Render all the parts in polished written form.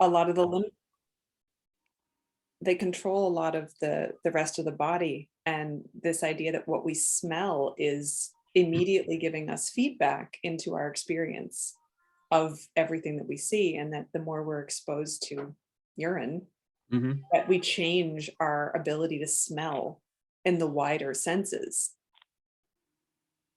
a lot of the lymph, they control a lot of the rest of the body, and this idea that what we smell is immediately giving us feedback into our experience of everything that we see, and that the more we're exposed to urine, that we change our ability to smell in the wider senses.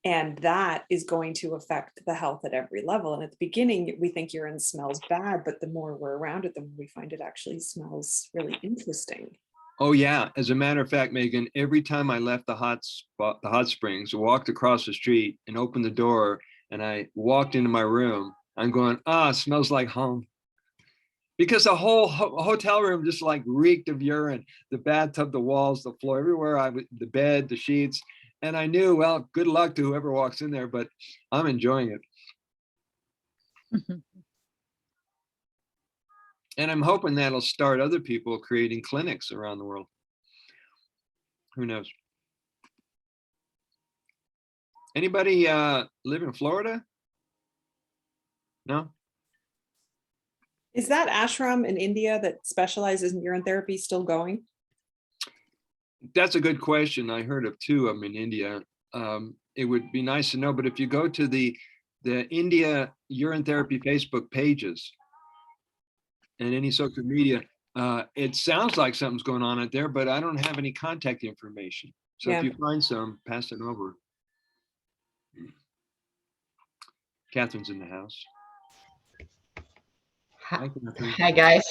And that is going to affect the health at every level. And at the beginning, we think urine smells bad, but the more we're around it, the more we find it actually smells really interesting. Oh yeah. As a matter of fact, Megan, every time I left the hot springs, walked across the street and opened the door and I walked into my room, I'm going, it smells like home. Because the whole hotel room just like reeked of urine, the bathtub, the walls, the floor, everywhere, the bed, the sheets. And I knew, well, good luck to whoever walks in there, but I'm enjoying it. And I'm hoping that'll start other people creating clinics around the world. Who knows? Anybody live in Florida? No? Is that ashram in India that specializes in urine therapy still going? That's a good question. I heard of 2 of them in India. It would be nice to know, but if you go to the India urine therapy Facebook pages and any social media, it sounds like something's going on out there, but I don't have any contact information. So if you find some, pass it over. Catherine's in the house. Hi guys.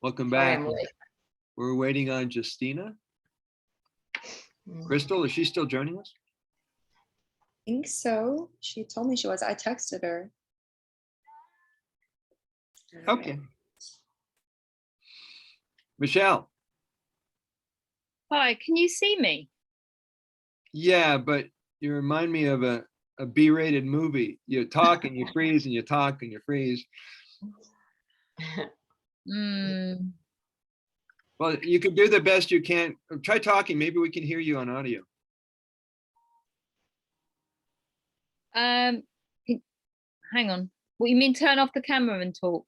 Welcome back. We're waiting on Justina. Crystal, is she still joining us? I think so. She told me she was. I texted her. Okay. Michelle. Hi, can you see me? Yeah, but you remind me of a B-rated movie. You talk and you freeze and you talk and you freeze. Well, you can do the best you can. Try talking. Maybe we can hear you on audio. Hang on. What you mean turn off the camera and talk?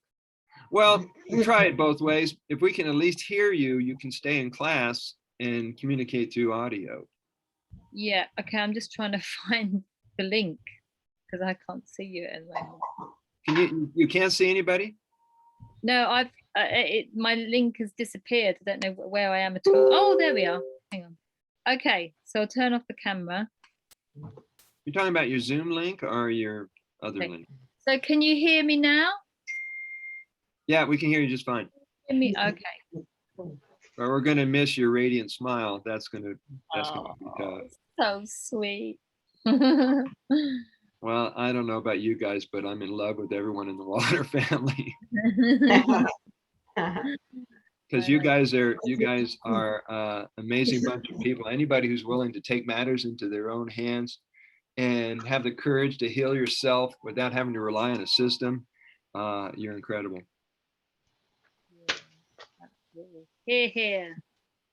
Well, try it both ways. If we can at least hear you, you can stay in class and communicate through audio. Yeah, okay, I'm just trying to find the link because I can't see you at the moment. You can't see anybody? No, my link has disappeared. I don't know where I am at all. Oh, there we are. Hang on. Okay, so I'll turn off the camera. You're talking about your Zoom link or your other link? So can you hear me now? Yeah, we can hear you just fine. Hear me? Okay. Or we're gonna miss your radiant smile. That's gonna be tough. So sweet. Well, I don't know about you guys, but I'm in love with everyone in the Water family. Because you guys are amazing bunch of people. Anybody who's willing to take matters into their own hands and have the courage to heal yourself without having to rely on a system, you're incredible. Hear, hear.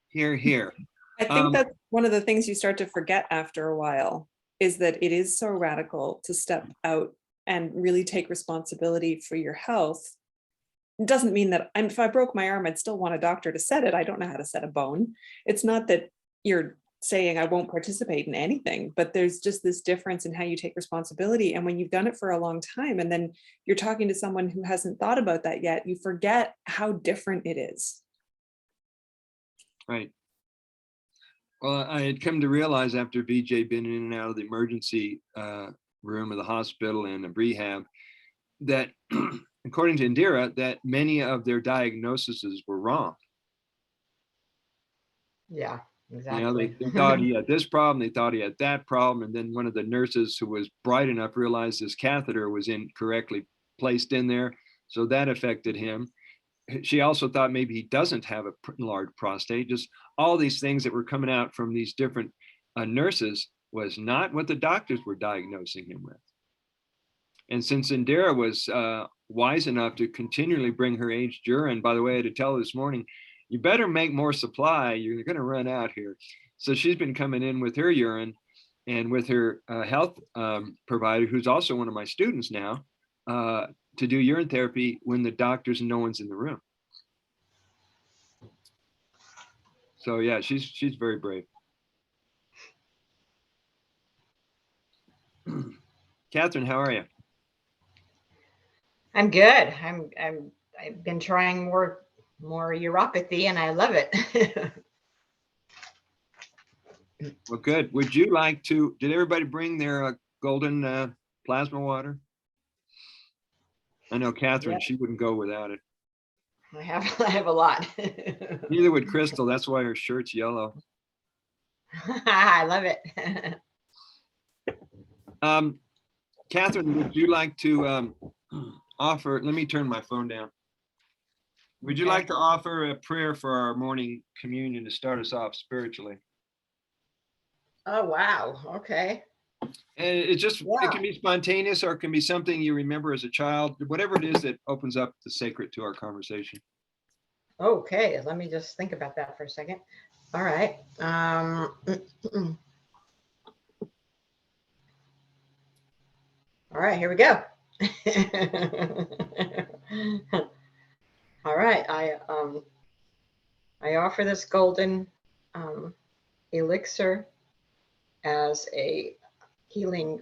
Hear, hear. I think that's one of the things you start to forget after a while, is that it is so radical to step out and really take responsibility for your health. It doesn't mean that if I broke my arm, I'd still want a doctor to set it. I don't know how to set a bone. It's not that you're saying I won't participate in anything, but there's just this difference in how you take responsibility. And when you've done it for a long time, and then you're talking to someone who hasn't thought about that yet, you forget how different it is. Right. Well, I had come to realize after BJ been in and out of the emergency room of the hospital and the rehab, that according to Indira, that many of their diagnoses were wrong. Yeah, exactly. You know, they thought he had this problem, they thought he had that problem, and then one of the nurses who was bright enough realized his catheter was incorrectly placed in there, so that affected him. She also thought maybe he doesn't have a enlarged prostate. Just all these things that were coming out from these different nurses was not what the doctors were diagnosing him with. And since Indira was wise enough to continually bring her aged urine, by the way, I had to tell her this morning, you better make more supply, you're going to run out here. So she's been coming in with her urine and with her health provider, who's also one of my students now, to do urine therapy when the doctors and no one's in the room. So yeah, she's very brave. Catherine, how are you? I'm good. I've been trying more uropathy and I love it. Well, good. Would you like to, did everybody bring their golden plasma water? I know Catherine, Yep. she wouldn't go without it. I have a lot. Neither would Crystal. That's why her shirt's yellow. I love it. Catherine, would you like to offer, let me turn my phone down. Would you Okay. like to offer a prayer for our morning communion to start us off spiritually? Oh, wow. Okay. And it just, Yeah. it can be spontaneous or it can be something you remember as a child, whatever it is that opens up the sacred to our conversation. Okay. Let me just think about that for a second. All right. All right, here we go. All right, I offer this golden elixir as a healing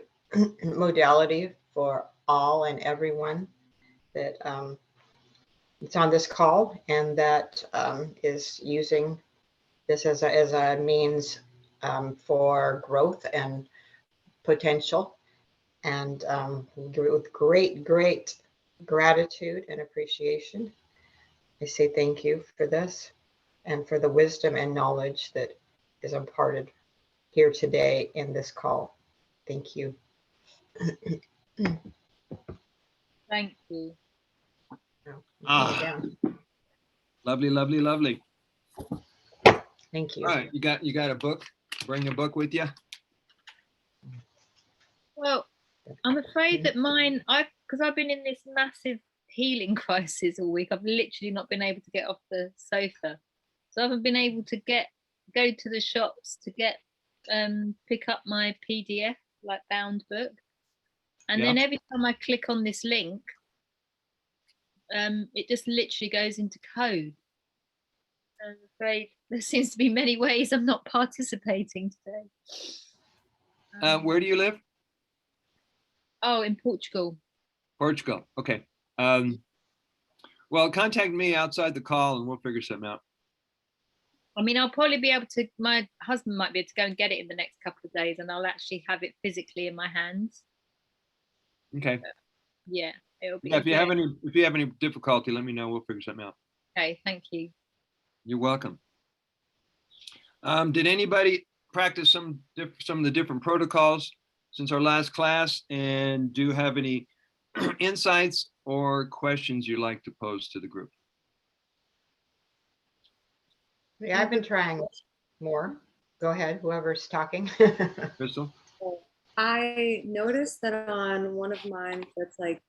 modality for all and everyone that it's on this call and that is using this as a means for growth and potential. And with great gratitude and appreciation, I say thank you for this and for the wisdom and knowledge that is imparted here today in this call. Thank you. Thank you. Lovely, lovely, lovely. Thank you. All right, you got a book? Bring a book with you? Well, I'm afraid that mine, because I've been in this massive healing crisis all week. I've literally not been able to get off the sofa, so I haven't been able to go to the shops to get pick up my PDF like bound book, and then every time I click on this link, it just literally goes into code. I'm afraid there seems to be many ways I'm not participating today. Where do you live? Oh, in Portugal. Portugal. Okay. Well, contact me outside the call and we'll figure something out. I mean, I'll probably be able to, my husband might be able to go and get it in the next couple of days and I'll actually have it physically in my hands. Okay. Yeah, it'll be. Yeah, if you have any difficulty, let me know. We'll figure something out. Okay, thank you. You're welcome. Did anybody practice some of the different protocols since our last class, and do you have any insights or questions you'd like to pose to the group? Yeah, I've been trying more. Go ahead, whoever's talking. Crystal? I noticed that on one of mine that's like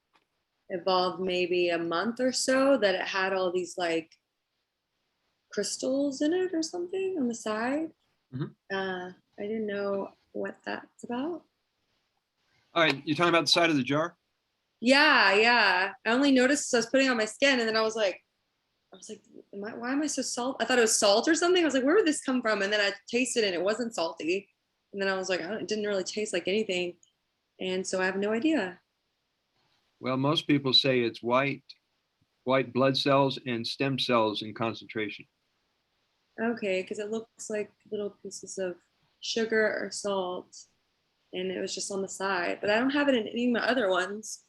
evolved maybe a month or so, that it had all these like crystals in it or something on the side. I didn't know what that's about. All right, you're talking about the side of the jar? Yeah. I only noticed I was putting it on my skin, and then I was like, why am I so salt? I thought it was salt or something. I was like, where would this come from? And then I tasted it and it wasn't salty. And then I was like, it didn't really taste like anything. And so I have no idea. Well, most people say it's white blood cells and stem cells in concentration. Okay, because it looks like little pieces of sugar or salt, and it was just on the side. But I don't have it in any of my other ones.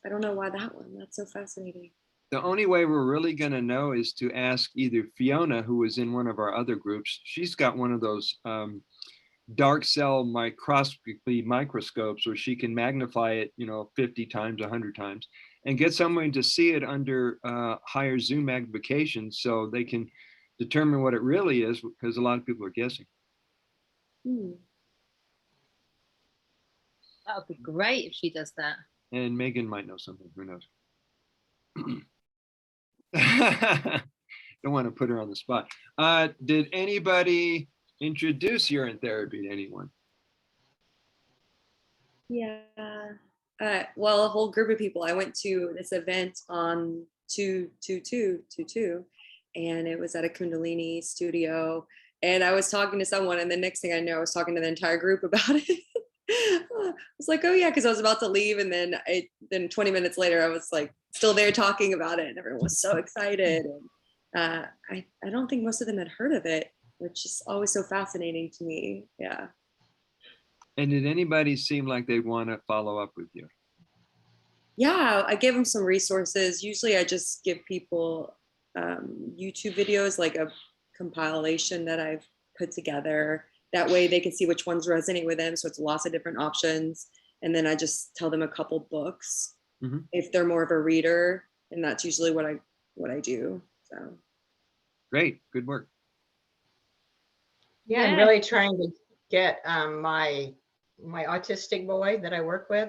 I don't know why that one. That's so fascinating. The only way we're really going to know is to ask either Fiona, who was in one of our other groups. She's got one of those dark cell microscopy microscopes where she can magnify it, 50 times, 100 times, and get someone to see it under higher zoom magnification so they can determine what it really is, because a lot of people are guessing. That would be great if she does that. And Megan might know something, who knows? Don't want to put her on the spot. Did anybody introduce urine therapy to anyone? Yeah. Well, a whole group of people. I went to this event on 2/22/22, and it was at a Kundalini studio. And I was talking to someone, and the next thing I know, I was talking to the entire group about it. I was like, oh yeah, because I was about to leave, and then 20 minutes later, I was like still there talking about it, and everyone was so excited. And I don't think most of them had heard of it, which is always so fascinating to me. Yeah. And did anybody seem like they want to follow up with you? Yeah, I gave them some resources. Usually I just give people YouTube videos, like a compilation that I've put together. That way they can see which ones resonate with them. So it's lots of different options. And then I just tell them a couple books if they're more of a reader. And that's usually what I do. So Great, good work. Yeah, I'm really trying to get my autistic boy that I work with.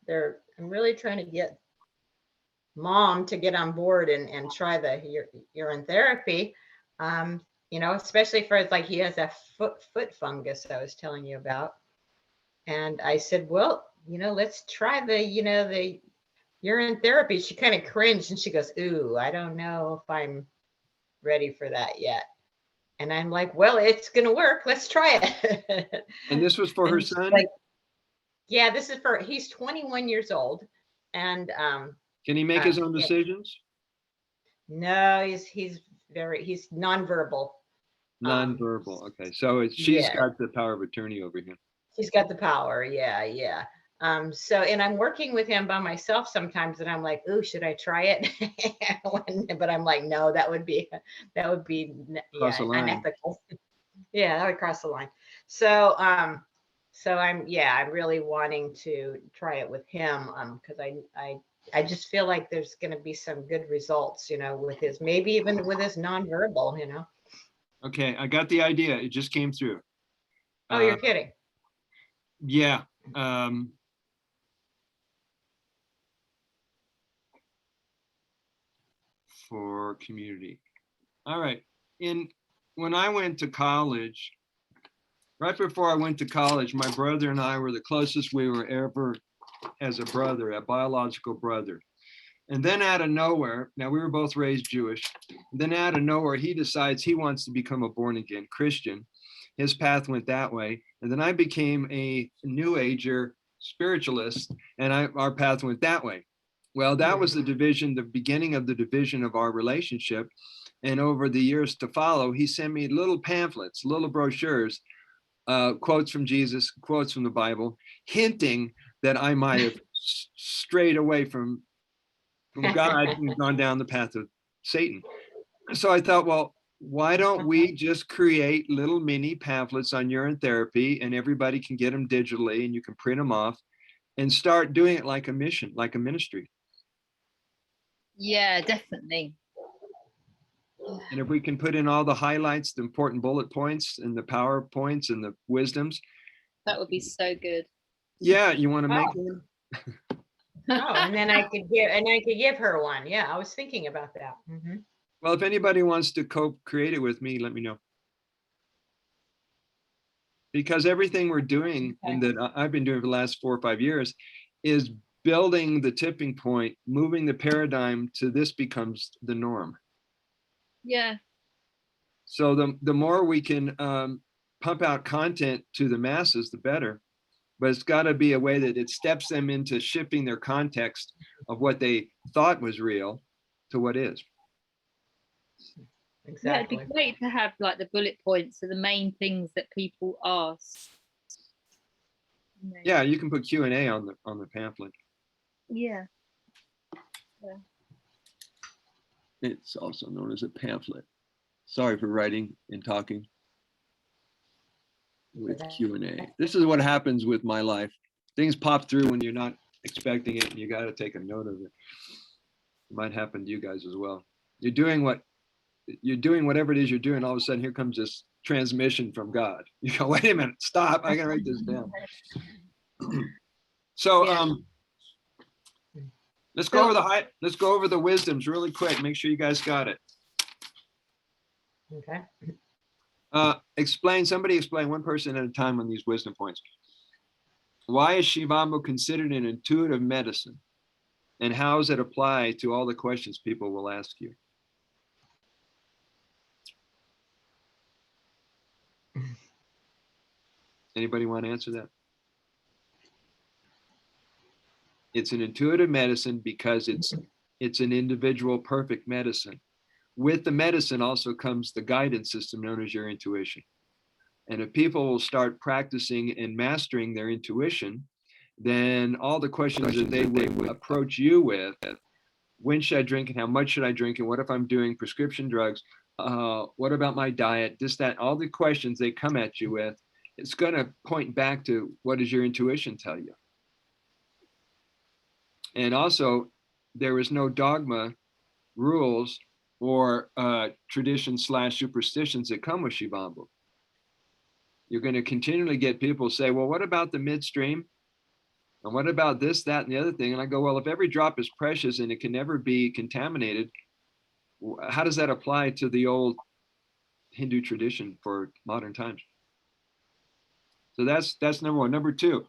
I'm really trying to get mom to get on board and try the urine therapy. Especially for like he has a foot fungus I was telling you about. And I said, well, let's try the urine therapy. She kind of cringed and she goes, ooh, I don't know if I'm ready for that yet. And I'm like, well, it's going to work. Let's try it. And this was for her son? Yeah, this is he's 21 years old. And can he make his own decisions? No, he's nonverbal. Nonverbal. Okay. So she's got the power of attorney over him. She's got the power. Yeah. And I'm working with him by myself sometimes, and I'm like, ooh, should I try it? But I'm like, no, that would be unethical. Yeah, that would cross the line. So I'm really wanting to try it with him because I just feel like there's going to be some good results, with his, maybe even with his nonverbal, Okay, I got the idea. It just came through. Oh, you're kidding. Yeah. For community. All right. When I went to college, right before I went to college, my brother and I were the closest we were ever as a brother, a biological brother. And then out of nowhere, now we were both raised Jewish, then out of nowhere, he decides he wants to become a born again Christian. His path went that way. And then I became a New Ager spiritualist, and our path went that way. Well, that was the beginning of the division of our relationship. And over the years to follow, he sent me little pamphlets, little brochures, quotes from Jesus, quotes from the Bible, hinting that I might have strayed away from God and gone down the path of Satan. So I thought, well, why don't we just create little mini pamphlets on urine therapy, and everybody can get them digitally and you can print them off and start doing it like a mission, like a ministry. Yeah, definitely. And if we can put in all the highlights, the important bullet points and the PowerPoints and the wisdoms. That would be so good. Yeah, you want to make one? And then I could give her one. Yeah, I was thinking about that. Well, if anybody wants to co-create it with me, let me know. Because everything we're doing and that I've been doing for the last 4 or 5 years is building the tipping point, moving the paradigm to this becomes the norm. Yeah. So the more we can pump out content to the masses, the better. But it's got to be a way that it steps them into shifting their context of what they thought was real to what is. Exactly. Yeah, it'd be great to have like the bullet points of the main things that people ask. Yeah, you can put Q&A on the pamphlet. Yeah. It's also known as a pamphlet. Sorry for writing and talking with Q&A. This is what happens with my life. Things pop through when you're not expecting it, and you got to take a note of it. It might happen to you guys as well. You're doing whatever it is you're doing. All of a sudden, here comes this transmission from God. You go, wait a minute, stop! I gotta write this down. So, let's go over the wisdoms really quick. Make sure you guys got it. Okay. Somebody explain one person at a time on these wisdom points. Why is Shivambu considered an intuitive medicine? And how does it apply to all the questions people will ask you? Anybody want to answer that? It's an intuitive medicine because it's an individual perfect medicine. With the medicine also comes the guidance system known as your intuition. And if people will start practicing and mastering their intuition, then all the questions that they would approach you with, when should I drink and how much should I drink and what if I'm doing prescription drugs? What about my diet? This, that, all the questions they come at you with, it's going to point back to what does your intuition tell you? And also, there is no dogma, rules, or tradition/superstitions that come with Shivambu. You're going to continually get people say, well, what about the midstream? And what about this, that, and the other thing? And I go, well, if every drop is precious and it can never be contaminated, how does that apply to the old Hindu tradition for modern times? So that's number one. Number two,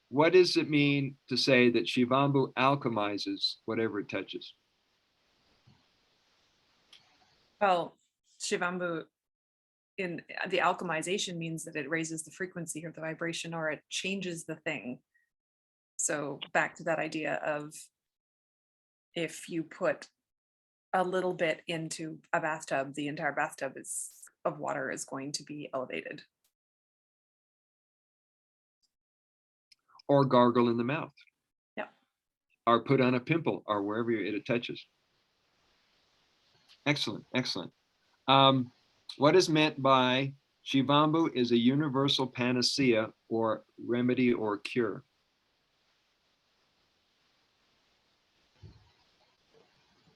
what does it mean to say that Shivambu alchemizes whatever it touches? Well, Shivambu in the alchemization means that it raises the frequency or the vibration, or it changes the thing. So back to that idea of if you put a little bit into a bathtub, the entire bathtub of water is going to be elevated. Or gargle in the mouth. Yeah. Or put on a pimple or wherever it touches. Excellent, excellent. What is meant by Shivambu is a universal panacea or remedy or cure?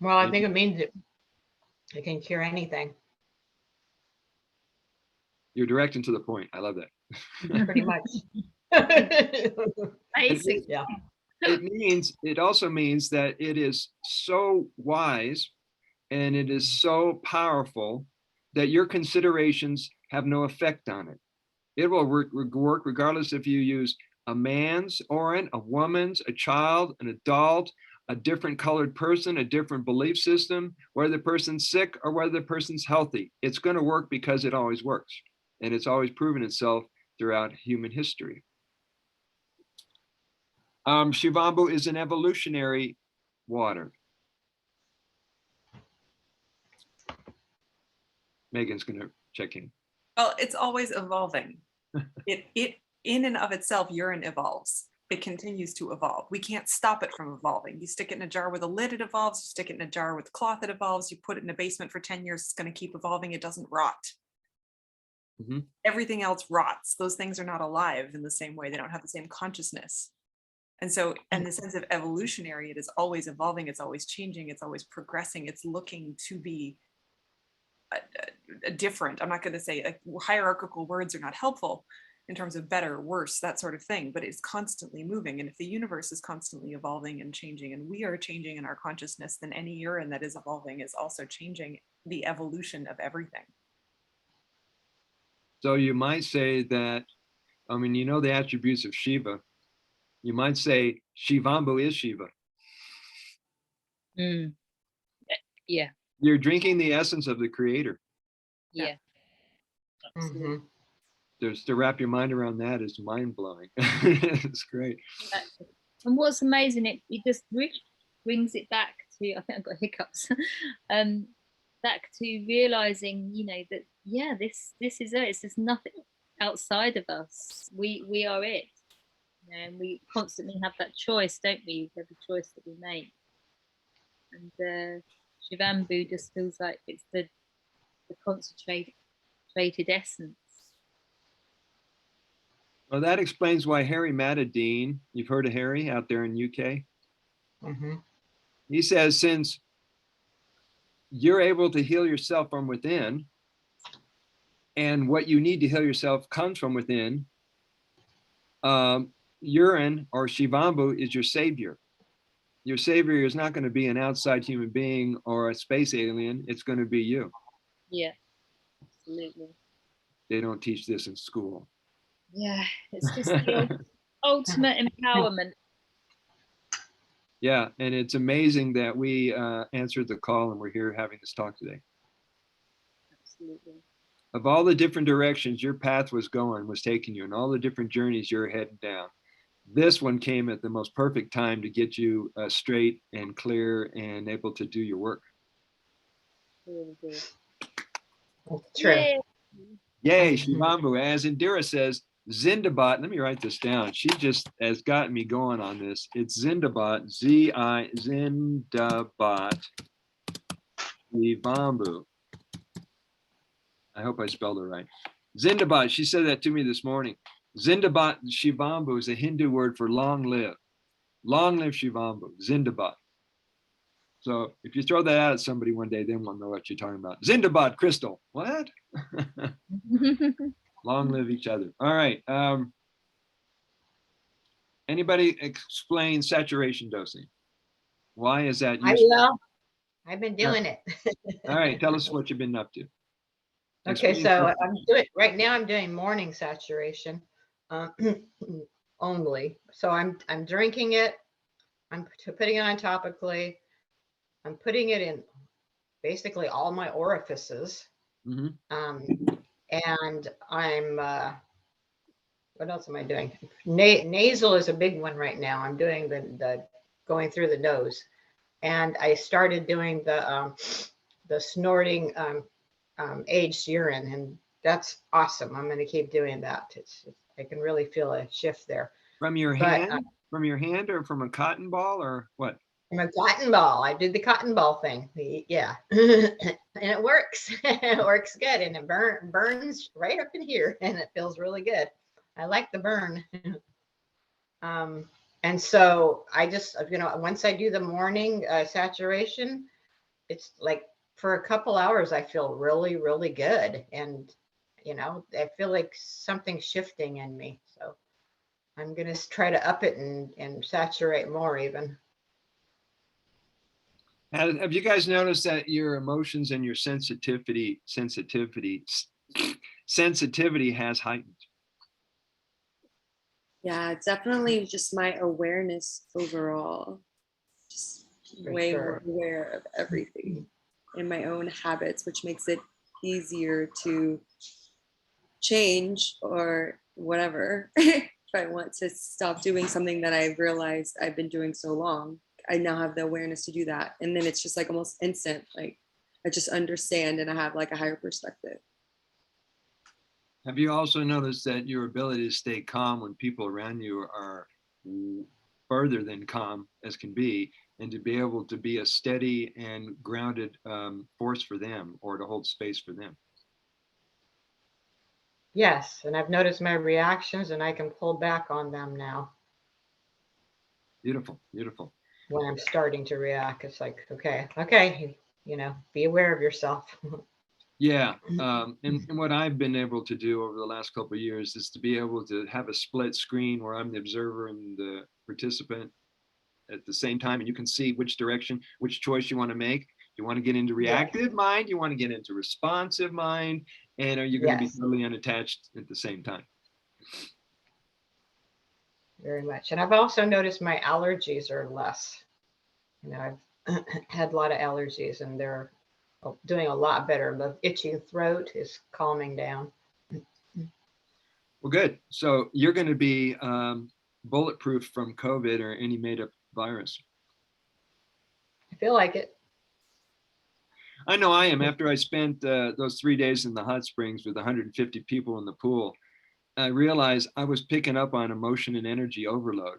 Well, I think it means it can cure anything, You're direct and to the point. I love that. pretty much. Basic. Yeah. It also means that it is so wise and it is so powerful that your considerations have no effect on it. It will work regardless if you use a man's Orin, a woman's, a child, an adult, a different colored person, a different belief system, whether the person's sick or whether the person's healthy. It's going to work because it always works. And it's always proven itself throughout human history. Shivambu is an evolutionary water. Megan's going to check in. Well, it's always evolving. It in and of itself, urine evolves. It continues to evolve. We can't stop it from evolving. You stick it in a jar with a lid, it evolves. You stick it in a jar with cloth, it evolves. You put it in a basement for 10 years, it's going to keep evolving. It doesn't rot. Mm-hmm. Everything else rots. Those things are not alive in the same way. They don't have the same consciousness. And so in the sense of evolutionary, it is always evolving. It's always changing. It's always progressing. It's looking to be different. I'm not going to say like, hierarchical words are not helpful in terms of better, worse, that sort of thing, but it's constantly moving. And if the universe is constantly evolving and changing, and we are changing in our consciousness, then any urine that is evolving is also changing the evolution of everything. So you might say that, I mean, you know the attributes of Shiva. You might say Shivambu is Shiva. Mm. Yeah. You're drinking the essence of the creator. Yeah. Absolutely. Mhm. Just to wrap your mind around that is mind-blowing. It's great. And what's amazing, it just brings it back to, I think I've got hiccups, back to realizing, you know, that, yeah, this is it. It's just nothing outside of us. We are it. You know, and we constantly have that choice, don't we? Every choice that we make. And Shivambu just feels like it's the concentrated essence. Well, that explains why Harry Matadine, you've heard of Harry out there in UK? Mhm. He says, since you're able to heal yourself from within, and what you need to heal yourself comes from within, urine or Shivambu is your savior. Your savior is not going to be an outside human being or a space alien. It's going to be you. Yeah, absolutely. They don't teach this in school. Yeah, it's just the ultimate empowerment. Yeah, and it's amazing that we answered the call and we're here having this talk today. Absolutely. Of all the different directions your path was taking you, and all the different journeys you're heading down, this one came at the most perfect time to get you straight and clear and able to do your work. Really good. True. Yay. Yay, Shivambu. As Indira says, Zindabad, let me write this down. She just has gotten me going on this. It's Zindabad, Zindabad Shivambu. I hope I spelled it right. Zindabad, she said that to me this morning. Zindabad Shivambu is a Hindu word for long live. Long live Shivambu, Zindabad. So if you throw that out at somebody one day, then we'll know what you're talking about. Zindabad Crystal. What? Long live each other. All right. Anybody explain saturation dosing? Why is that I useful? will. I've been doing it. All right. Tell us what you've been up to. Okay, Explain so what- right now I'm doing morning saturation only. So I'm drinking it. I'm putting it on topically. I'm putting it in basically all my orifices. Mhm. And I'm what else am I doing? Nasal is a big one right now. I'm doing the going through the nose, and I started doing the snorting aged urine, and that's awesome. I'm going to keep doing that. I can really feel a shift there. From your But, hand? From your hand or from a cotton ball or what? I'm a cotton ball. I did the cotton ball thing. Yeah. And it works. It works good. And it burns right up in here, and it feels really good. I like the burn. And so I just, once I do the morning saturation, it's like for a couple hours, I feel really, really good. And, I feel like something's shifting in me. So I'm going to try to up it and saturate more even. Have you guys noticed that your emotions and your sensitivity has heightened? Yeah, it's definitely just my awareness overall. Just For way sure. more aware of everything and my own habits, which makes it easier to change or whatever. If I want to stop doing something that I've realized I've been doing so long, I now have the awareness to do that. And then it's just like almost instant. Like I just understand and I have like a higher perspective. Have you also noticed that your ability to stay calm when people around you are further than calm as can be, and to be able to be a steady and grounded force for them, or to hold space for them? Yes, and I've noticed my reactions, and I can pull back on them now. Beautiful, beautiful. When I'm starting to react, it's like, okay, be aware of yourself. Yeah, and what I've been able to do over the last couple of years is to be able to have a split screen where I'm the observer and the participant at the same time, and you can see which direction, which choice you want to make. You want to get into reactive mind, you want to get into responsive mind, and are you going to be totally unattached at the same time? Very much. And I've also noticed my allergies are less. I've had a lot of allergies, and they're doing a lot better. The itchy throat is calming down. Well, good. So you're going to be bulletproof from COVID or any made-up virus. I feel like it. I know I am. After I spent those 3 days in the hot springs with 150 people in the pool, I realized I was picking up on emotion and energy overload.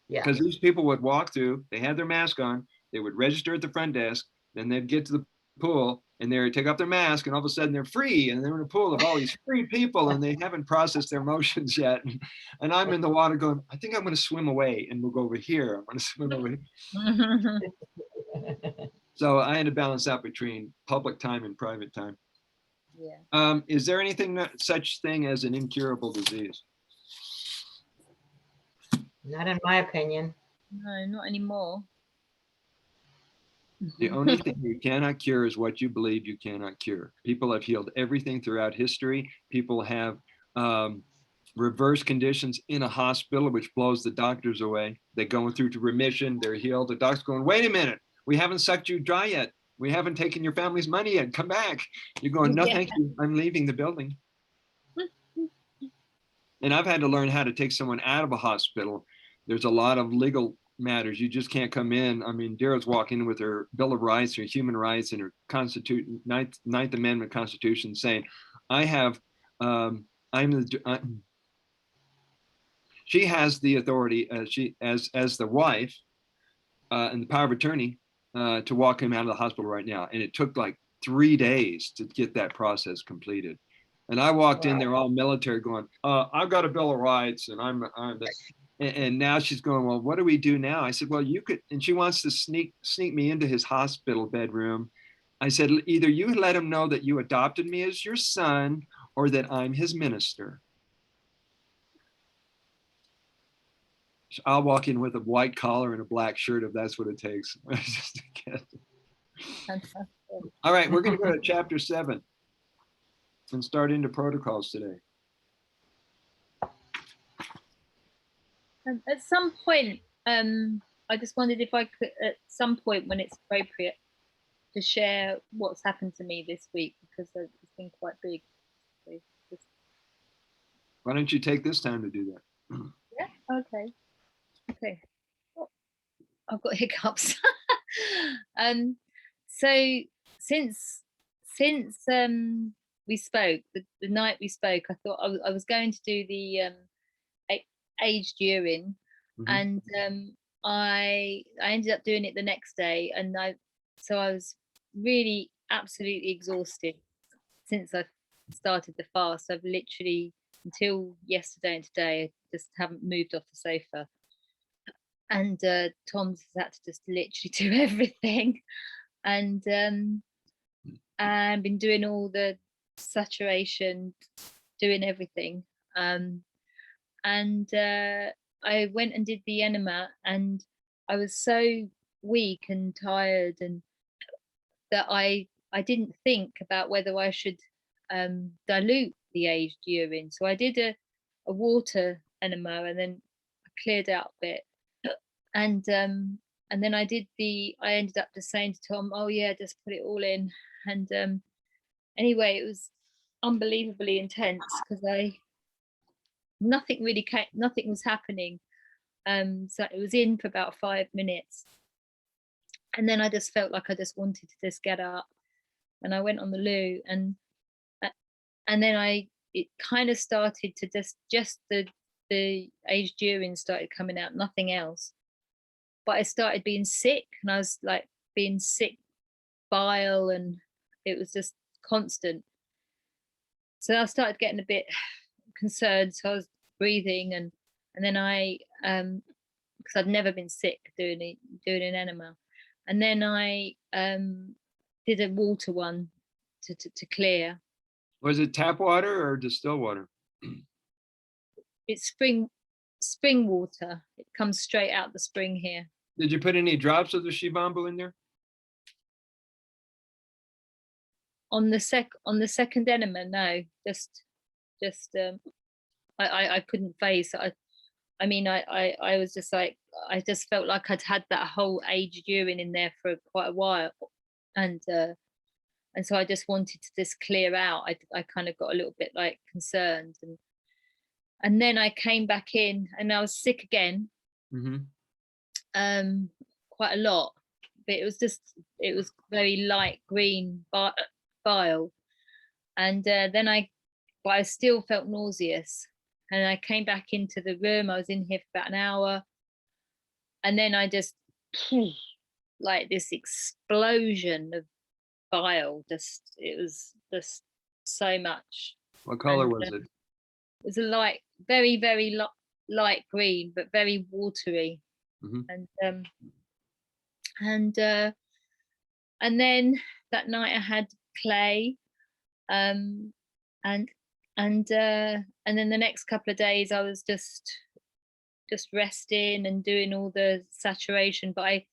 Yeah. Because these people would walk through, they had their mask on, they would register at the front desk, then they'd get to the pool and they would take off their mask, and all of a sudden they're free, and they're in a pool of all these free people, and they haven't processed their emotions yet. And I'm in the water going, I think I'm going to swim away, and we'll go over here. I'm going to swim over here. So I had to balance out between public time and private time. Yeah. Is there anything such thing as an incurable disease? Not in my opinion. No, not anymore. The only thing you cannot cure is what you believe you cannot cure. People have healed everything throughout history. People have reverse conditions in a hospital, which blows the doctors away. They're going through to remission, they're healed. The doctor's going, wait a minute, we haven't sucked you dry yet. We haven't taken your family's money yet. Come back. You're going, no, thank you. I'm leaving the building. And I've had to learn how to take someone out of a hospital. There's a lot of legal matters. You just can't come in. I mean, Dara's walking in with her Bill of Rights, her human rights, and her Constitution, Ninth Amendment Constitution, saying, I have, she has the authority, as the wife and the power of attorney to walk him out of the hospital right now. And it took like 3 days to get that process completed. And I walked in there all military going, I've got a Bill of Rights and and now she's going, well, what do we do now? I said, well, you could, and she wants to sneak me into his hospital bedroom. I said, either you let him know that you adopted me as your son or that I'm his minister. I'll walk in with a white collar and a black shirt if that's what it takes. All right, we're going to go to chapter 7 and start into protocols today. At some point, I just wondered if I could, at some point when it's appropriate, to share what's happened to me this week, because it's been quite big. So why don't you take this time to do that? Yeah, okay. Oh, I've got hiccups. So since we spoke, the night we spoke, I thought I was going to do the aged urine, and I ended up doing it the next day, and I was really absolutely exhausted since I started the fast. I've literally, until yesterday and today, I just haven't moved off the sofa, and Tom's had to just literally do everything, and been doing all the saturation, doing everything, and I went and did the enema, and I was so weak and tired, and that I didn't think about whether I should dilute the aged urine. So I did a water enema, and then I cleared out a bit, and then I ended up just saying to Tom, oh yeah, just put it all in. And anyway, it was unbelievably intense, because nothing was happening. So it was in for about 5 minutes, and then I just felt like I just wanted to just get up, and I went on the loo, and then it kind of started to just the aged urine started coming out, nothing else. But I started being sick, and I was like being sick, bile, and it was just constant. So I started getting a bit concerned, so I was breathing, and then I because I'd never been sick doing an enema, and then I did a water one to clear. Was it tap water or distilled water? It's spring water. It comes straight out the spring here. Did you put any drops of the shivambu in there? On the second enema, no. Just I couldn't face. I mean, I was just like, I just felt like I'd had that whole aged urine in there for quite a while, and so I just wanted to just clear out. I kind of got a little bit like concerned, and then I came back in, and I was sick again, quite a lot, but it was very light green bile, and then but I still felt nauseous. And I came back into the room. I was in here for about an hour, and then I just, like this explosion of bile. It was just so much. What color was it? It was a light, very, very light green, but very watery. And then that night I had clay, and then the next couple of days I was just resting and doing all the saturation. But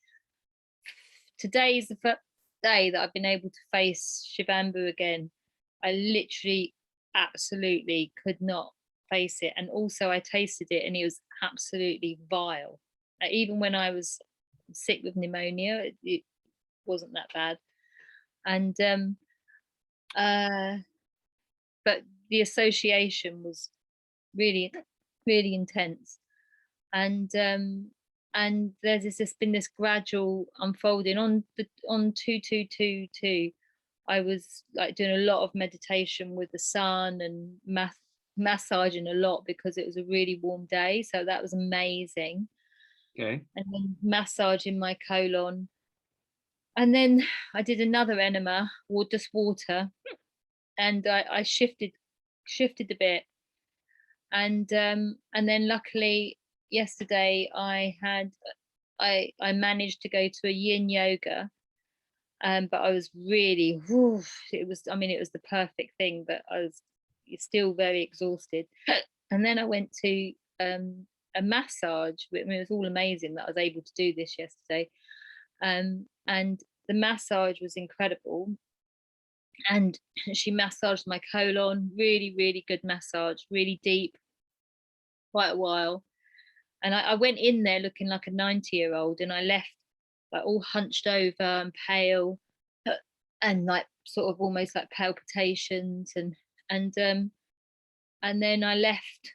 today's the first day that I've been able to face shivambu again. I literally absolutely could not replace it. And also I tasted it and it was absolutely vile. Even when I was sick with pneumonia, it wasn't that bad. And but the association was really, really intense. And there's been this gradual unfolding on 2222. I was like doing a lot of meditation with the sun and massaging a lot because it was a really warm day, so that was amazing. Okay. And then massaging my colon, and then I did another enema, just water, and I shifted a bit, and then luckily yesterday I managed to go to a yin yoga, but I was really, it was the perfect thing, but I was still very exhausted. And then I went to a massage. It was all amazing that I was able to do this yesterday, and the massage was incredible. And she massaged my colon, really, really good massage, really deep, quite a while. And I went in there looking like a 90-year-old, and I left like all hunched over and pale, and like sort of almost like palpitations, and then I left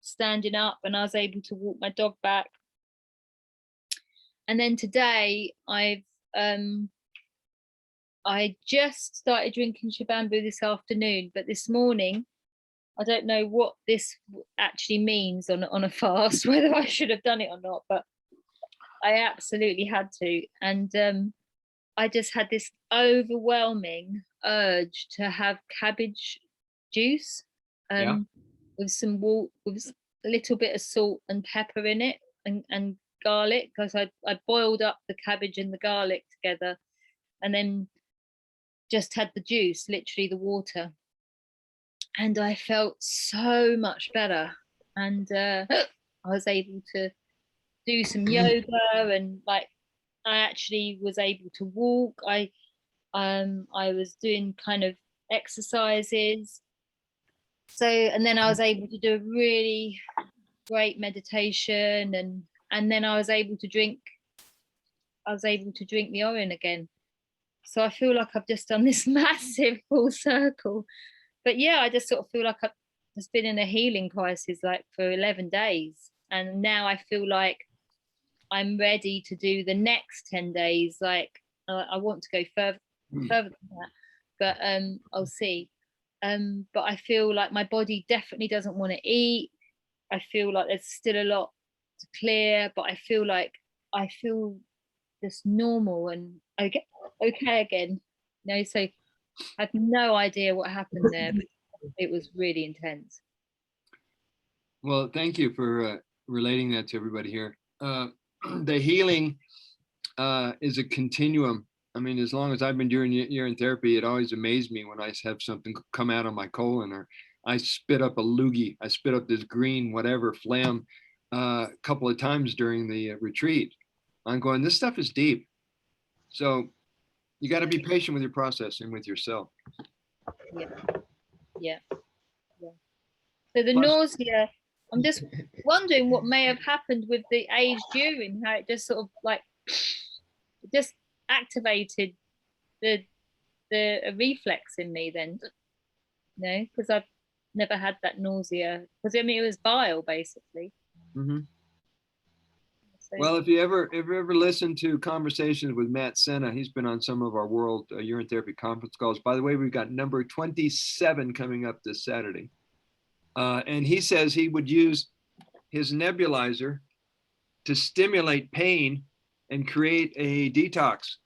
standing up, and I was able to walk my dog back. And then today I just started drinking Shabambu this afternoon, but this morning I don't know what this actually means on a fast, whether I should have done it or not, but I absolutely had to. And I just had this overwhelming urge to have cabbage juice, with some with a little bit of salt and pepper in it, and garlic, because I boiled up the cabbage and the garlic together, and then just had the juice, literally the water, and I felt so much better. And I was able to do some yoga, and like I actually was able to walk. I was doing kind of exercises. So, and then I was able to do a really great meditation, and then I was able to drink the Orin again. So I feel like I've just done this massive full circle. But yeah, I just sort of feel like I've just been in a healing crisis like for 11 days. And now I feel like I'm ready to do the next 10 days. Like I want to go further than that, but I'll see. But I feel like my body definitely doesn't want to eat. I feel like there's still a lot to clear, but I feel just normal and okay again. You know, so I have no idea what happened there, but it was really intense. Well, thank you for relating that to everybody here. The healing is a continuum. I mean, as long as I've been doing urine therapy, it always amazed me when I have something come out of my colon, or I spit up a loogie, I spit up this green whatever phlegm a couple of times during the retreat. I'm going, this stuff is deep. So you got to be patient with your process and with yourself. Yeah. So the nausea, I'm just wondering what may have happened with the aged urine, how it just sort of like just activated the reflex in me then. No, because I've never had that nausea, because I mean it was bile basically. Mm-hmm. So, well, if you ever listen to conversations with Matt Senna, he's been on some of our world urine therapy conference calls. By the way, we've got number 27 coming up this Saturday. And he says he would use his nebulizer to stimulate pain and create a detox.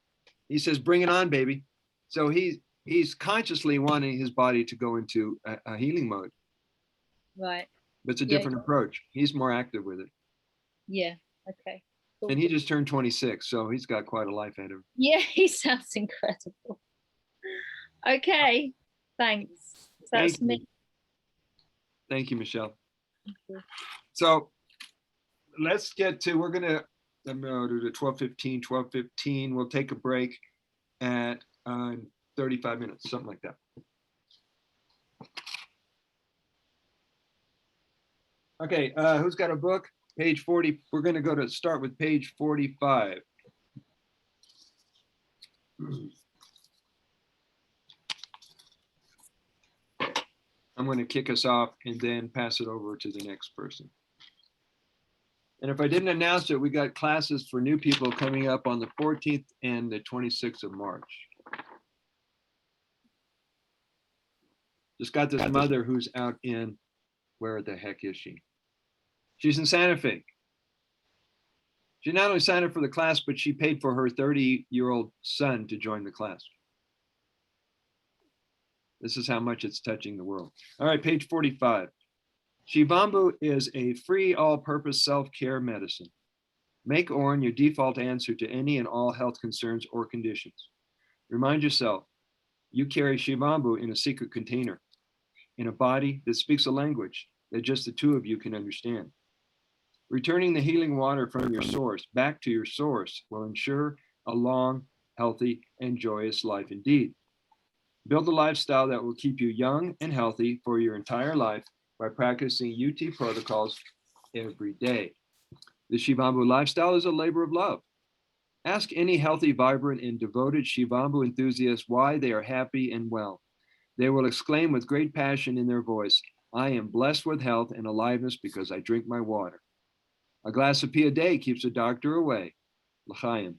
He says, bring it on, baby. So he's consciously wanting his body to go into a healing mode. right. But it's a different approach. He's more active with it. Yeah. Okay. Cool. And he just turned 26, so he's got quite a life ahead of him. Yeah, he sounds incredible. Okay. Thanks. So that's me. Thank you, Michelle. Thank you. So let's get to, we're going to do the 12:15. We'll take a break at 35 minutes, something like that. Okay, who's got a book? Page 40. We're going to start with page 45. I'm going to kick us off and then pass it over to the next person. And if I didn't announce it, we got classes for new people coming up on the 14th and the 26th of March. Just got this mother who's out in, where the heck is she? She's in Santa Fe. She not only signed up for the class, but she paid for her 30-year-old son to join the class. This is how much it's touching the world. All right, page 45. Shivambu is a free all-purpose self-care medicine. Make Orin your default answer to any and all health concerns or conditions. Remind yourself, you carry Shivambu in a secret container, in a body that speaks a language that just the two of you can understand. Returning the healing water from your source back to your source will ensure a long, healthy, and joyous life indeed. Build a lifestyle that will keep you young and healthy for your entire life by practicing UT protocols every day. The Shivambu lifestyle is a labor of love. Ask any healthy, vibrant, and devoted Shivambu enthusiast why they are happy and well. They will exclaim with great passion in their voice, I am blessed with health and aliveness because I drink my water. A glass of pee a day keeps the doctor away. L'chaim.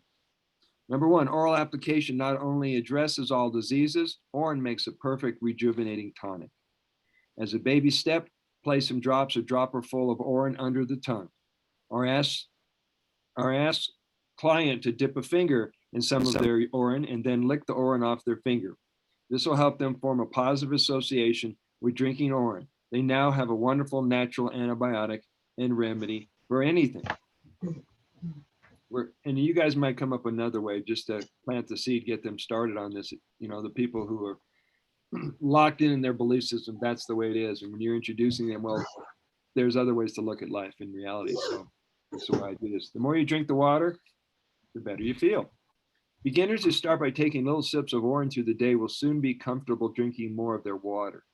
Number one, oral application not only addresses all diseases, Orin makes a perfect rejuvenating tonic. As a baby step, place some drops or dropper full of Orin under the tongue. Or ask client to dip a finger in some of their Orin and then lick the Orin off their finger. This will help them form a positive association with drinking Orin. They now have a wonderful natural antibiotic and remedy for anything. And you guys might come up another way just to plant the seed, get them started on this. You know, the people who are locked in their belief system, that's the way it is. And when you're introducing them, well, there's other ways to look at life in reality. So that's the way I do this. The more you drink the water, the better you feel. Beginners who start by taking little sips of Orin through the day will soon be comfortable drinking more of their water.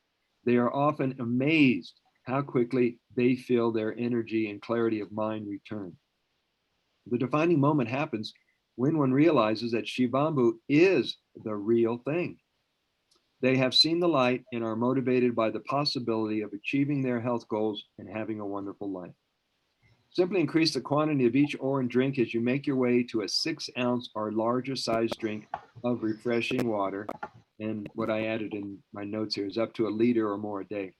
They are often amazed how quickly they feel their energy and clarity of mind return. The defining moment happens when one realizes that Shivambu is the real thing. They have seen the light and are motivated by the possibility of achieving their health goals and having a wonderful life. Simply increase the quantity of each Orin drink as you make your way to a 6-ounce or larger size drink of refreshing water. And what I added in my notes here is up to a liter or more a day.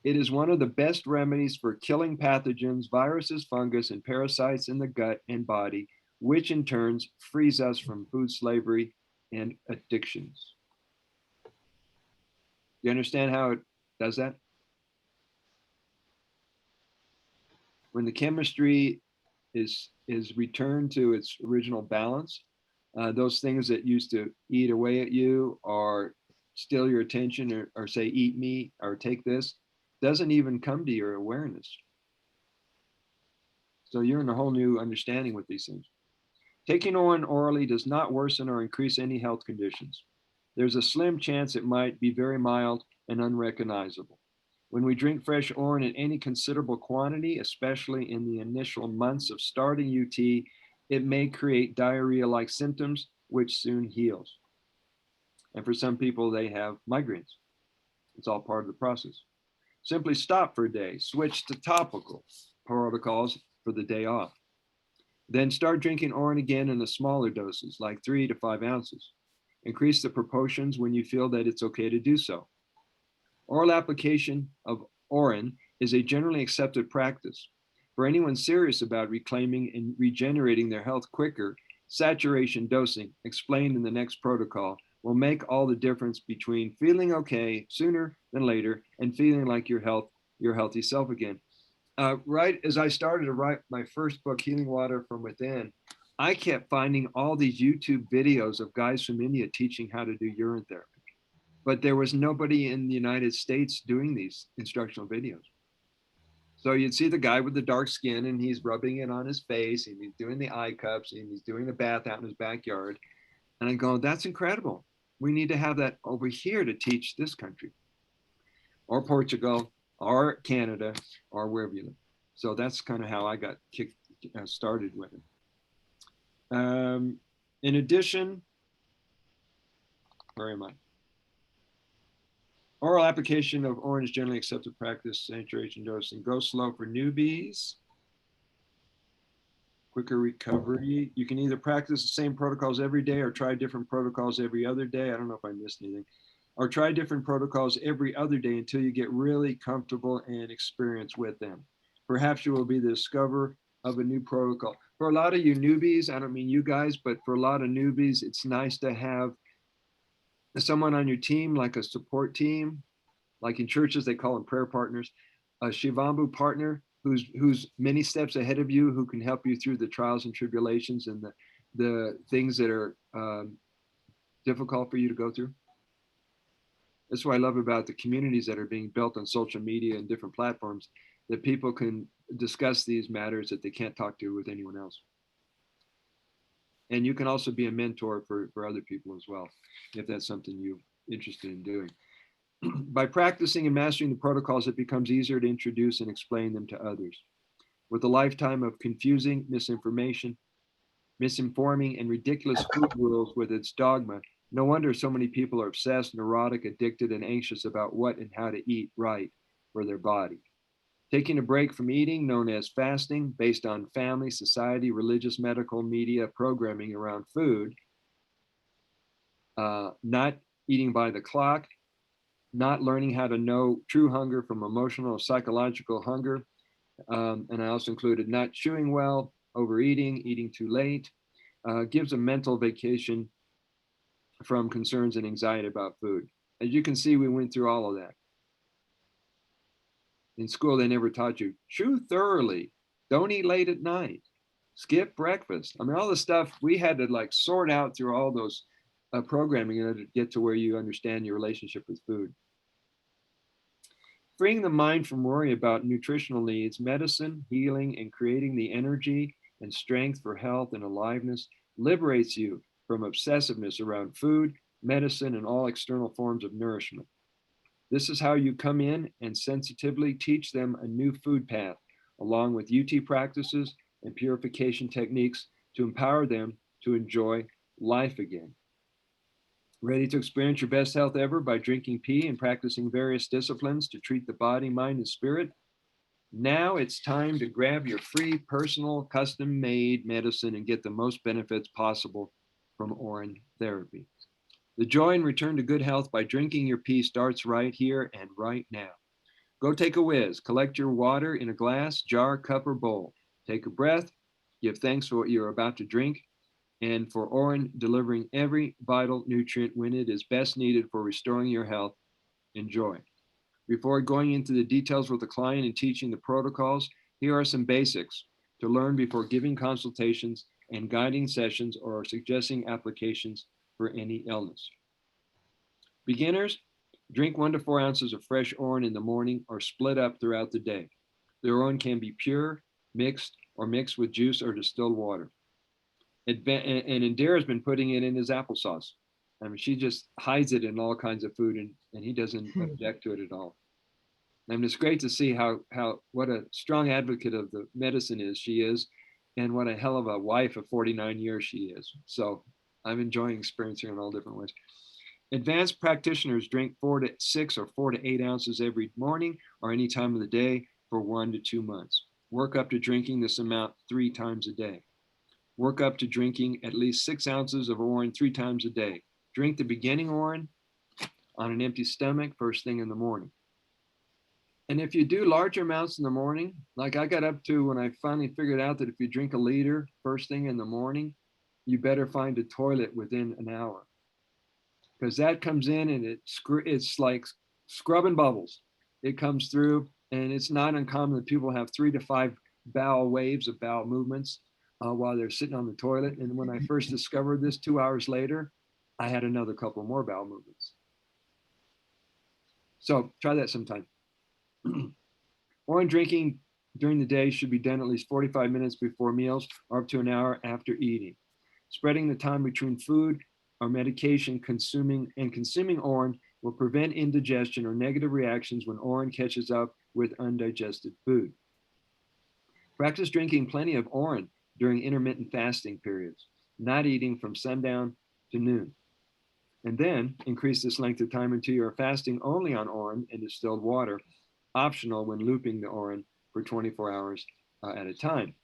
It is one of the best remedies for killing pathogens, viruses, fungus, and parasites in the gut and body, which in turn frees us from food slavery and addictions. You understand how it does that? When the chemistry is returned to its original balance, those things that used to eat away at you or steal your attention or say, eat me or take this, doesn't even come to your awareness. So you're in a whole new understanding with these things. Taking Orin orally does not worsen or increase any health conditions. There's a slim chance it might be very mild and unrecognizable. When we drink fresh Orin in any considerable quantity, especially in the initial months of starting UT, it may create diarrhea-like symptoms, which soon heals. And for some people, they have migraines. It's all part of the process. Simply stop for a day, switch to topical protocols for the day off. Then start drinking Orin again in the smaller doses, like 3 to 5 ounces. Increase the proportions when you feel that it's okay to do so. Oral application of Orin is a generally accepted practice. For anyone serious about reclaiming and regenerating their health quicker, saturation dosing, explained in the next protocol, will make all the difference between feeling okay sooner than later and feeling like your healthy self again. Right as I started to write my first book, Healing Water from Within, I kept finding all these YouTube videos of guys from India teaching how to do urine therapy. But there was nobody in the United States doing these instructional videos. So you'd see the guy with the dark skin and he's rubbing it on his face and he's doing the eye cups and he's doing the bath out in his backyard. And I go, that's incredible. We need to have that over here to teach this country or Portugal or Canada or wherever you live. So that's kind of how I got started with it. In addition, where am I? Oral application of Orin is generally accepted practice, saturation dosing. Go slow for newbies. Quicker recovery. You can either practice the same protocols every day or try different protocols every other day. I don't know if I missed anything. Or try different protocols every other day until you get really comfortable and experienced with them. Perhaps you will be the discoverer of a new protocol. For a lot of you newbies, I don't mean you guys, but for a lot of newbies, it's nice to have someone on your team, like a support team, like in churches, they call them prayer partners, a Shivambu partner who's many steps ahead of you, who can help you through the trials and tribulations and the things that are difficult for you to go through. That's what I love about the communities that are being built on social media and different platforms, that people can discuss these matters that they can't talk to with anyone else. And you can also be a mentor for other people as well, if that's something you're interested in doing. By practicing and mastering the protocols, it becomes easier to introduce and explain them to others. With a lifetime of confusing misinformation, misinforming, and ridiculous food rules with its dogma, no wonder so many people are obsessed, neurotic, addicted, and anxious about what and how to eat right for their body. Taking a break from eating, known as fasting, based on family, society, religious, medical, media programming around food, not eating by the clock, not learning how to know true hunger from emotional or psychological hunger. And I also included not chewing well, overeating, eating too late, gives a mental vacation from concerns and anxiety about food. As you can see, we went through all of that. In school, they never taught you, chew thoroughly, don't eat late at night, skip breakfast. I mean, all the stuff we had to like sort out through all those programming in order to get to where you understand your relationship with food. Freeing the mind from worry about nutritional needs, medicine, healing, and creating the energy and strength for health and aliveness liberates you from obsessiveness around food, medicine, and all external forms of nourishment. This is how you come in and sensitively teach them a new food path, along with UT practices and purification techniques to empower them to enjoy life again. Ready to experience your best health ever by drinking pee and practicing various disciplines to treat the body, mind, and spirit? Now it's time to grab your free personal custom-made medicine and get the most benefits possible from Urine Therapy. The joy and return to good health by drinking your pee starts right here and right now. Go take a whiz, collect your water in a glass, jar, cup, or bowl. Take a breath, give thanks for what you're about to drink, and for Orin delivering every vital nutrient when it is best needed for restoring your health. Enjoy. Before going into the details with the client and teaching the protocols, here are some basics to learn before giving consultations and guiding sessions or suggesting applications for any illness. Beginners, drink 1 to 4 ounces of fresh Orin in the morning or split up throughout the day. The Orin can be pure, mixed, or mixed with juice or distilled water. And Indira's been putting it in his applesauce. I mean, she just hides it in all kinds of food, and he doesn't object to it at all. I mean, it's great to see what a strong advocate of the medicine she is, and what a hell of a wife of 49 years she is. So I'm enjoying experiencing it in all different ways. Advanced practitioners drink 4 to 6 or 4 to 8 ounces every morning or any time of the day for 1 to 2 months. Work up to drinking this amount 3 times a day. Work up to drinking at least 6 ounces of Orin 3 times a day. Drink the beginning Orin on an empty stomach first thing in the morning. And if you do larger amounts in the morning, like I got up to when I finally figured out that if you drink a liter first thing in the morning, you better find a toilet within an hour. Because that comes in and it's like scrubbing bubbles. It comes through, and it's not uncommon that people have 3 to 5 bowel waves of bowel movements while they're sitting on the toilet. And when I first discovered this 2 hours later, I had another couple more bowel movements. So try that sometime. Orin drinking during the day should be done at least 45 minutes before meals or up to an hour after eating. Spreading the time between food or medication consuming Orin will prevent indigestion or negative reactions when Orin catches up with undigested food. Practice drinking plenty of Orin during intermittent fasting periods, not eating from sundown to noon. And then increase this length of time until you're fasting only on Orin and distilled water, optional when looping the Orin for 24 hours at a time.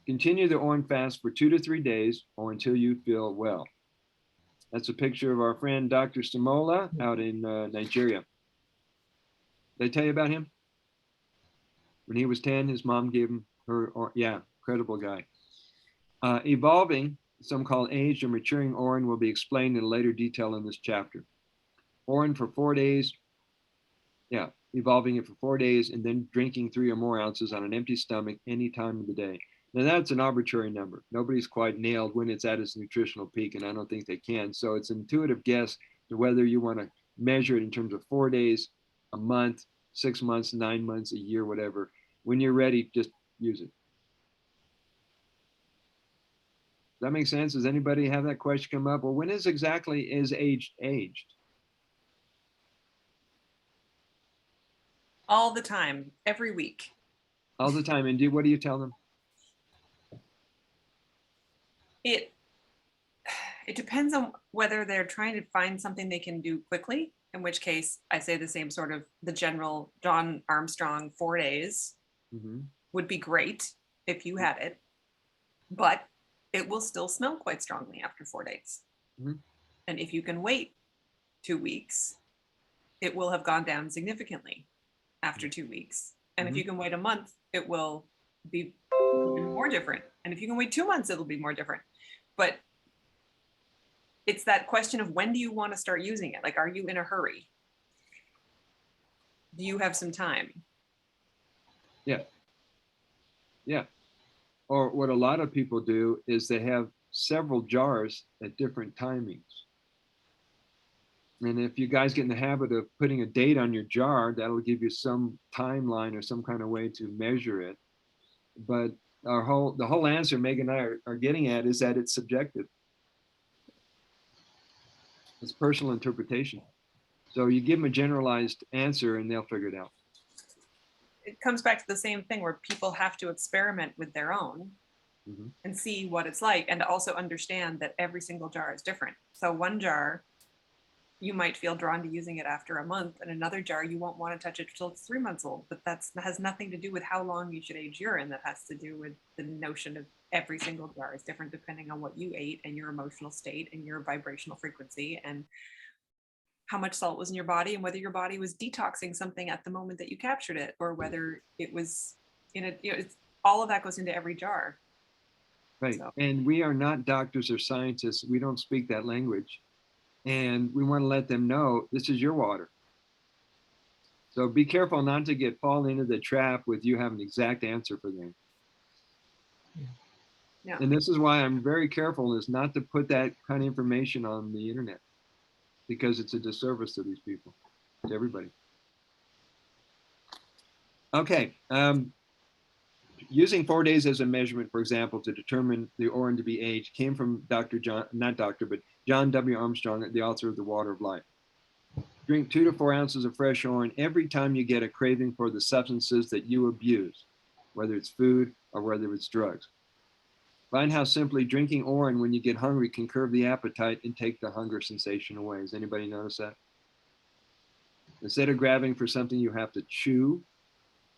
Continue the Orin fast for 2 to 3 days or until you feel well. That's a picture of our friend Dr. Samola out in Nigeria. Did I tell you about him? When he was 10, his mom gave him her, yeah, incredible guy. Evolving, some call aged or maturing Orin, will be explained in later detail in this chapter. Orin for 4 days, yeah, evolving it for 4 days and then drinking 3 or more ounces on an empty stomach any time of the day. Now that's an arbitrary number. Nobody's quite nailed when it's at its nutritional peak, and I don't think they can. So it's an intuitive guess to whether you want to measure it in terms of 4 days, a month, 6 months, 9 months, a year, whatever. When you're ready, just use it. Does that make sense? Does anybody have that question come up? Well, when is exactly is aged? All the time, every week. All the time. And what do you tell them? It depends on whether they're trying to find something they can do quickly, in which case I say the same sort of the general John Armstrong 4 days would be great if you had it, but it will still smell quite strongly after 4 days. And if you can wait 2 weeks, it will have gone down significantly after 2 weeks. And if you can wait a month, it will be even more different. And if you can wait 2 months, it'll be more different. But it's that question of when do you want to start using it? Like, are you in a hurry? Do you have some time? Yeah. Yeah. Or what a lot of people do is they have several jars at different timings. And if you guys get in the habit of putting a date on your jar, that'll give you some timeline or some kind of way to measure it. But the whole answer Megan and I are getting at is that it's subjective. It's personal interpretation. So you give them a generalized answer and they'll figure it out. It comes back to the same thing where people have to experiment with their own and see what it's like, and also understand that every single jar is different. So one jar, you might feel drawn to using it after a month, and another jar, you won't want to touch it until it's 3 months old. But that has nothing to do with how long you should age urine. That has to do with the notion of every single jar is different depending on what you ate and your emotional state and your vibrational frequency and how much salt was in your body and whether your body was detoxing something at the moment that you captured it, or whether it was in a, it's all of that goes into every jar. Right. So. And we are not doctors or scientists. We don't speak that language. And we want to let them know this is your water. So be careful not to fall into the trap with you have an exact answer for them. Yeah. And this is why I'm very careful is not to put that kind of information on the internet, because it's a disservice to these people, to everybody. Okay. Using 4 days as a measurement, for example, to determine the Orin to be aged came from John W. Armstrong, the author of The Water of Life. Drink 2 to 4 ounces of fresh Orin every time you get a craving for the substances that you abuse, whether it's food or whether it's drugs. Find how simply drinking Orin when you get hungry can curb the appetite and take the hunger sensation away. Has anybody noticed that? Instead of grabbing for something you have to chew,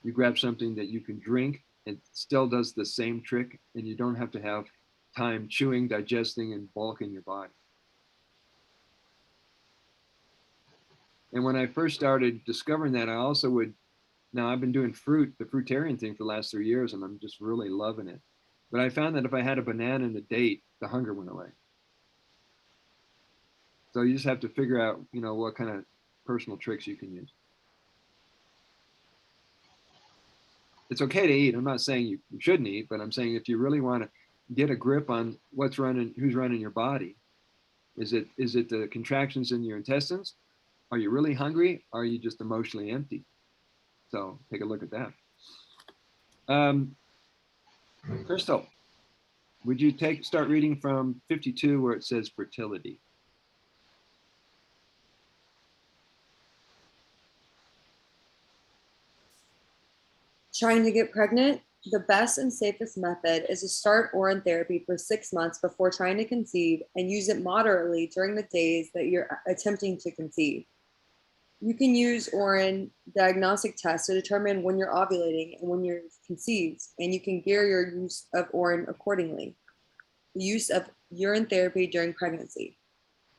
you grab something that you can drink. It still does the same trick, and you don't have to have time chewing, digesting, and bulking your body. And when I first started discovering that, I also now I've been doing the fruitarian thing for the last 3 years, and I'm just really loving it. But I found that if I had a banana and a date, the hunger went away. So you just have to figure out, what kind of personal tricks you can use. It's okay to eat. I'm not saying you shouldn't eat, but I'm saying if you really want to get a grip on who's running your body, is it the contractions in your intestines? Are you really hungry? Or are you just emotionally empty? So take a look at that. Crystal, would you start reading from 52 where it says fertility? Trying to get pregnant, the best and safest method is to start Urine therapy for 6 months before trying to conceive and use it moderately during the days that you're attempting to conceive. You can use Orin diagnostic tests to determine when you're ovulating and when you're conceived, and you can gear your use of Orin accordingly. The use of urine therapy during pregnancy.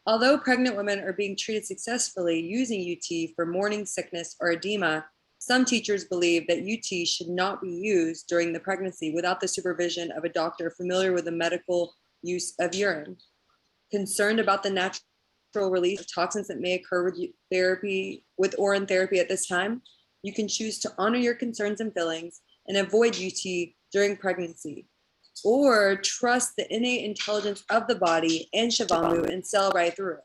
Although pregnant women are being treated successfully using UT for morning sickness or edema, some teachers believe that UT should not be used during the pregnancy without the supervision of a doctor familiar with the medical use of urine. Concerned about the natural release of toxins that may occur with Urine therapy at this time, you can choose to honor your concerns and feelings and avoid UT during pregnancy, or trust the innate intelligence of the body and Shavamu and sail right through it.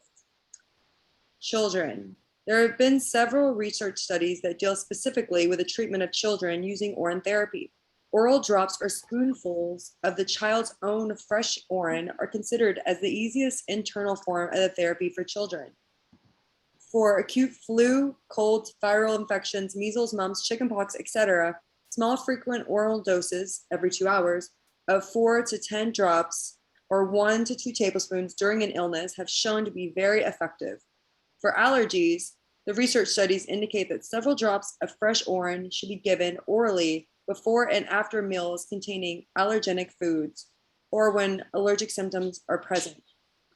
Children. There have been several research studies that deal specifically with the treatment of children using Urine therapy. Oral drops or spoonfuls of the child's own fresh urine are considered as the easiest internal form of the therapy for children. For acute flu, colds, viral infections, measles, mumps, chickenpox, etc., small frequent oral doses every 2 hours of 4 to 10 drops or 1 to 2 tablespoons during an illness have shown to be very effective. For allergies, the research studies indicate that several drops of fresh urine should be given orally before and after meals containing allergenic foods or when allergic symptoms are present.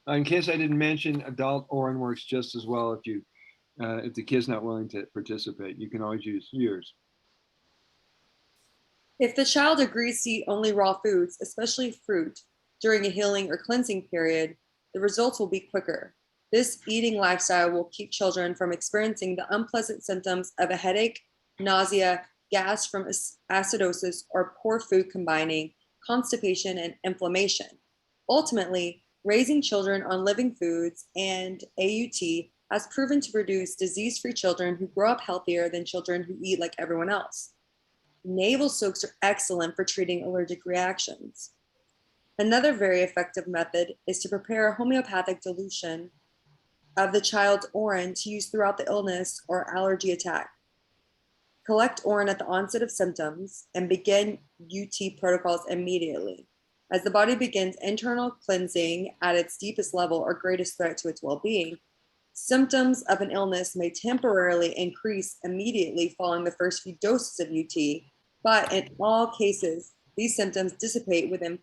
In case I didn't mention, adult Orin works just as well if the kid's not willing to participate. You can always use yours. If the child agrees to eat only raw foods, especially fruit, during a healing or cleansing period, the results will be quicker. This eating lifestyle will keep children from experiencing the unpleasant symptoms of a headache, nausea, gas from acidosis, or poor food combining, constipation, and inflammation. Ultimately, raising children on living foods and AUT has proven to produce disease-free children who grow up healthier than children who eat like everyone else. Navel soaks are excellent for treating allergic reactions. Another very effective method is to prepare a homeopathic dilution of the child's Orin to use throughout the illness or allergy attack. Collect Orin at the onset of symptoms and begin UT protocols immediately. As the body begins internal cleansing at its deepest level or greatest threat to its well-being, symptoms of an illness may temporarily increase immediately following the first few doses of UT, but in all cases, these symptoms dissipate within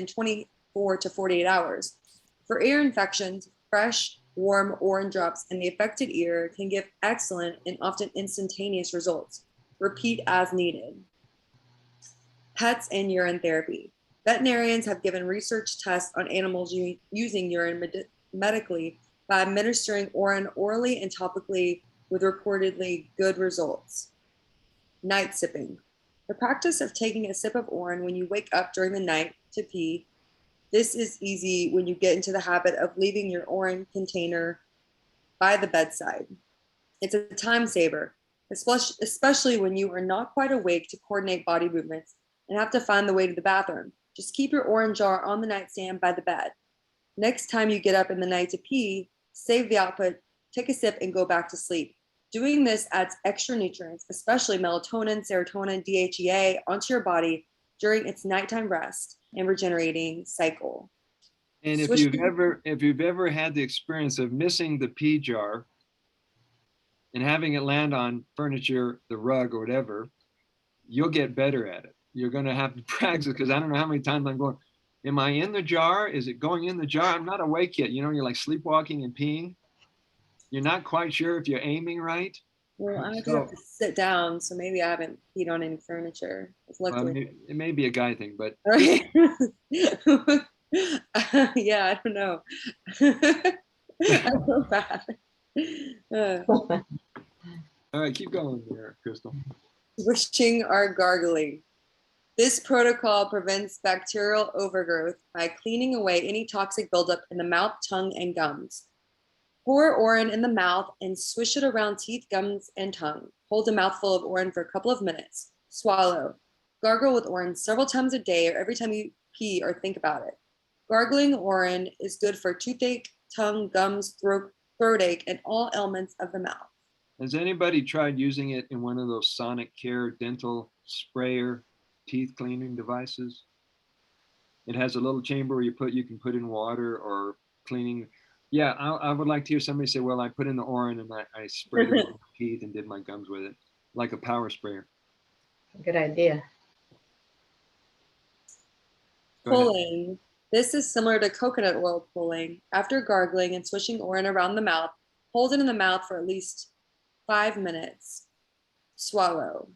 24 to 48 hours. For ear infections, fresh, warm Orin drops in the affected ear can give excellent and often instantaneous results. Repeat as needed. Pets and urine therapy. Veterinarians have given research tests on animals using urine medically by administering Orin orally and topically with reportedly good results. Night sipping. The practice of taking a sip of Orin when you wake up during the night to pee. This is easy when you get into the habit of leaving your Orin container by the bedside. It's a time saver, especially when you are not quite awake to coordinate body movements and have to find the way to the bathroom. Just keep your Orin jar on the nightstand by the bed. Next time you get up in the night to pee, save the output, take a sip, and go back to sleep. Doing this adds extra nutrients, especially melatonin, serotonin, DHEA, onto your body during its nighttime rest and regenerating cycle. And if you've ever had the experience of missing the pee jar and having it land on furniture, the rug, or whatever, you'll get better at it. You're going to have to practice, because I don't know how many times I'm going, am I in the jar? Is it going in the jar? I'm not awake yet. You know, you're like sleepwalking and peeing. You're not quite sure if you're aiming right. Well, I just have to sit down, so maybe I haven't peed on any furniture. Luckily. It may be a guy thing, but yeah, I don't know. I feel bad. All right, keep going there, Crystal. Swishing or gargling. This protocol prevents bacterial overgrowth by cleaning away any toxic buildup in the mouth, tongue, and gums. Pour Orin in the mouth and swish it around teeth, gums, and tongue. Hold a mouthful of Orin for a couple of minutes. Swallow. Gargle with Orin several times a day or every time you pee or think about it. Gargling Orin is good for toothache, tongue, gums, throat ache, and all ailments of the mouth. Has anybody tried using it in one of those Sonic Care dental sprayer teeth cleaning devices. It has a little chamber where you can put in water or cleaning. Yeah, I would like to hear somebody say, well, I put in the Orin and I sprayed it on my teeth and did my gums with it, like a power sprayer. Good idea. Go ahead. Pulling. This is similar to coconut oil pulling. After gargling and swishing Orin around the mouth, hold it in the mouth for at least 5 minutes. Swallow.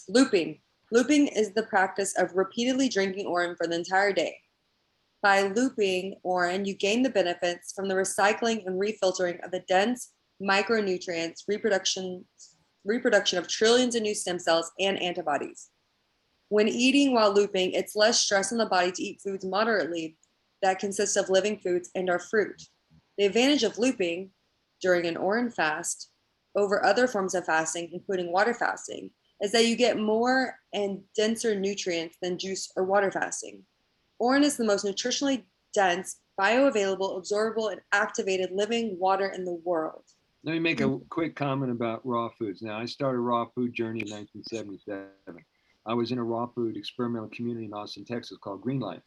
Looping. Looping is the practice of repeatedly drinking Orin for the entire day. By looping Orin, you gain the benefits from the recycling and refiltering of the dense micronutrients, reproduction of trillions of new stem cells, and antibodies. When eating while looping, it's less stress on the body to eat foods moderately that consist of living foods and are fruit. The advantage of looping during an Orin fast over other forms of fasting, including water fasting, is that you get more and denser nutrients than juice or water fasting. Orin is the most nutritionally dense, bioavailable, absorbable, and activated living water in the world. Let me make a quick comment about raw foods. Now, I started a raw food journey in 1977. I was in a raw food experimental community in Austin, Texas called Green Life.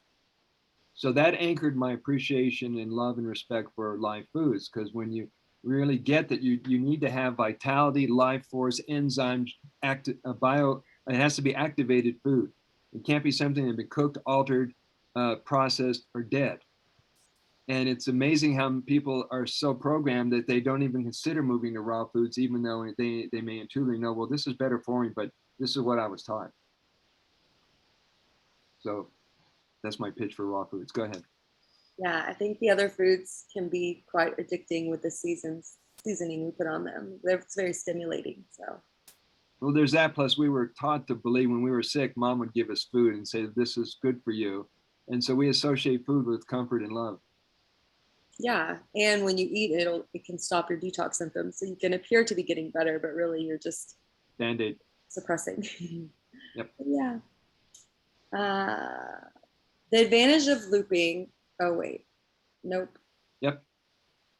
So that anchored my appreciation and love and respect for live foods, because when you really get that you need to have vitality, life force, enzymes, it has to be activated food. It can't be something that been cooked, altered, processed, or dead. And it's amazing how people are so programmed that they don't even consider moving to raw foods, even though they may intuitively know, well, this is better for me, but this is what I was taught. So that's my pitch for raw foods. Go ahead. Yeah, I think the other foods can be quite addicting with the seasoning we put on them. It's very stimulating. So. Well, there's that. Plus, we were taught to believe when we were sick, Mom would give us food and say, this is good for you. And so we associate food with comfort and love. Yeah, and when you eat it can stop your detox symptoms. So you can appear to be getting better, but really you're just Band-Aid. Suppressing. Yep. Yeah. The advantage of looping. Oh wait, nope. Yep.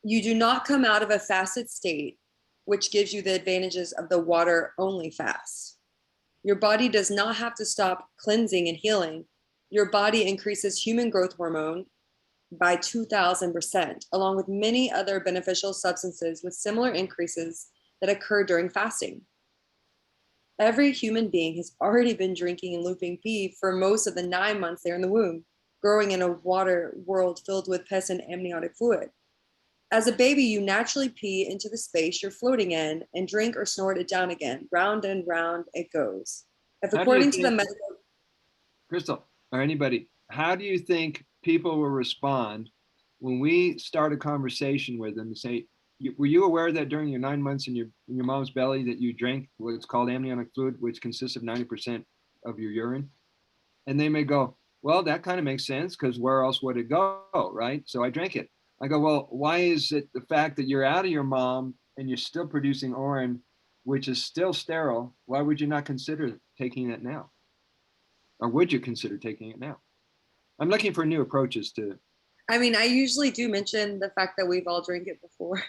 You do not come out of a fasted state, which gives you the advantages of the water-only fast. Your body does not have to stop cleansing and healing. Your body increases human growth hormone by 2,000%, along with many other beneficial substances with similar increases that occur during fasting. Every human being has already been drinking and looping pee for most of the 9 months they're in the womb, growing in a water world filled with piss and amniotic fluid. As a baby, you naturally pee into the space you're floating in and drink or snort it down again. Round and round it goes. If according to the medical... Crystal, or anybody, how do you think people will respond when we start a conversation with them and say, were you aware that during your 9 months in your mom's belly that you drank what's called amniotic fluid, which consists of 90% of your urine? And they may go, well, that kind of makes sense because where else would it go, right? So I drank it. I go, well, why is it the fact that you're out of your mom and you're still producing Orin, which is still sterile? Why would you not consider taking it now? Or would you consider taking it now? I'm looking for new approaches to. I mean, I usually do mention the fact that we've all drank it before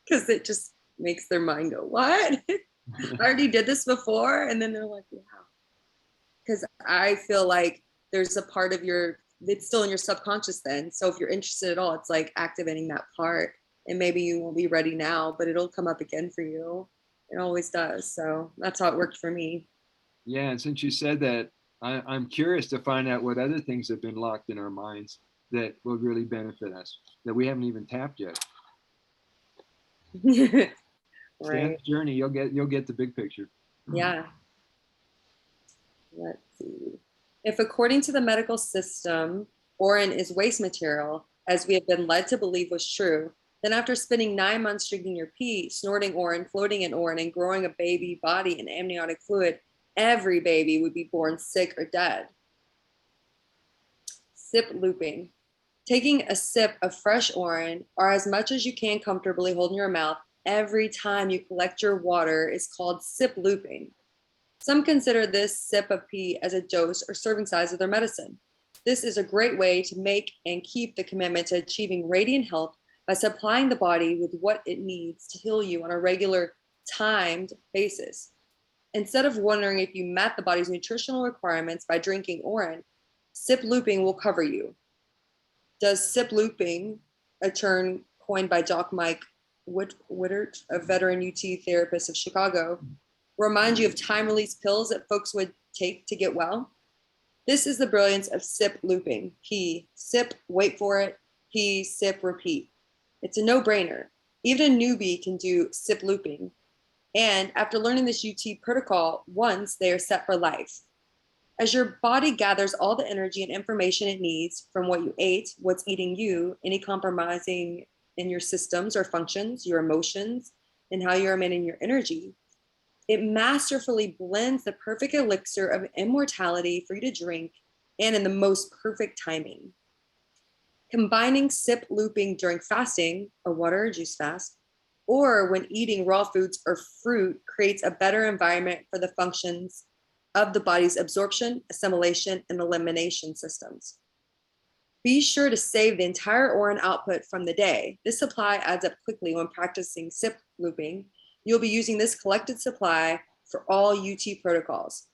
because it just makes their mind go, what? I already did this before. And then they're like, yeah. Because I feel like there's a part of it's still in your subconscious then. So if you're interested at all, it's like activating that part. And maybe you won't be ready now, but it'll come up again for you. It always does. So that's how it worked for me. Yeah. And since you said that, I'm curious to find out what other things have been locked in our minds that will really benefit us that we haven't even tapped yet. Right. Stay on the journey, you'll get the big picture. Yeah. Let's see. If according to the medical system, Orin is waste material, as we have been led to believe was true, then after spending 9 months drinking your pee, snorting Orin, floating in Orin, and growing a baby body in amniotic fluid, every baby would be born sick or dead. Sip looping. Taking a sip of fresh Orin, or as much as you can comfortably hold in your mouth, every time you collect your water is called sip looping. Some consider this sip of pee as a dose or serving size of their medicine. This is a great way to make and keep the commitment to achieving radiant health by supplying the body with what it needs to heal you on a regular timed basis. Instead of wondering if you met the body's nutritional requirements by drinking Orin, sip looping will cover you. Does sip looping, a term coined by Doc Mike Wittert, a veteran UT therapist of Chicago, remind you of time-release pills that folks would take to get well? This is the brilliance of sip looping. P, sip, wait for it. P, sip, repeat. It's a no-brainer. Even a newbie can do sip looping. And after learning this UT protocol once, they are set for life. As your body gathers all the energy and information it needs from what you ate, what's eating you, any compromising in your systems or functions, your emotions, and how you're managing your energy, it masterfully blends the perfect elixir of immortality for you to drink, and in the most perfect timing. Combining sip looping during fasting, a water or juice fast, or when eating raw foods or fruit creates a better environment for the functions of the body's absorption, assimilation, and elimination systems. Be sure to save the entire Orin output from the day. This supply adds up quickly when practicing sip looping. You'll be using this collected supply for all UT protocols.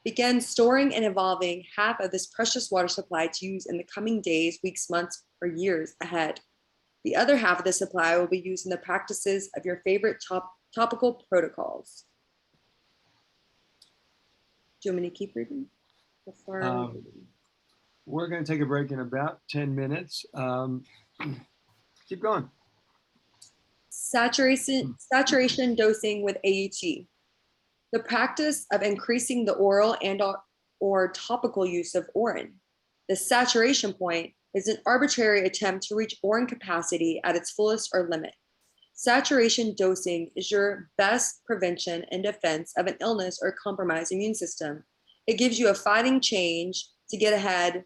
Begin storing and evolving half of this precious water supply to use in the coming days, weeks, months, or years ahead. The other half of the supply will be used in the practices of your favorite topical protocols. Do you want me to keep reading? We're going to take a break in about 10 minutes. Keep going. Saturation dosing with AUT. The practice of increasing the oral and or topical use of Orin. The saturation point is an arbitrary attempt to reach Orin capacity at its fullest or limit. Saturation dosing is your best prevention and defense of an illness or compromised immune system. It gives you a fighting change to get ahead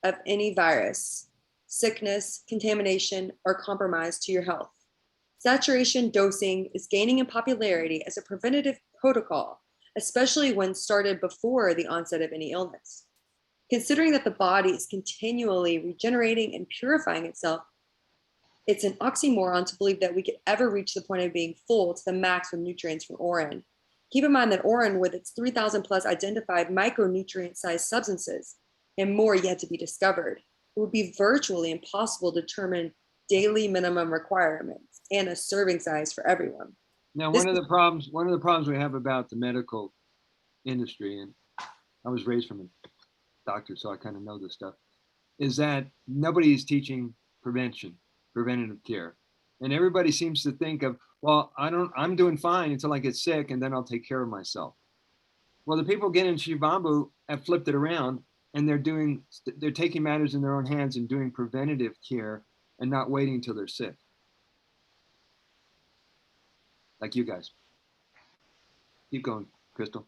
of any virus, sickness, contamination, or compromise to your health. Saturation dosing is gaining in popularity as a preventative protocol, especially when started before the onset of any illness. Considering that the body is continually regenerating and purifying itself, it's an oxymoron to believe that we could ever reach the point of being full to the max with nutrients from Orin. Keep in mind that Orin, with its 3,000 plus identified micronutrient-sized substances and more yet to be discovered, it would be virtually impossible to determine daily minimum requirements and a serving size for everyone. Now, one of the problems we have about the medical industry, and I was raised from a doctor, so I kind of know this stuff, is that nobody's teaching preventative care. And everybody seems to think of, well, I'm doing fine until I get sick and then I'll take care of myself. Well, the people getting Shivambu have flipped it around, and they're taking matters in their own hands and doing preventative care and not waiting until they're sick. Like you guys. Keep going, Crystal.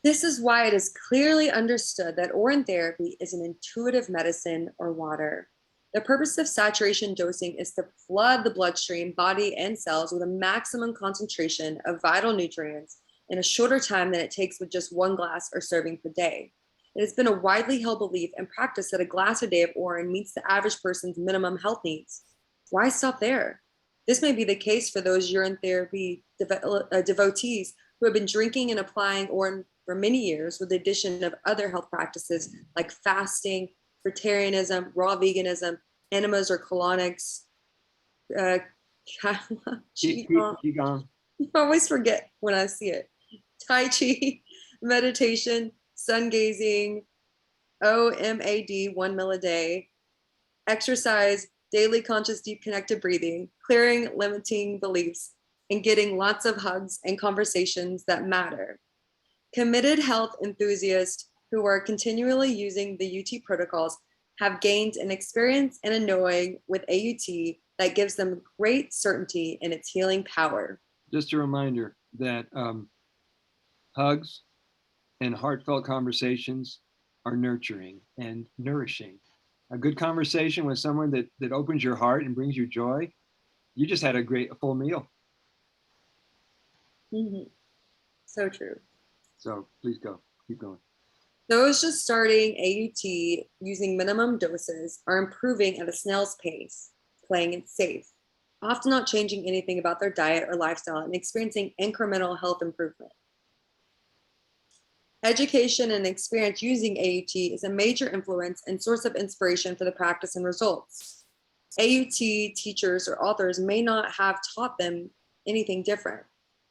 This is why it is clearly understood that Urine therapy is an intuitive medicine or water. The purpose of saturation dosing is to flood the bloodstream, body, and cells with a maximum concentration of vital nutrients in a shorter time than it takes with just one glass or serving per day. It has been a widely held belief and practice that a glass a day of Orin meets the average person's minimum health needs. Why stop there? This may be the case for those urine therapy devotees who have been drinking and applying Orin for many years, with the addition of other health practices like fasting, vegetarianism, raw veganism, enemas or colonics. Keep going. I always forget when I see it. Tai Chi, meditation, sun gazing, OMAD, 1 ml a day, exercise, daily conscious deep connected breathing, clearing limiting beliefs, and getting lots of hugs and conversations that matter. Committed health enthusiasts who are continually using the UT protocols have gained an experience and a knowing with AUT that gives them great certainty in its healing power. Just a reminder that hugs and heartfelt conversations are nurturing and nourishing. A good conversation with someone that opens your heart and brings you joy, you just had a full meal. Mm-hmm. So true. So please go, keep going. Those just starting AUT using minimum doses are improving at a snail's pace, playing it safe. often not changing anything about their diet or lifestyle and experiencing incremental health improvement. Education and experience using AUT is a major influence and source of inspiration for the practice and results. AUT teachers or authors may not have taught them anything different.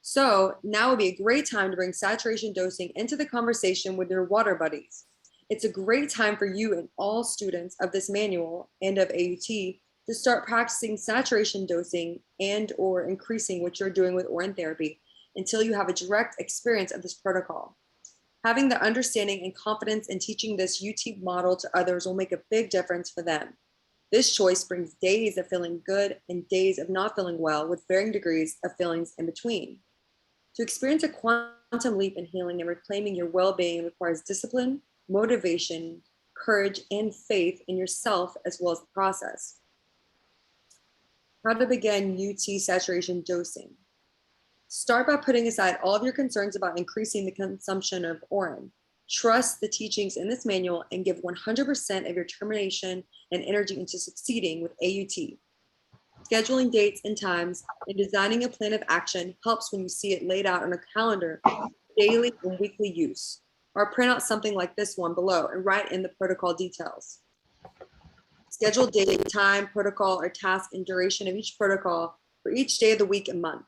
So now would be a great time to bring saturation dosing into the conversation with your water buddies. It's a great time for you and all students of this manual and of AUT to start practicing saturation dosing and or increasing what you're doing with Urine therapy until you have a direct experience of this protocol. Having the understanding and confidence in teaching this UT model to others will make a big difference for them. This choice brings days of feeling good and days of not feeling well with varying degrees of feelings in between. To experience a quantum leap in healing and reclaiming your well-being requires discipline, motivation, courage, and faith in yourself as well as the process. How to begin UT saturation dosing. Start by putting aside all of your concerns about increasing the consumption of Orin. Trust the teachings in this manual and give 100% of your determination and energy into succeeding with AUT. Scheduling dates and times and designing a plan of action helps when you see it laid out on a calendar for daily and weekly use. Or print out something like this one below and write in the protocol details. Schedule date, time, protocol, or task and duration of each protocol for each day of the week and month.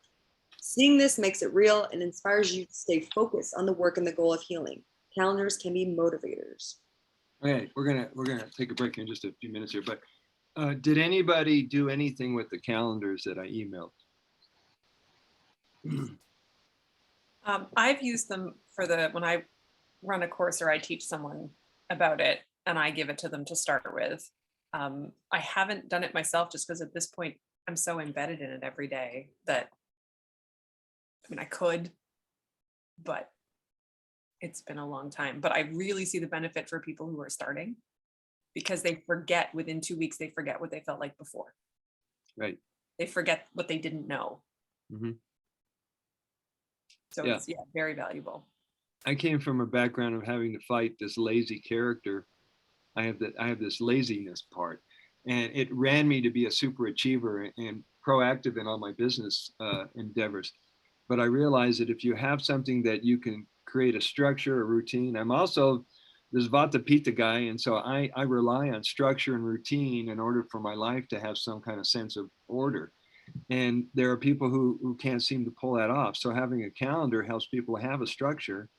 Seeing this makes it real and inspires you to stay focused on the work and the goal of healing. Calendars can be motivators. Okay, we're gonna take a break in just a few minutes here, but did anybody do anything with the calendars that I emailed? I've used them for when I run a course or I teach someone about it and I give it to them to start with. I haven't done it myself just because at this point I'm so embedded in it every day that, I mean, I could, but it's been a long time. But I really see the benefit for people who are starting because they forget within 2 weeks, they forget what they felt like before. Right. They forget what they didn't know. Mm-hmm. So yeah. It's very valuable. I came from a background of having to fight this lazy character. I have this laziness part, and it ran me to be a super achiever and proactive in all my business endeavors. But I realized that if you have something that you can create a structure, a routine. I'm also this Vata Pitta guy, and so I rely on structure and routine in order for my life to have some kind of sense of order. And there are people who can't seem to pull that off. So having a calendar helps people have a structure,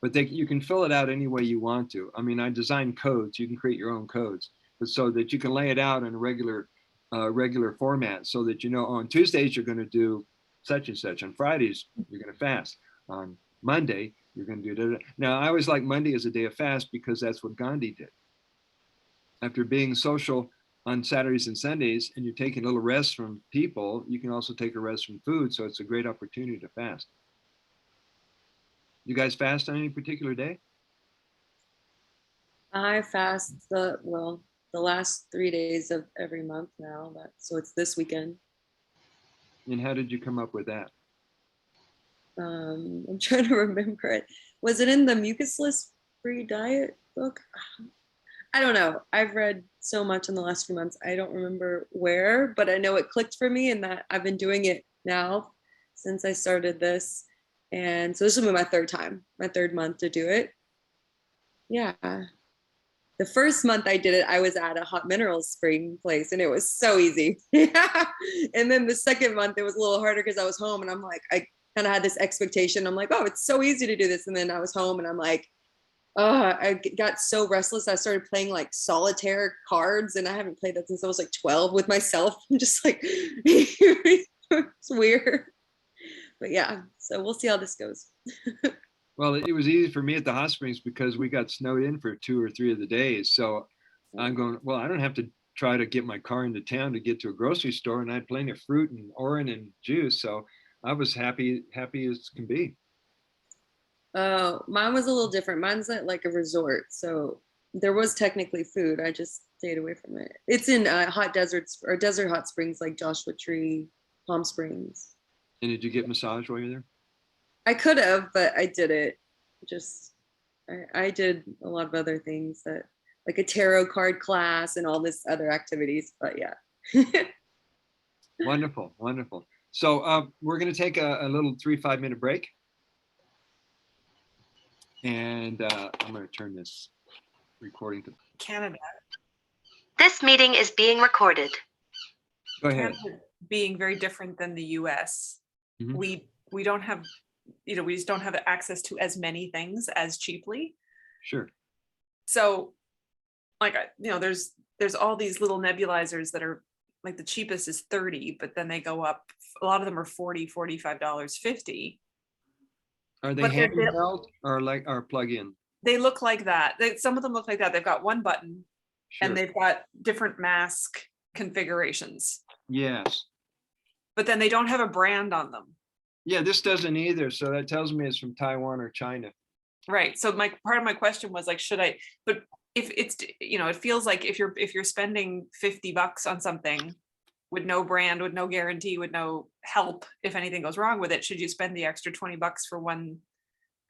but you can fill it out any way you want to. I mean, I design codes. You can create your own codes, but so that you can lay it out in a regular format, so that you know on Tuesdays you're going to do such and such. On Fridays you're going to fast. On Monday you're going to do that. Now I always like Monday as a day of fast because that's what Gandhi did. After being social on Saturdays and Sundays, and you're taking a little rest from people, you can also take a rest from food. So it's a great opportunity to fast. You guys fast on any particular day? I fast the last 3 days of every month now. So it's this weekend. And how did you come up with that? I'm trying to remember it. Was it in the mucusless free diet book? I don't know. I've read so much in the last few months. I don't remember where, but I know it clicked for me and that I've been doing it now since I started this. And so this will be my third month to do it. Yeah. The first month I did it, I was at a hot minerals spring place and it was so easy. Yeah. And then the second month it was a little harder because I was home and I'm like, I kind of had this expectation. I'm like, oh, it's so easy to do this. And then I was home and I'm like, oh, I got so restless. I started playing like solitaire cards and I haven't played that since I was like 12 with myself. I'm just like, it's weird. But yeah, so we'll see how this goes. Well, it was easy for me at the hot springs because we got snowed in for 2 or 3 of the days. So I'm going, well, I don't have to try to get my car into town to get to a grocery store, and I had plenty of fruit and Orin and juice. So I was happy as can be. Oh, mine was a little different. Mine's at like a resort. So there was technically food. I just stayed away from it. It's in hot deserts or desert hot springs like Joshua Tree, Palm Springs. And did you get massage while you're there? I could have, but I didn't. Just I did a lot of other things that like a tarot card class and all this other activities. But yeah. Wonderful, wonderful. So we're going to take a little 3-5 minute break. And I'm going to turn this recording to Canada. This meeting is being recorded. Go ahead. Canada being very different than the US, Mhm. we don't have, we just don't have access to as many things as cheaply. Sure. So like, there's all these little nebulizers that are like, the cheapest is 30, but then they go up, a lot of them are $40, $45, $50. Are they But they're- handheld or plug-in? They look like that. Some of them look like that. They've got one button Sure. and they've got different mask configurations, Yes. but then they don't have a brand on them. Yeah, this doesn't either. So that tells me it's from Taiwan or China. Right. So part of my question was like, should I, but if it's, it feels like if you're spending $50 on something with no brand, with no guarantee, with no help, if anything goes wrong with it, should you spend the extra $20 for one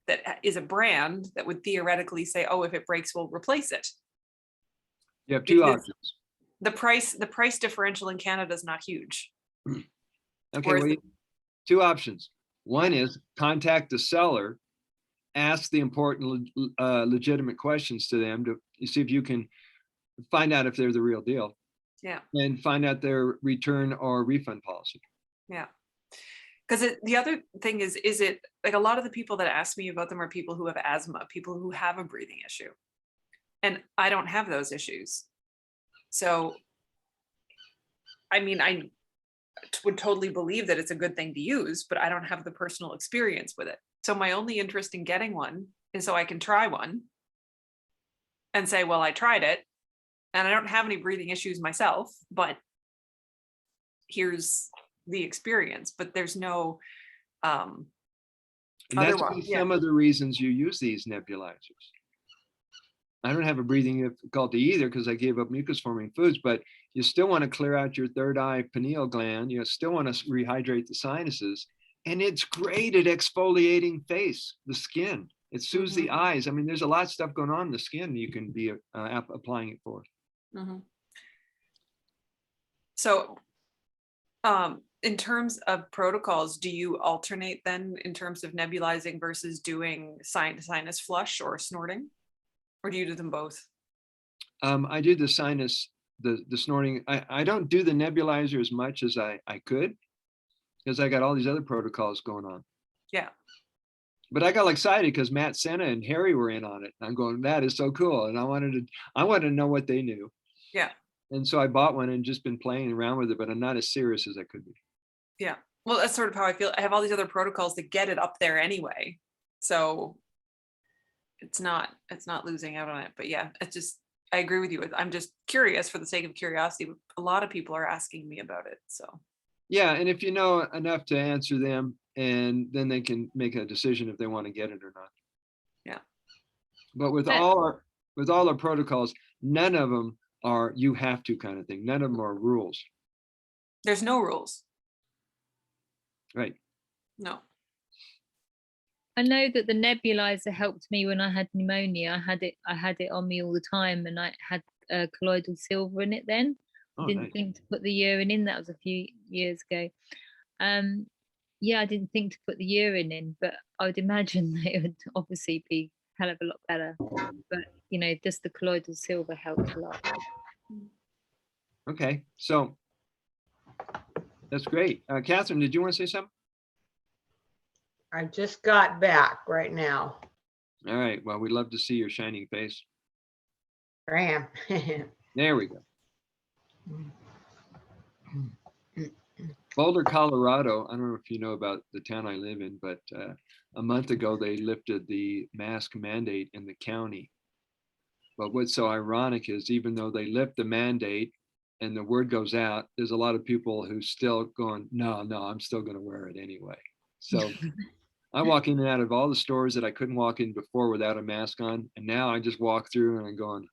that is a brand that would theoretically say, oh, if it breaks, we'll replace it? You have two Because options. the price differential in Canada is not huge. Okay, Whereas well, two options. One is contact the seller, ask the important legitimate questions to them to see if you can find out if they're the real deal. Yeah. And find out their return or refund policy. Yeah. Because the other thing is it like, a lot of the people that ask me about them are people who have asthma, people who have a breathing issue. And I don't have those issues. So, I mean, I would totally believe that it's a good thing to use, but I don't have the personal experience with it. So my only interest in getting one is so I can try one and say, well, I tried it and I don't have any breathing issues myself, but here's the experience. But there's no And that's otherwise. some of the reasons you use these nebulizers. I don't have a breathing difficulty either because I gave up mucus forming foods, but you still want to clear out your third eye pineal gland. You still want to rehydrate the sinuses. And it's great at exfoliating the skin. It soothes the eyes. I mean, there's a lot of stuff going on in the skin you can be applying it for. Mhm. So, in terms of protocols, do you alternate then in terms of nebulizing versus doing sinus flush or snorting? Or do you do them both? I do the sinus, the snorting. I don't do the nebulizer as much as I could because I got all these other protocols going on. Yeah. But I got excited because Matt Senna and Harry were in on it. I'm going, that is so cool. And I wanted to know what they knew. Yeah. And so I bought one and just been playing around with it, but I'm not as serious as I could be. Yeah. Well, that's sort of how I feel. I have all these other protocols that get it up there anyway. So it's not losing out on it. But yeah, I agree with you. I'm just curious for the sake of curiosity. A lot of people are asking me about it. So Yeah. And if you know enough to answer them, and then they can make a decision if they want to get it or not. Yeah. But with all our protocols, none of them are you have to kind of thing. None of them are rules. there's no rules. Right. No. I know that the nebulizer helped me when I had pneumonia. I had it on me all the time, and I had colloidal silver in it then. Oh, Didn't nice. think to put the urine in. That was a few years ago. Yeah, I didn't think to put the urine in, but I would imagine that it would obviously be a hell of a lot better. But just the colloidal silver helped a lot. Okay. So that's great. Catherine, did you want to say something? I just got back right now. All right. Well, we'd love to see your shining face. I am. There we go. Boulder, Colorado. I don't know if you know about the town I live in, but a month ago they lifted the mask mandate in the county. But what's so ironic is even though they lift the mandate and the word goes out, there's a lot of people who still going, no, I'm still going to wear it anyway. So I walk in and out of all the stores that I couldn't walk in before without a mask on. And now I just walk through and I'm going,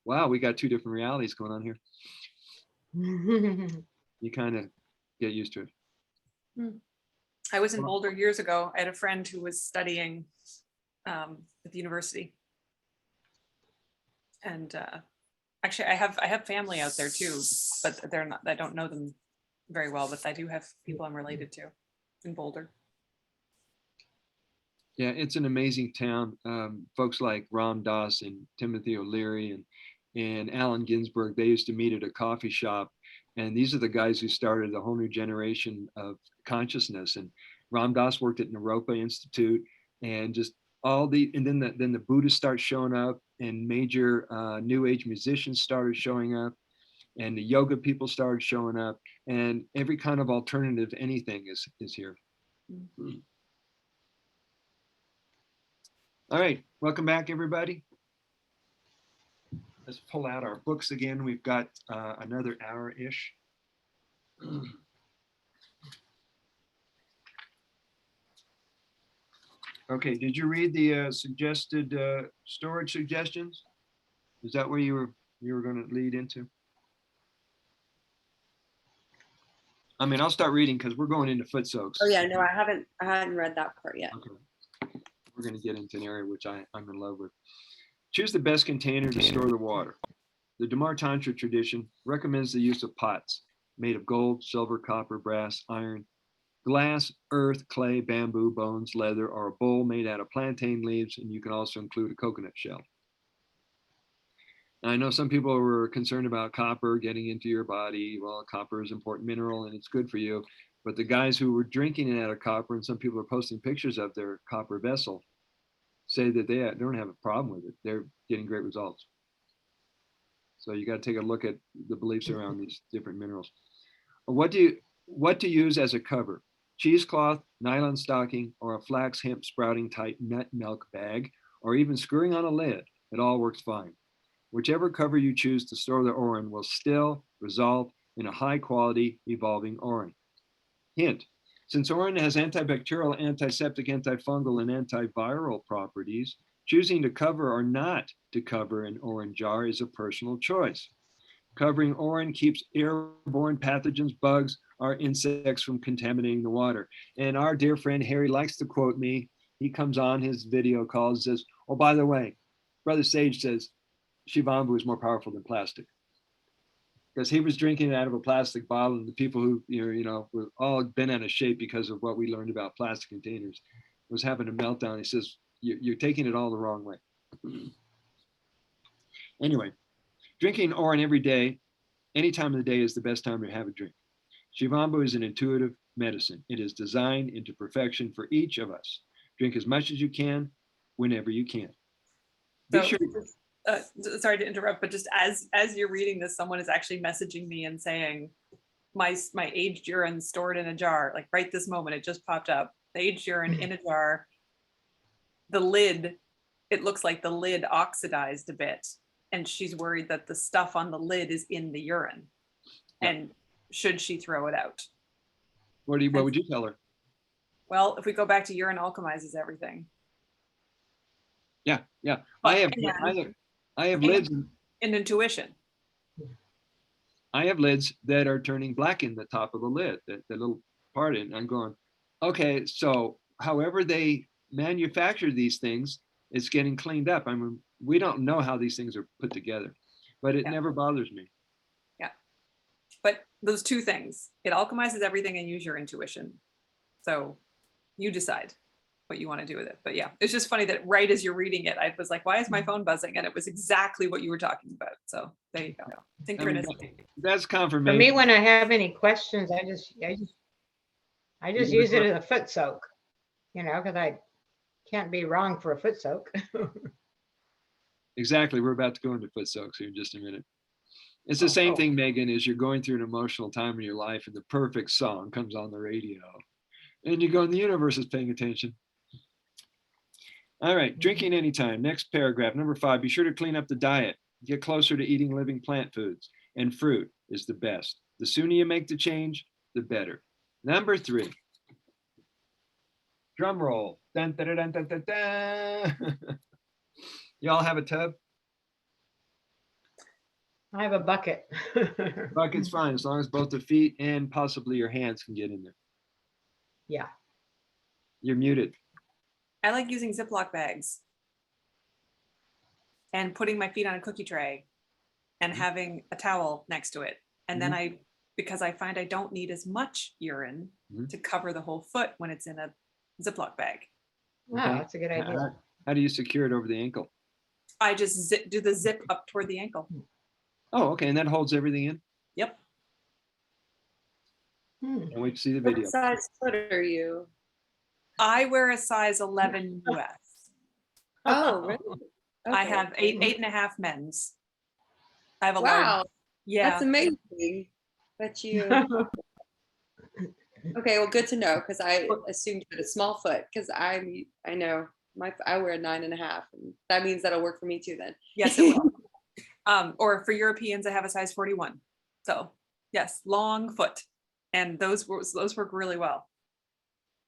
wow, we got two different realities going on here. You kind of get used to it. I was in Boulder years ago. I had a friend who was studying at the university. And actually I have family out there too, but they're not, I don't know them very well, but I do have people I'm related to in Boulder. Yeah, it's an amazing town. Folks like Ram Dass and Timothy O'Leary and Allen Ginsberg, they used to meet at a coffee shop. And these are the guys who started a whole new generation of consciousness. And Ram Dass worked at Naropa Institute, and just and then the Buddhists start showing up, and major New Age musicians started showing up, and the yoga people started showing up, and every kind of alternative anything is here. Mm-hmm. All right, welcome back, everybody. Let's pull out our books again. We've got another hour-ish. Okay, did you read the suggested storage suggestions? Is that where you were going to lead into? I mean, I'll start reading because we're going into foot soaks. Oh yeah, no, I hadn't read that part yet. Okay. We're going to get into an area which I'm in love with. Choose the best container to store the water. The Damar Tantra tradition recommends the use of pots made of gold, silver, copper, brass, iron, glass, earth, clay, bamboo, bones, leather, or a bowl made out of plantain leaves, and you can also include a coconut shell. Now, I know some people were concerned about copper getting into your body. Well, copper is an important mineral and it's good for you. But the guys who were drinking it out of copper, and some people are posting pictures of their copper vessel, say that they don't have a problem with it. They're getting great results. So you got to take a look at the beliefs around these different minerals. What to use as a cover? Cheesecloth, nylon stocking, or a flax hemp sprouting type nut milk bag, or even screwing on a lid. It all works fine. Whichever cover you choose to store the Orin will still result in a high quality evolving Orin. Hint, since Orin has antibacterial, antiseptic, antifungal, and antiviral properties, choosing to cover or not to cover an Orin jar is a personal choice. Covering Orin keeps airborne pathogens, bugs, or insects from contaminating the water. And our dear friend Harry likes to quote me. He comes on his video calls, says, oh, by the way, Brother Sage says, Shivambu is more powerful than plastic. Because he was drinking it out of a plastic bottle, and the people who, were all bent out of shape because of what we learned about plastic containers was having a meltdown. He says, you're taking it all the wrong way. Anyway, drinking Orin every day, any time of the day is the best time to have a drink. Shivambu is an intuitive medicine. It is designed into perfection for each of us. Drink as much as you can, whenever you can. Be sure. Sorry to interrupt, but just as you're reading this, someone is actually messaging me and saying, my aged urine stored in a jar, like right this moment, it just popped up. The aged urine in a jar, the lid, it looks like the lid oxidized a bit. And she's worried that the stuff on the lid is in the urine. Yeah. And should she throw it out? What would you tell her? Well, if we go back to urine alchemizes everything. Yeah. I have lids in intuition. I have lids that are turning black in the top of the lid, the little part in. I'm going, okay, so however they manufacture these things, it's getting cleaned up. I mean, we don't know how these things are put together, but it never bothers me. Yeah. But those two things, it alchemizes everything and use your intuition. So you decide what you want to do with it. But yeah, it's just funny that right as you're reading it, I was like, why is my phone buzzing? And it was exactly what you were talking about. So there you go. Synchronicity. That's confirmation. For me, when I have any questions, I just use it as a foot soak, because I can't be wrong for a foot soak. Exactly. We're about to go into foot soaks here in just a minute. It's the same thing, Megan, as you're going through an emotional time in your life and the perfect song comes on the radio. And you go, the universe is paying attention. All right, drinking anytime. Next paragraph, number 5, be sure to clean up the diet. Get closer to eating living plant foods, and fruit is the best. The sooner you make the change, the better. Number 3. Drum roll. Dun, dun, dun, dun, dun, dun. Y'all have a tub? I have a bucket. Bucket's fine, as long as both the feet and possibly your hands can get in there. Yeah. You're muted. I like using Ziploc bags and putting my feet on a cookie tray and having a towel next to it. And then because I find I don't need as much urine Mhm. to cover the whole foot when it's in a Ziploc bag. Wow, Okay. that's a good idea. How do you secure it over the ankle? I just do the zip up toward the ankle. Oh, okay, and that holds everything in? Yep. Hmm. Can't wait to see the What video. size foot are you? I wear a size 11 US. Oh, really? I Okay. have 8.5 men's. I have a large. Wow, Yeah. that's amazing. But you. Okay, well, good to know because I assumed you had a small foot because I know I wear a 9.5, and that means that'll work for me too then. Yes, it will. Or for Europeans, I have a size 41. So yes, long foot. And those work really well.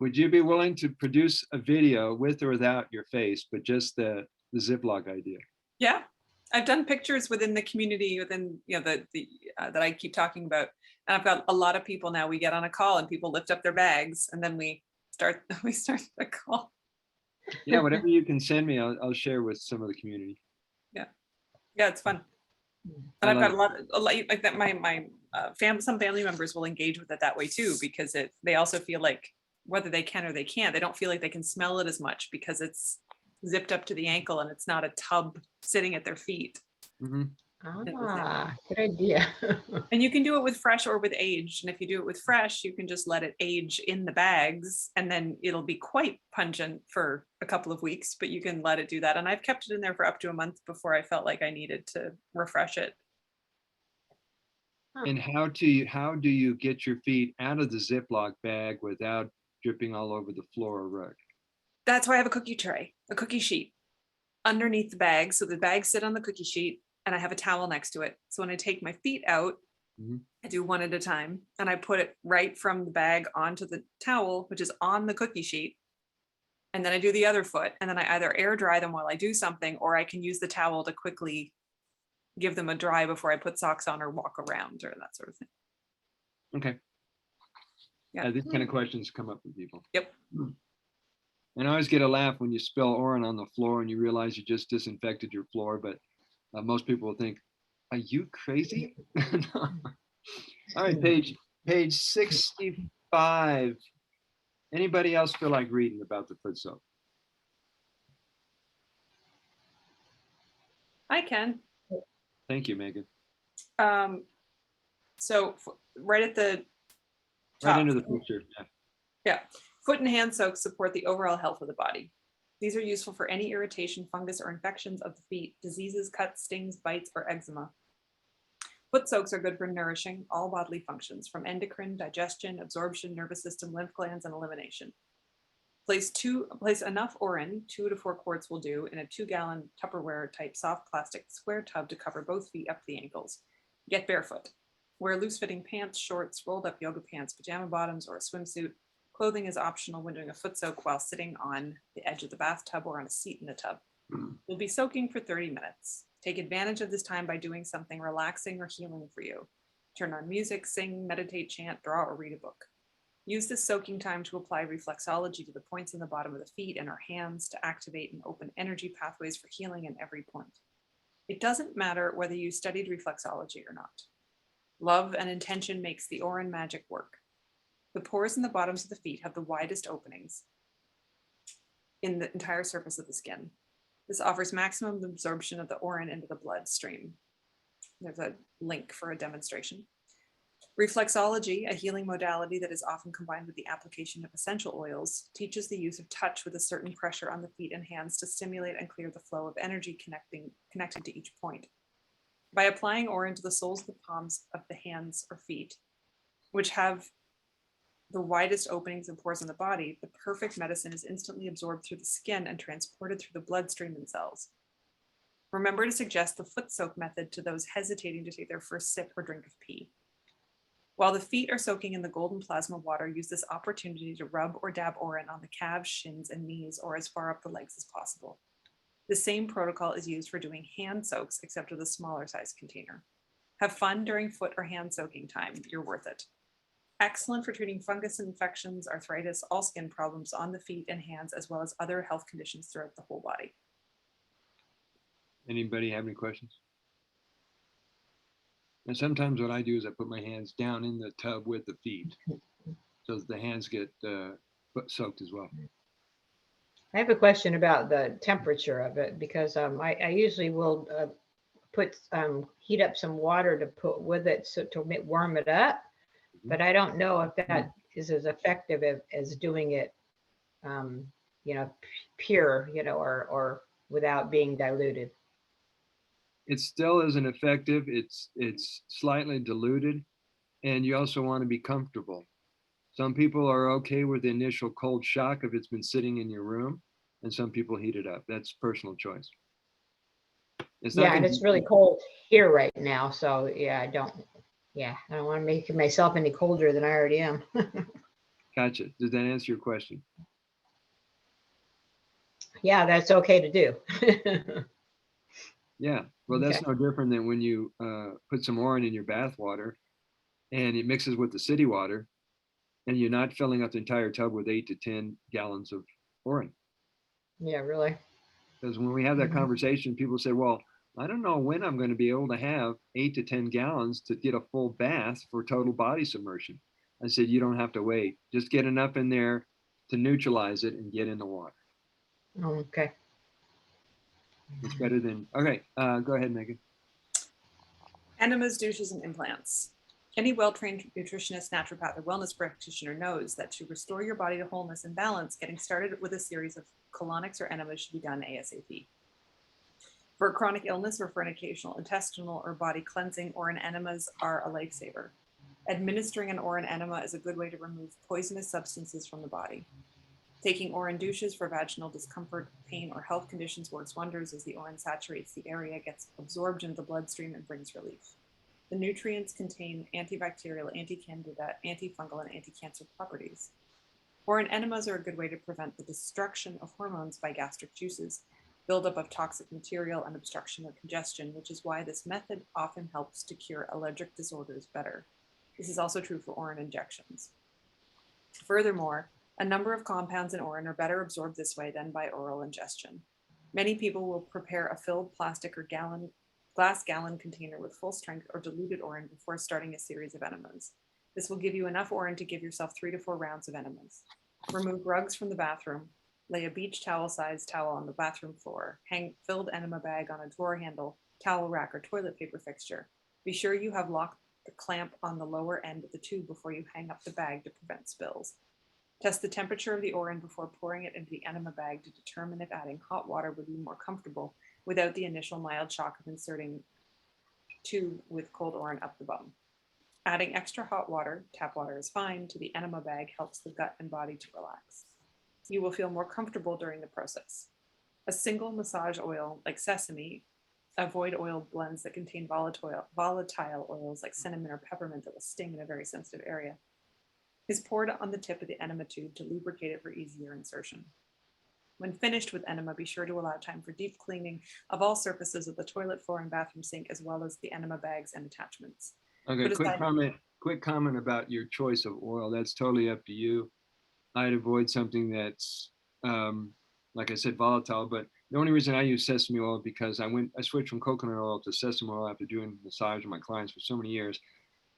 Would you be willing to produce a video with or without your face, but just the Ziploc idea? Yeah. I've done pictures within the community, within, you know, the that I keep talking about. And I've got a lot of people now. We get on a call and people lift up their bags and then we start the call. Yeah, whatever you can send me, I'll share with some of the community. Yeah, it's fun. And I've got a lot like that. My some family members will engage with it that way too, because they also feel like whether they can or they can't, they don't feel like they can smell it as much because it's zipped up to the ankle and it's not a tub sitting at their feet. Mhm. Ah, good idea. And you can do it with fresh or with aged. And if you do it with fresh, you can just let it age in the bags and then it'll be quite pungent for a couple of weeks, but you can let it do that. And I've kept it in there for up to a month before I felt like I needed to refresh it. And how do you get your feet out of the Ziploc bag without dripping all over the floor or rug? That's why I have a cookie tray, a cookie sheet underneath the bag. So the bags sit on the cookie sheet and I have a towel next to it. So when I take my feet out, Mhm. I do one at a time and I put it right from the bag onto the towel, which is on the cookie sheet. And then I do the other foot and then I either air dry them while I do something, or I can use the towel to quickly give them a dry before I put socks on or walk around or that sort of thing. Okay. Yeah. These kind of questions come up with people. Yep. And I always get a laugh when you spill Orin on the floor and you realize you just disinfected your floor, but most people will think, are you crazy? No. All right, page 65. Anybody else feel like reading about the foot soak? I can. Thank you, Megan. So right at the Right top. into the picture. Yeah. Yeah. Foot and hand soaks support the overall health of the body. These are useful for any irritation, fungus, or infections of the feet, diseases, cuts, stings, bites, or eczema. Foot soaks are good for nourishing all bodily functions, from endocrine, digestion, absorption, nervous system, lymph glands, and elimination. Place enough Orin, 2 to 4 quarts will do, in a 2-gallon Tupperware type soft plastic square tub to cover both feet up to the ankles. Get barefoot. Wear loose-fitting pants, shorts, rolled-up yoga pants, pajama bottoms, or a swimsuit. Clothing is optional when doing a foot soak while sitting on the edge of the bathtub or on a seat in the tub. You'll be soaking for 30 minutes. Take advantage of this time by doing something relaxing or healing for you. Turn on music, sing, meditate, chant, draw, or read a book. Use this soaking time to apply reflexology to the points in the bottom of the feet and our hands to activate and open energy pathways for healing in every point. It doesn't matter whether you studied reflexology or not. Love and intention makes the Orin magic work. The pores in the bottoms of the feet have the widest openings in the entire surface of the skin. This offers maximum absorption of the Orin into the bloodstream. There's a link for a demonstration. Reflexology, a healing modality that is often combined with the application of essential oils, teaches the use of touch with a certain pressure on the feet and hands to stimulate and clear the flow of energy connected to each point. By applying Orin to the soles of the palms of the hands or feet, which have the widest openings and pores in the body, the perfect medicine is instantly absorbed through the skin and transported through the bloodstream and cells. Remember to suggest the foot soak method to those hesitating to take their first sip or drink of pee. While the feet are soaking in the golden plasma water, use this opportunity to rub or dab Orin on the calves, shins, and knees, or as far up the legs as possible. The same protocol is used for doing hand soaks, except with a smaller size container. Have fun during foot or hand soaking time. You're worth it. Excellent for treating fungus infections, arthritis, all skin problems on the feet and hands, as well as other health conditions throughout the whole body. Anybody have any questions? And sometimes what I do is I put my hands down in the tub with the feet, so that the hands get soaked as well. I have a question about the temperature of it, because I usually will heat up some water to put with it so to warm it up, but I don't know if that is as effective as doing it, pure, or without being diluted. It still isn't effective. It's slightly diluted, and you also want to be comfortable. Some people are okay with the initial cold shock if it's been sitting in your room, and some people heat it up. That's personal choice. It's not And it's really cold here right now, so I don't want to make myself any colder than I already am. Gotcha. Does that answer your question? Yeah, that's okay to do. Yeah. Well, that's Okay. no different than when you put some Orin in your bath water and it mixes with the city water, and you're not filling up the entire tub with 8 to 10 gallons of Orin. Yeah, really. Because when we have that conversation, people say, well, I don't know when I'm going to be able to have 8 to 10 gallons to get a full bath for total body submersion. I said, you don't have to wait. Just get enough in there to neutralize it and get in the water. Oh, okay. It's better than, okay, go ahead, Megan. Enemas, douches, and implants. Any well-trained nutritionist, naturopath, or wellness practitioner knows that to restore your body to wholeness and balance, getting started with a series of colonics or enemas should be done ASAP. For a chronic illness or for an occasional intestinal or body cleansing, Urine Enemas are a lifesaver. Administering an Urine Enema is a good way to remove poisonous substances from the body. Taking Orin douches for vaginal discomfort, pain, or health conditions works wonders as the Orin saturates the area, gets absorbed into the bloodstream, and brings relief. The nutrients contain antibacterial, anti-candida, antifungal, and anti-cancer properties. Urine enemas are a good way to prevent the destruction of hormones by gastric juices, buildup of toxic material, and obstruction or congestion, which is why this method often helps to cure allergic disorders better. This is also true for Orin injections. Furthermore, a number of compounds in Orin are better absorbed this way than by oral ingestion. Many people will prepare a filled plastic or glass gallon container with full strength or diluted Orin before starting a series of enemas. This will give you enough Orin to give yourself 3 to 4 rounds of enemas. Remove rugs from the bathroom. Lay a beach towel-sized towel on the bathroom floor. Hang filled enema bag on a drawer handle, towel rack, or toilet paper fixture. Be sure you have locked the clamp on the lower end of the tube before you hang up the bag to prevent spills. Test the temperature of the Orin before pouring it into the enema bag to determine if adding hot water would be more comfortable without the initial mild shock of inserting tube with cold Orin up the bum. Adding extra hot water, tap water is fine, to the enema bag helps the gut and body to relax. You will feel more comfortable during the process. A single massage oil like sesame, avoid oil blends that contain volatile oils like cinnamon or peppermint that will sting in a very sensitive area, is poured on the tip of the enema tube to lubricate it for easier insertion. When finished with enema, be sure to allow time for deep cleaning of all surfaces of the toilet, floor, and bathroom sink, as well as the enema bags and attachments. Okay, quick comment about your choice of oil. That's totally up to you. I'd avoid something that's, like I said, volatile, but the only reason I use sesame oil because I switched from coconut oil to sesame oil after doing massage with my clients for so many years.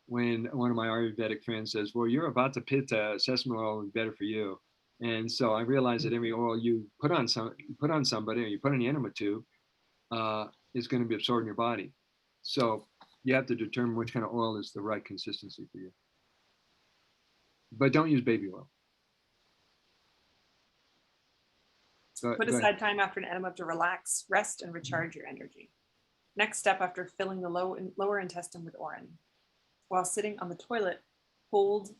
When one of my Ayurvedic friends says, well, you're about to pitta, sesame oil would be better for you. And so I realized that every oil you put on somebody, or you put in the enema tube, is going to be absorbed in your body. So you have to determine which kind of oil is the right consistency for you. But don't use baby oil. Put aside time after an enema to relax, rest, and recharge your energy. Next step after filling the lower intestine with Orin. While sitting on the toilet, hold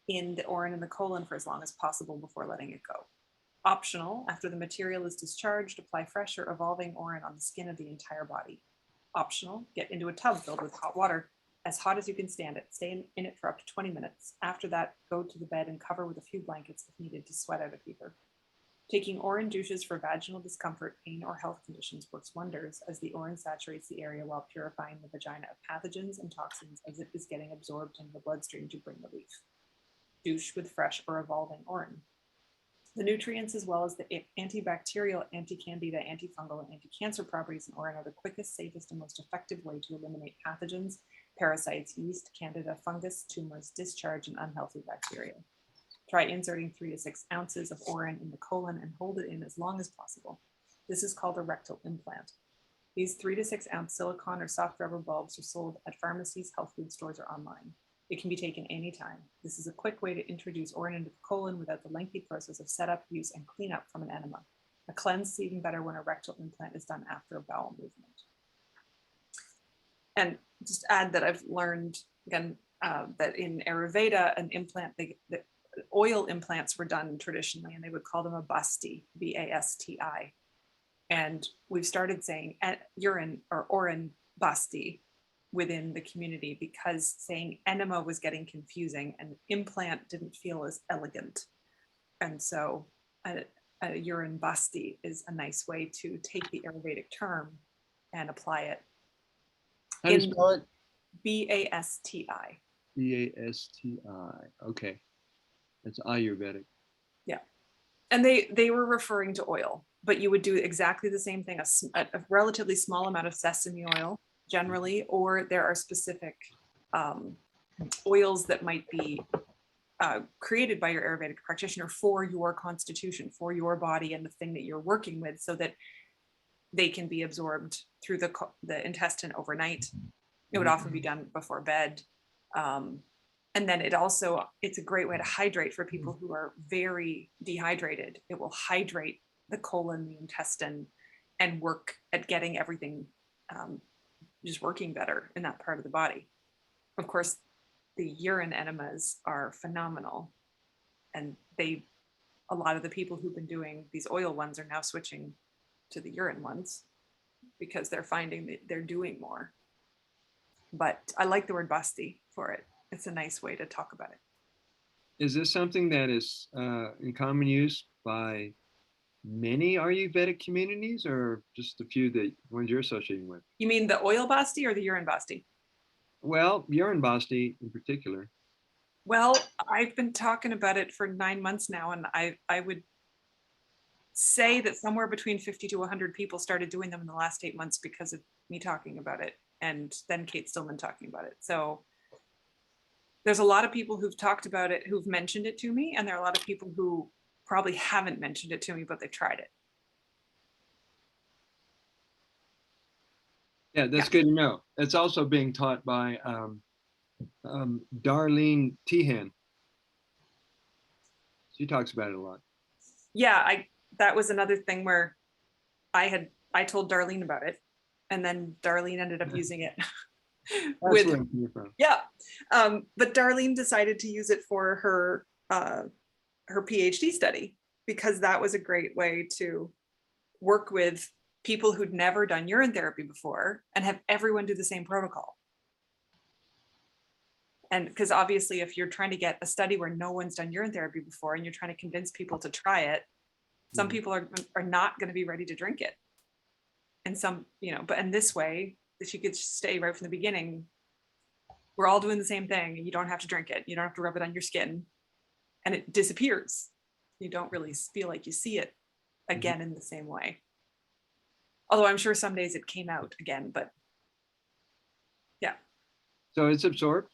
in the Orin in the colon for as long as possible before letting it go. Optional, after the material is discharged, apply fresh or evolving Orin on the skin of the entire body. Optional, get into a tub filled with hot water, as hot as you can stand it. Stay in it for up to 20 minutes. After that, go to the bed and cover with a few blankets if needed to sweat out a fever. Taking Orin douches for vaginal discomfort, pain, or health conditions works wonders, as the Orin saturates the area while purifying the vagina of pathogens and toxins as it is getting absorbed into the bloodstream to bring relief. Douche with fresh or evolving Orin. The nutrients, as well as the antibacterial, anti-candida, antifungal, and anti-cancer properties in Orin, are the quickest, safest, and most effective way to eliminate pathogens parasites, yeast, candida, fungus, tumors, discharge, and unhealthy bacteria. Try inserting 3 to 6 ounces of Orin in the colon and hold it in as long as possible. This is called a rectal implant. These 3 to 6 ounce silicone or soft rubber bulbs are sold at pharmacies, health food stores, or online. It can be taken anytime. This is a quick way to introduce Orin into the colon without the lengthy process of setup, use, and cleanup from an enema. A cleanse is even better when a rectal implant is done after a bowel movement. And just add that I've learned again that in Ayurveda, an implant, the oil implants were done traditionally, and they would call them a basti, B-A-S-T-I. And we've started saying urine or Orin basti within the community because saying enema was getting confusing and implant didn't feel as elegant. And so a urine basti is a nice way to take the Ayurvedic term and apply it. How do you spell it? B-A-S-T-I. B-A-S-T-I. Okay. That's Ayurvedic. Yeah. And they were referring to oil, but you would do exactly the same thing, a relatively small amount of sesame oil generally, or there are specific oils that might be created by your Ayurvedic practitioner for your constitution, for your body and the thing that you're working with, so that they can be absorbed through the intestine overnight. It would often be done before bed. And then it's a great way to hydrate for people who are very dehydrated. It will hydrate the colon, the intestine, and work at getting everything just working better in that part of the body. Of course, the urine enemas are phenomenal. And a lot of the people who've been doing these oil ones are now switching to the urine ones because they're finding that they're doing more. But I like the word basti for it. It's a nice way to talk about it. Is this something that is in common use by many Ayurvedic communities, or just a few that ones you're associating with? You mean the oil basti or the urine basti? Well, urine basti in particular. Well, I've been talking about it for 9 months now, and I would say that somewhere between 50 to 100 people started doing them in the last 8 months because of me talking about it, and then Kate Stillman talking about it. So there's a lot of people who've talked about it, who've mentioned it to me, and there are a lot of people who probably haven't mentioned it to me, but they've tried it. Yeah, that's good to know. It's also being taught by Darlene Tehan. She talks about it a lot. Yeah, that was another thing where I told Darlene about it, and then Darlene ended up using it. That's where I'm coming from. Yeah, but Darlene decided to use it for her PhD study because that was a great way to work with people who'd never done urine therapy before and have everyone do the same protocol. And because obviously if you're trying to get a study where no one's done urine therapy before and you're trying to convince people to try it, some people are not going to be ready to drink it. And some, but in this way, that you could stay right from the beginning, we're all doing the same thing. You don't have to drink it. You don't have to rub it on your skin and it disappears. You don't really feel like you see it again in the same way. Although I'm sure some days it came out again, but yeah. So it's absorbed?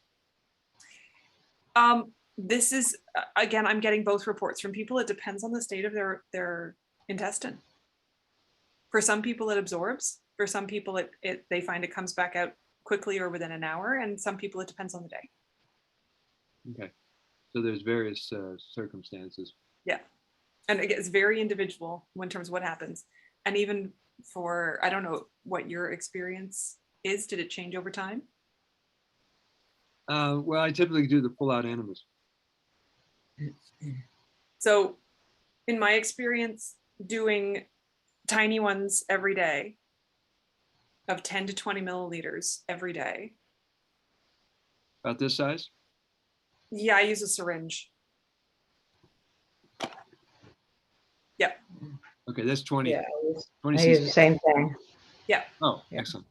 This is, again, I'm getting both reports from people. It depends on the state of their intestine. For some people it absorbs. For some people they find it comes back out quickly or within an hour. And some people it depends on the day. Okay. So there's various circumstances. Yeah. And again, it's very individual in terms of what happens. And even for, I don't know what your experience is. Did it change over time? Well, I typically do the pull-out enemas. So in my experience, doing tiny ones every day of 10 to 20 milliliters every day. About this size? Yeah, I use a syringe. Yeah. Okay, that's 20. Yeah, 20 I use cc. the same thing. Yeah. Oh, Yeah. excellent.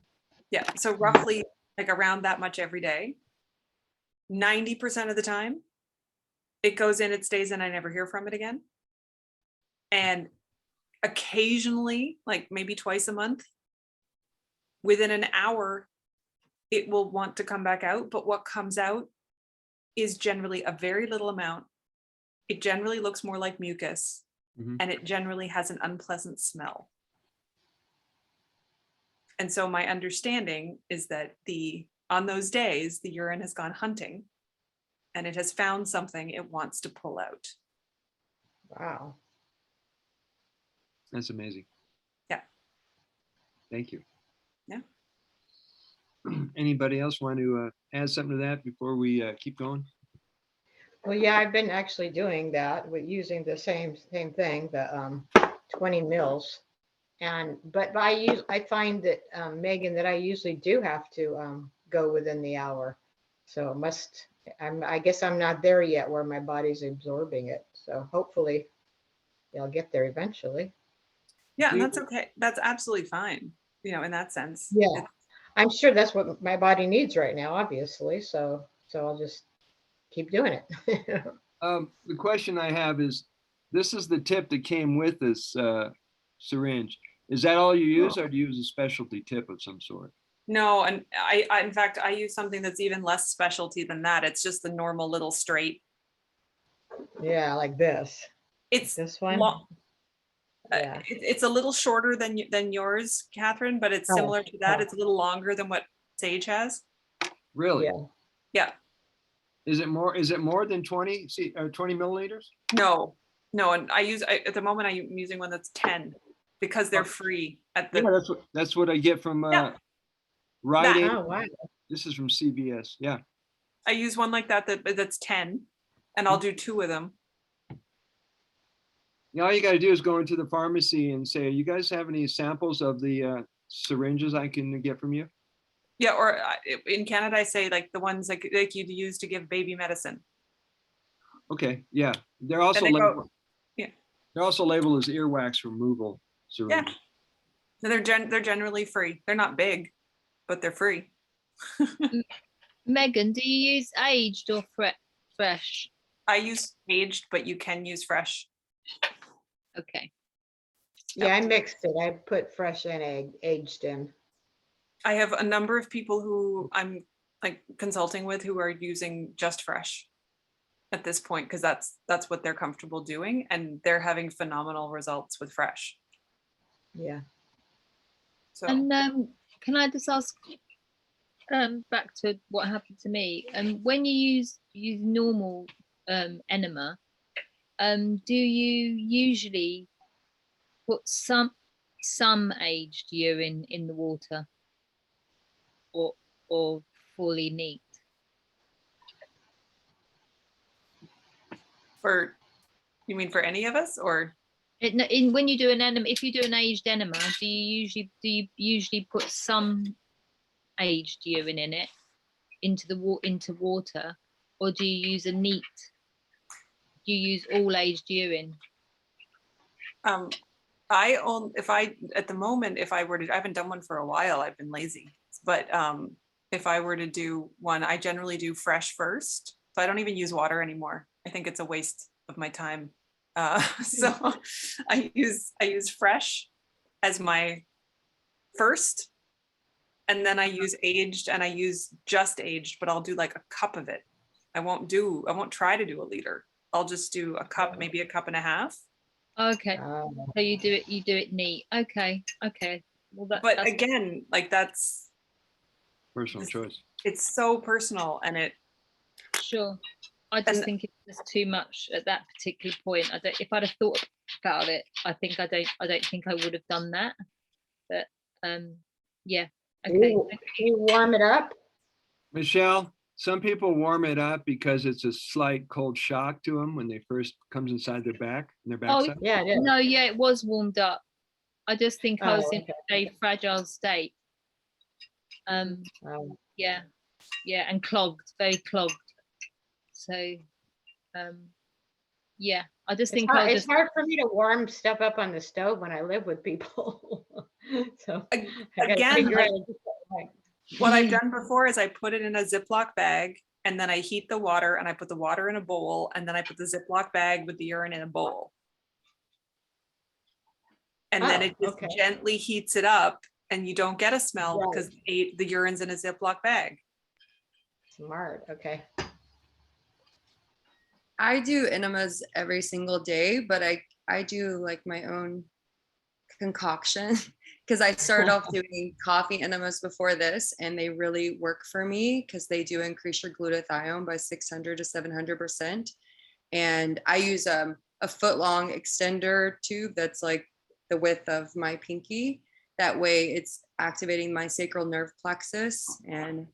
Yeah. So roughly like around that much every day. 90% of the time, it goes in, it stays in, I never hear from it again. And occasionally, like maybe twice a month, within an hour, it will want to come back out, but what comes out is generally a very little amount. It generally looks more like mucus, and it generally has an unpleasant smell. And so my understanding is that on those days, the urine has gone hunting and it has found something it wants to pull out. Wow. That's amazing. Yeah. Thank you. Yeah. Anybody else want to add something to that before we keep going? Well, yeah, I've been actually doing that with using the same thing, the 20 mils. But I find that, Megan, that I usually do have to go within the hour. So I guess I'm not there yet where my body's absorbing it. So hopefully I'll get there eventually. Yeah, and that's okay. That's absolutely fine, in that sense. Yeah, I'm sure that's what my body needs right now, obviously. So I'll just keep doing it. The question I have is, this is the tip that came with this syringe. Is that all you use, or do you use a specialty tip of some sort? No, and I in fact, I use something that's even less specialty than that. It's just the normal little straight. Yeah, like this. It's This one. Yeah. It's a little shorter than yours, Catherine, but it's similar to that. It's a little longer than what Sage has. Really? Yeah. Yeah. Is it more than 20 or 20 milliliters? No, and at the moment I'm using one that's 10 because they're free at the. Yeah, that's what I get from Rite Aid. Oh, wow. This is from CVS. Yeah. I use one like that's 10, and I'll do 2 of them. All you got to do is go into the pharmacy and say, you guys have any samples of the syringes I can get from you? Yeah, or in Canada, I say like the ones like you'd use to give baby medicine. Okay, yeah. They're also labeled. Yeah. They're also labeled as earwax removal syringes. Yeah. They're generally free. They're not big, but they're free. Megan, do you use aged or fresh? I use aged, but you can use fresh. Okay. Yeah, I mixed it. I put fresh and aged in. I have a number of people who I'm like consulting with who are using just fresh at this point, because that's what they're comfortable doing, and they're having phenomenal results with fresh. Yeah. So And can I just ask back to what happened to me? When you use normal enema, do you usually put some aged urine in the water, or fully neat? You mean for any of us, or? When you do an enema, if you do an aged enema, do you usually put some aged urine in it into water, or do you use a neat? Do you use all aged urine? At the moment, if I were to, I haven't done one for a while, I've been lazy, but if I were to do one, I generally do fresh first. So I don't even use water anymore. I think it's a waste of my time. So I use fresh as my first, and then I use aged, and I use just aged, but I'll do like a cup of it. I won't try to do a liter. I'll just do a cup, maybe a cup and a half. Okay. So you do it neat. Okay. Well, but again, like that's personal choice. It's so personal, and it. Sure. I just think it's just too much at that particular point. If I'd have thought about it, I don't think I would have done that. But yeah. Okay. You warm it up? Michelle, some people warm it up because it's a slight cold shock to them when they first comes inside their backside. Oh, yeah, it is. No, yeah, it was warmed up. I just think I was in a fragile state. Yeah, and clogged, very clogged. So, yeah, I just think it's hard for me to warm stuff up on the stove when I live with people. So again, what I've done before is I put it in a Ziploc bag, and then I heat the water, and I put the water in a bowl, and then I put the Ziploc bag with the urine in a bowl. And then it just gently heats it up, and you don't get a smell Right. because the urine's in a Ziploc bag. Smart. Okay. I do enemas every single day, but I do like my own concoction because I started off doing coffee enemas before this, and they really work for me because they do increase your glutathione by 600 to 700%. And I use a foot long extender tube that's like the width of my pinky. That way it's activating my sacral nerve plexus and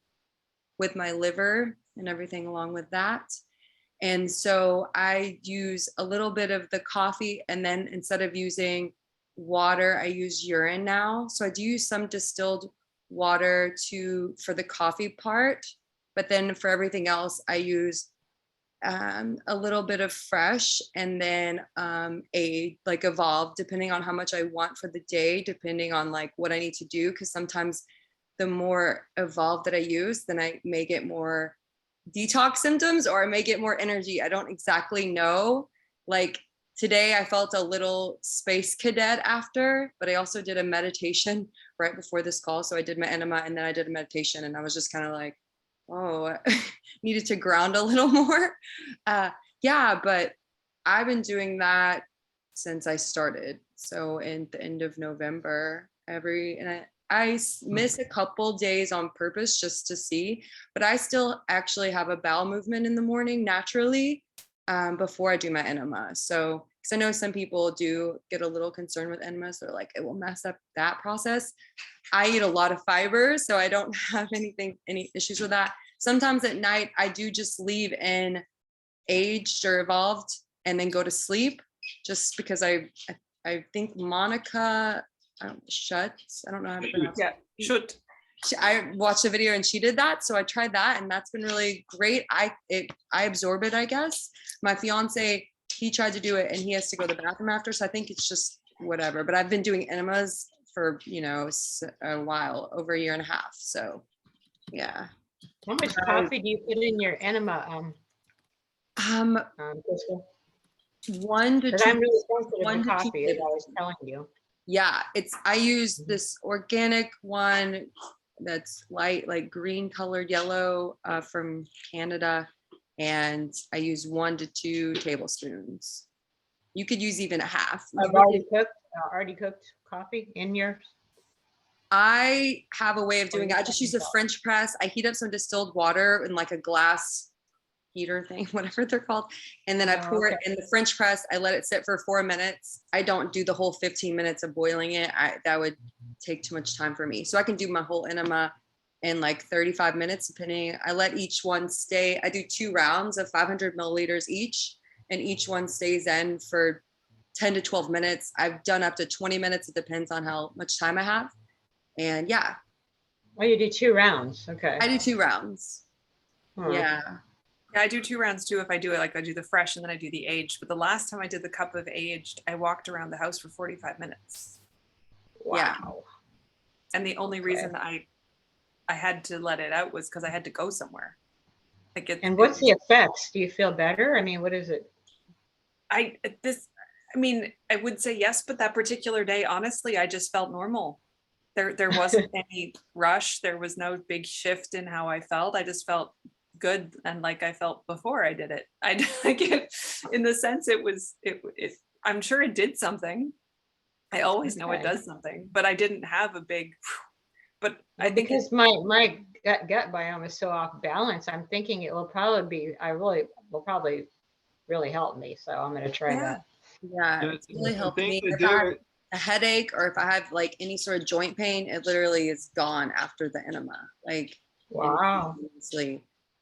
with my liver and everything along with that. And so I use a little bit of the coffee, and then instead of using water, I use urine now. So I do use some distilled water for the coffee part, but then for everything else, I use a little bit of fresh, and then a like evolve, depending on how much I want for the day, depending on like what I need to do. Because sometimes the more evolve that I use, then I may get more detox symptoms, or I may get more energy. I don't exactly know. Like today I felt a little space cadet after, but I also did a meditation right before this call. So I did my enema and then I did a meditation, and I was just kind of like, oh, needed to ground a little more. Yeah, but I've been doing that since I started. So in the end of November, I miss a couple days on purpose just to see, but I still actually have a bowel movement in the morning naturally before I do my enema. So, because I know some people do get a little concerned with enemas. They're like, it will mess up that process. I eat a lot of fiber, so I don't have any issues with that. Sometimes at night, I do just leave in aged or evolved and then go to sleep, just because I think Monica Schutz, I don't know how to pronounce Yeah, should. I watched a video and she did that, so I tried that, and that's been really great. I absorb it, I guess. My fiance, he tried to do it, and he has to go to the bathroom after, so I think it's just whatever. But I've been doing enemas for a while, over a year and a half. So yeah. How much coffee do you put in your enema? Crystal? 1 to 2. Because I'm really sensitive 1 to to 2 coffee, as I was telling you. Yeah, I use this organic one that's light, like green colored yellow from Canada. And I use 1 to 2 tablespoons. You could use even a half. I've already cooked coffee in yours. I have a way of doing it. I just use a French press. I heat up some distilled water in like a glass heater thing, whatever they're called. And then I pour it in the French press. I let it sit for 4 minutes. I don't do the whole 15 minutes of boiling it. That would take too much time for me. So I can do my whole enema in like 35 minutes, depending. I let each one stay. I do 2 rounds of 500 milliliters each, and each one stays in for 10 to 12 minutes. I've done up to 20 minutes. It depends on how much time I have. And yeah. Oh, you do 2 rounds. Okay. I do 2 rounds. Yeah. Yeah, I do 2 rounds too. If I do it, like I do the fresh and then I do the aged. But the last time I did the cup of aged, I walked around the house for 45 minutes. Wow. Yeah. And the only reason I had to let it out was because I had to go somewhere. And what's the effects? Do you feel better? I mean, what is it? I would say yes, but that particular day, honestly, I just felt normal. There wasn't any rush. There was no big shift in how I felt. I just felt good, and like I felt before I did it. I like it in the sense it I'm sure it did something. I always know it does something, but I didn't have a big. But I think because my gut biome is so off balance, I'm thinking it will probably really help me. So I'm going to try that. Yeah, it's really helped me. If I have a headache or if I have like any sort of joint pain, it literally is gone after the enema. Like, wow.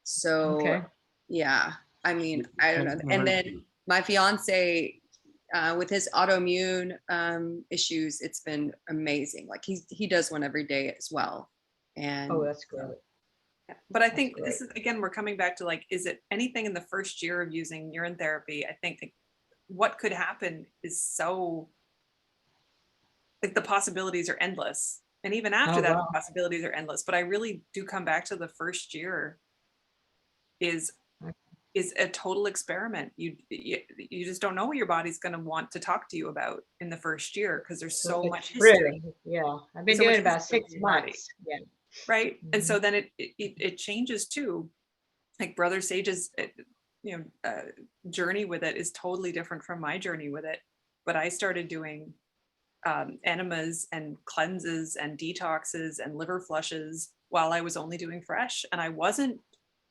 So yeah, I mean, I don't know. And then my fiance, with his autoimmune issues, it's been amazing. Like he does one every day as well. And that's great. But I think this is, again, we're coming back to like, is it anything in the first year of using urine therapy? I think what could happen is so, like, the possibilities are endless. And even after that, the possibilities are endless. But I really do come back to the first year is is a total experiment. You just don't know what your body's going to want to talk to you about in the first year, because there's so much history. Really, yeah. I've been So much doing about history 6 in your body. months. Yeah. Right. And so then it changes too. Like Brother Sage's journey with it is totally different from my journey with it. But I started doing enemas and cleanses and detoxes and liver flushes while I was only doing fresh, and I wasn't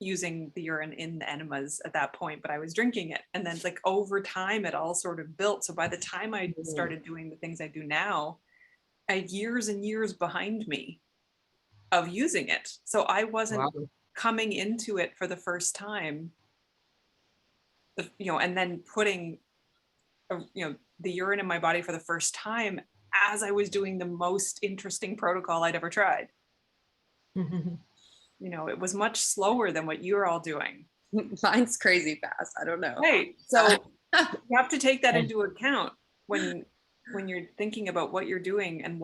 using the urine in the enemas at that point, but I was drinking it. And then like over time it all sort of built. So by the time I started doing the things I do now, I had years and years behind me of using it. So I wasn't coming into it for the first time, and then putting the urine in my body for the first time as I was doing the most interesting protocol I'd ever tried. It was much slower than what you're all doing. Mine's crazy fast. I don't know. Right. So you have to take that into account when you're thinking about what you're doing, and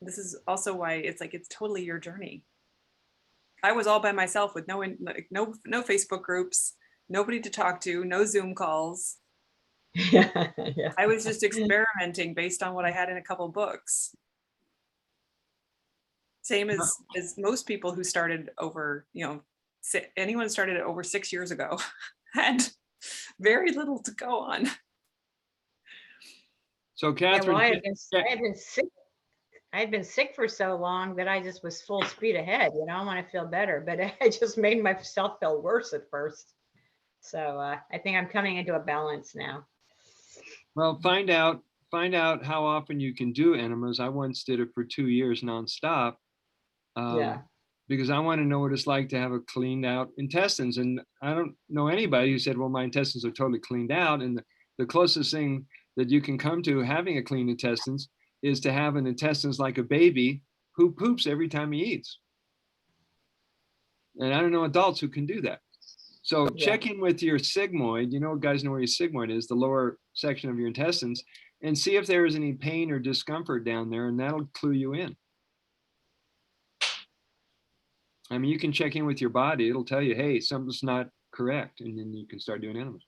this is also why it's like, it's totally your journey. I was all by myself with no Facebook groups, nobody to talk to, no Zoom calls. Yeah. I was just experimenting based on what I had in a couple books. Same as most people who started over, anyone started over 6 years ago had very little to go on. So Catherine, I had been sick for so long that I just was full speed ahead. I want to feel better, but I just made myself feel worse at first. So I think I'm coming into a balance now. well, find out how often you can do enemas. I once did it for 2 years nonstop. Because I want to know what it's like to have a cleaned out intestines. And I don't know anybody who said, well, my intestines are totally cleaned out. And the closest thing that you can come to having a clean intestines is to have an intestines like a baby who poops every time he eats. And I don't know adults who can do that. So check in with your sigmoid. Guys know where your sigmoid is, the lower section of your intestines, and see if there is any pain or discomfort down there, and that'll clue you in. I mean, you can check in with your body. It'll tell you, hey, something's not correct. And then you can start doing enemas.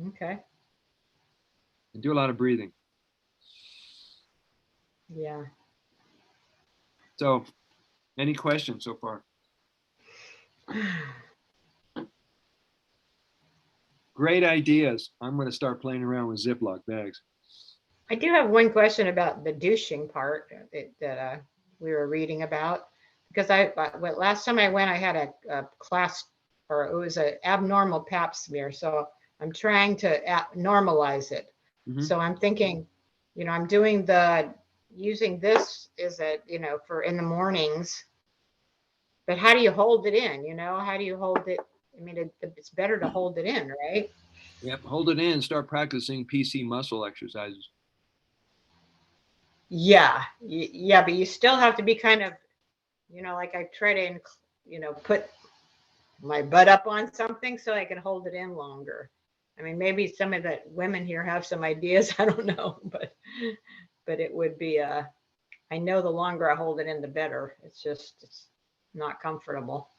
Okay. And do a lot of breathing. Yeah. So, any questions so far? Great ideas. I'm going to start playing around with Ziploc bags. I do have one question about the douching part that we were reading about, because last time I went, I had a class, or it was an abnormal pap smear. So I'm trying to normalize it. So I'm thinking, I'm doing using this is for in the mornings, but how do you hold it in? How do you hold it? I mean, it's better to hold it in, right? Yep. Hold it in and start practicing PC muscle exercises. Yeah. But you still have to be kind of, like I try to, put my butt up on something so I can hold it in longer. I mean, maybe some of the women here have some ideas. I don't know, but it would be, I know the longer I hold it in, the better. It's not comfortable.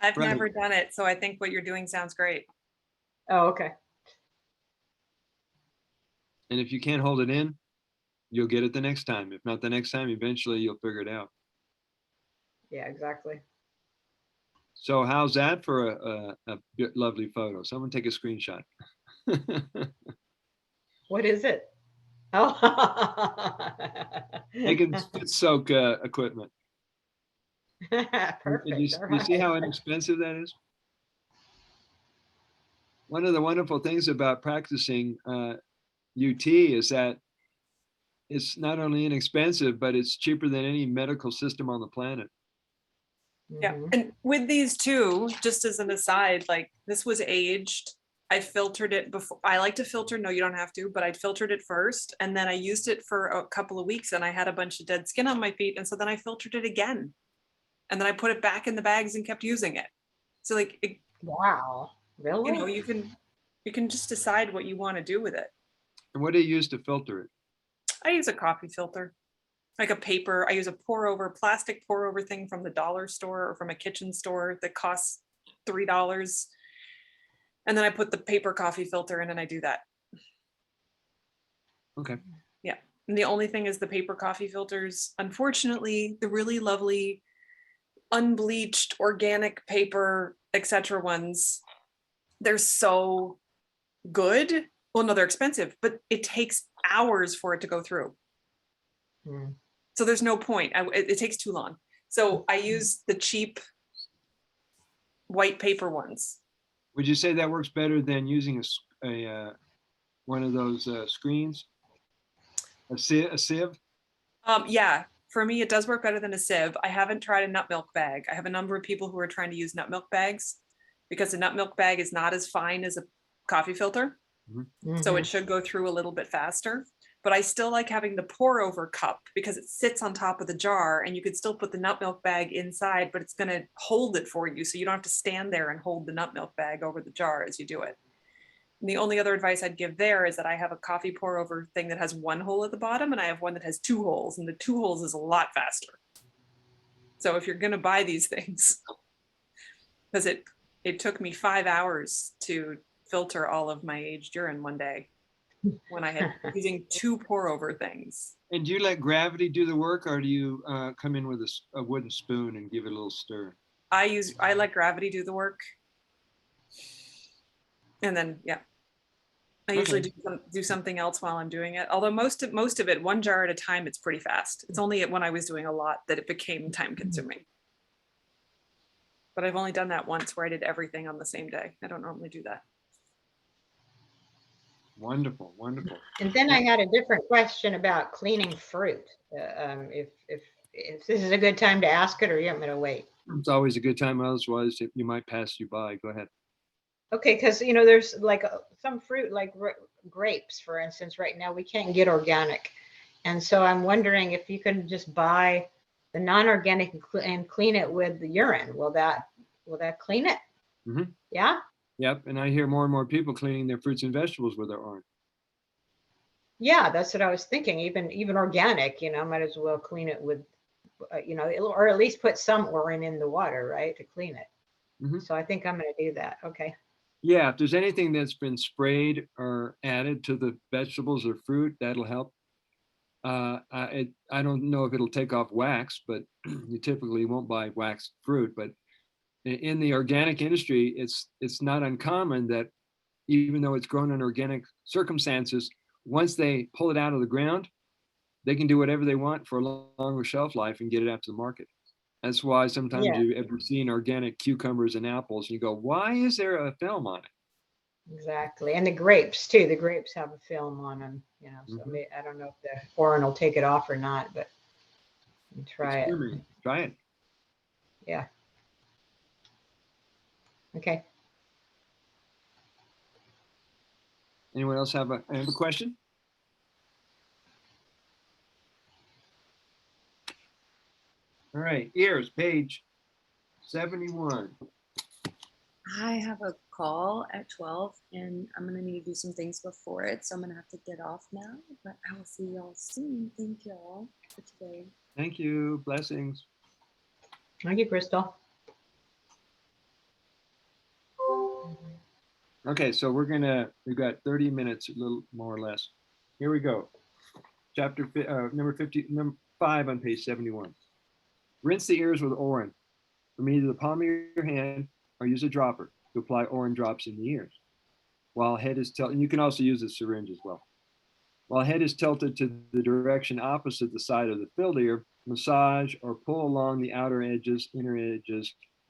I've never done it, so I think what you're doing sounds great. Oh, okay. And if you can't hold it in, you'll get it the next time. If not the next time, eventually you'll figure it out. Yeah, exactly. So how's that for a lovely photo? Someone take a screenshot. What is it? Oh, Making spit soak equipment. perfect. You see how inexpensive that is? One of the wonderful things about practicing UT is that it's not only inexpensive, but it's cheaper than any medical system on the planet. Yeah. And with these two, just as an aside, like this was aged. I filtered it before. I like to filter. No, you don't have to, but I filtered it first. And then I used it for a couple of weeks and I had a bunch of dead skin on my feet. And so then I filtered it again. And then I put it back in the bags and kept using it. So like, wow, really? You can just decide what you want to do with it. And what do you use to filter it? I use a coffee filter, like a paper. I use a plastic pour over thing from the dollar store or from a kitchen store that costs $3. And then I put the paper coffee filter in and I do that. Okay. Yeah. And the only thing is the paper coffee filters, unfortunately, the really lovely unbleached organic paper, etc. ones, they're so good. Well, no, they're expensive, but it takes hours for it to go through. Mm. So there's no point. It takes too long. So I use the cheap white paper ones. Would you say that works better than using one of those screens? A sieve? Yeah, for me, it does work better than a sieve. I haven't tried a nut milk bag. I have a number of people who are trying to use nut milk bags because a nut milk bag is not as fine as a coffee filter. So it should go through a little bit faster. But I still like having the pour over cup because it sits on top of the jar and you could still put the nut milk bag inside, but it's going to hold it for you. So you don't have to stand there and hold the nut milk bag over the jar as you do it. And the only other advice I'd give there is that I have a coffee pour over thing that has one hole at the bottom and I have one that has 2 holes, and the 2 holes is a lot faster. So if you're going to buy these things, because it took me 5 hours to filter all of my aged urine one day when I had using 2 pour over things. And do you let gravity do the work, or do you come in with a wooden spoon and give it a little stir? I let gravity do the work. And then, yeah, I usually do something else while I'm doing it. Although most of it, 1 jar at a time, it's pretty fast. It's only when I was doing a lot that it became time consuming. But I've only done that once where I did everything on the same day. I don't normally do that. Wonderful, wonderful. And then I had a different question about cleaning fruit. If this is a good time to ask it, or you want me to wait? It's always a good time. Otherwise, you might pass you by. Go ahead. Okay, because there's like some fruit, like grapes, for instance. Right now, we can't get organic, and so I'm wondering if you can just buy the non-organic and clean it with the urine. Will that clean it? Mm-hmm. Yeah. Yep, and I hear more and more people cleaning their fruits and vegetables with their Orin. Yeah, that's what I was thinking. Even organic, might as well clean it with, or at least put some Orin in the water, right, to clean it. Mm-hmm. So I think I'm going to do that. Okay. Yeah, if there's anything that's been sprayed or added to the vegetables or fruit, that'll help. I don't know if it'll take off wax, but you typically won't buy waxed fruit. But in the organic industry, it's not uncommon that even though it's grown in organic circumstances, once they pull it out of the ground, they can do whatever they want for a longer shelf life and get it out to the market. That's why sometimes you ever seen organic cucumbers and apples, and you go, why is there a film on it? Exactly. And the grapes too. The grapes have a film on them, so I don't know if the Orin will take it off or not, but try it. Try it. Yeah. Okay. Anyone else have a question? All right, ears, page 71. I have a call at 12 and I'm going to need to do some things before it. So I'm going to have to get off now, but I will see y'all soon. Thank y'all for today. Thank you. Blessings. Thank you, Crystal. Okay, so we've got 30 minutes, a little more or less. Here we go. Chapter number 5 on page 71. Rinse the ears with Orin from either the palm of your hand or use a dropper to apply Orin drops in the ears. While head is tilted, and you can also use a syringe as well. While head is tilted to the direction opposite the side of the filled ear, massage or pull along the inner edges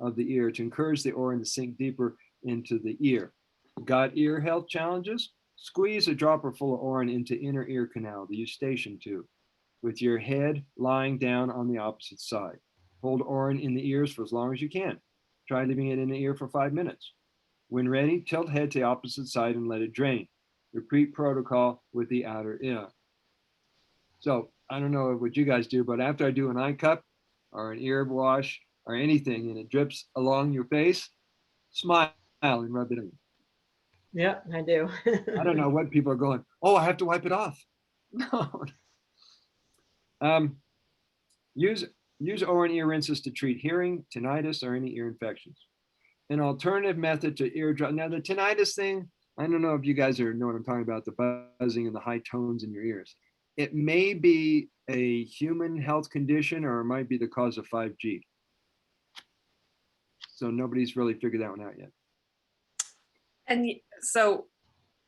of the ear to encourage the Orin to sink deeper into the ear. Got ear health challenges? Squeeze a dropper full of Orin into inner ear canal, the eustachian tube, with your head lying down on the opposite side. Hold Orin in the ears for as long as you can. Try leaving it in the ear for 5 minutes. When ready, tilt head to the opposite side and let it drain. Repeat protocol with the outer ear. So I don't know what you guys do, but after I do an eye cup or an ear wash or anything and it drips along your face, smile and rub it in. Yeah, I do. I don't know what people are going, oh, I have to wipe it off. No. Use Orin ear rinses to treat hearing, tinnitus, or any ear infections. An alternative method to eardrop. Now the tinnitus thing, I don't know if you guys know what I'm talking about, the buzzing and the high tones in your ears. It may be a human health condition, or it might be the cause of 5G. So nobody's really figured that one out yet. And so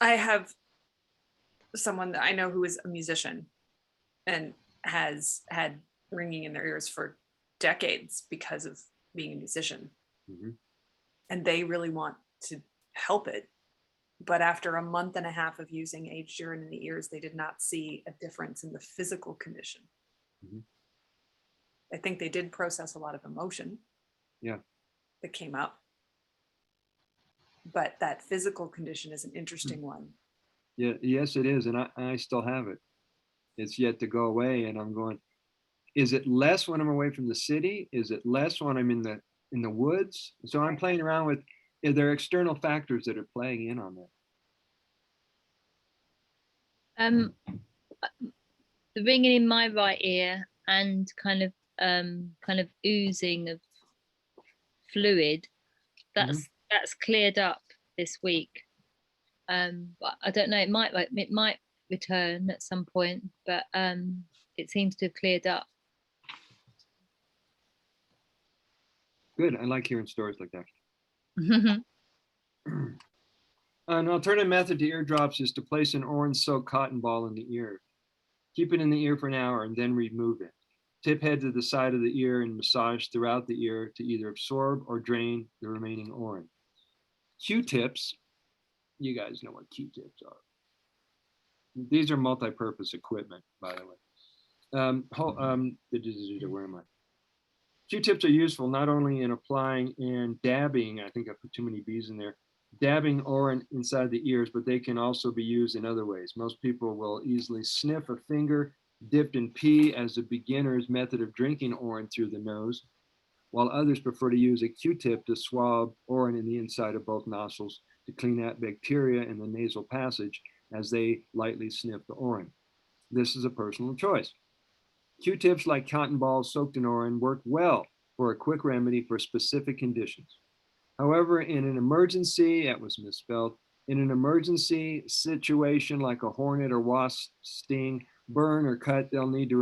I have someone that I know who is a musician and has had ringing in their ears for decades because of being a musician. Mhm. And they really want to help it. But after a month and a half of using aged urine in the ears, they did not see a difference in the physical condition. Mhm. I think they did process a lot of emotion. Yeah. That came up. But that physical condition is an interesting one. Yeah, yes, it is. And I still have it. It's yet to go away. And I'm going, is it less when I'm away from the city? Is it less when I'm in the woods? So I'm playing around with, are there external factors that are playing in on that? The ringing in my right ear and kind of oozing of fluid, that's cleared up this week. But I don't know, it might return at some point, but it seems to have cleared up. Good. I like hearing stories like that. An alternative method to eardrops is to place an orange-soaked cotton ball in the ear. Keep it in the ear for an hour and then remove it. Tip head to the side of the ear and massage throughout the ear to either absorb or drain the remaining orin. Q-tips, you guys know what Q-tips are. These are multi-purpose equipment, by the way. Where am I? Q-tips are useful not only in applying and dabbing, I think I put too many B's in there, dabbing orin inside the ears, but they can also be used in other ways. Most people will easily sniff a finger dipped in pee as a beginner's method of drinking orin through the nose, while others prefer to use a Q-tip to swab orin in the inside of both nostrils to clean out bacteria in the nasal passage as they lightly sniff the orin. This is a personal choice. Q-tips, like cotton balls soaked in orin, work well for a quick remedy for specific conditions. However, in an emergency, that was misspelled, in an emergency situation like a hornet or wasp sting, burn, or cut, you'll need to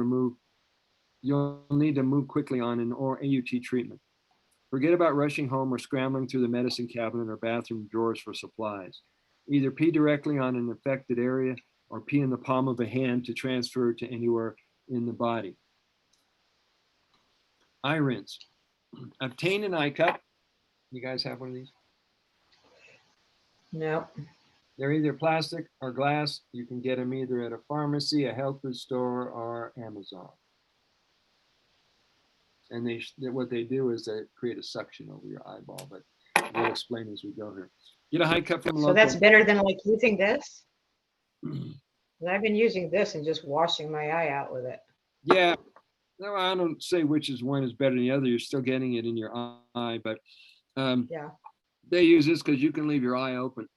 move quickly on an AUT treatment. Forget about rushing home or scrambling through the medicine cabinet or bathroom drawers for supplies. Either pee directly on an affected area or pee in the palm of a hand to transfer to anywhere in the body. Eye rinse. Obtain an eye cup. You guys have one of these? No. They're either plastic or glass. You can get them either at a pharmacy, a health food store, or Amazon. And what they do is they create a suction over your eyeball, but we'll explain as we go here. Get a high cup from a local. So that's better than like using this? I've been using this and just washing my eye out with it. Yeah. No, I don't say which is one is better than the other. You're still getting it in your eye, but Yeah. they use this because you can leave your eye open.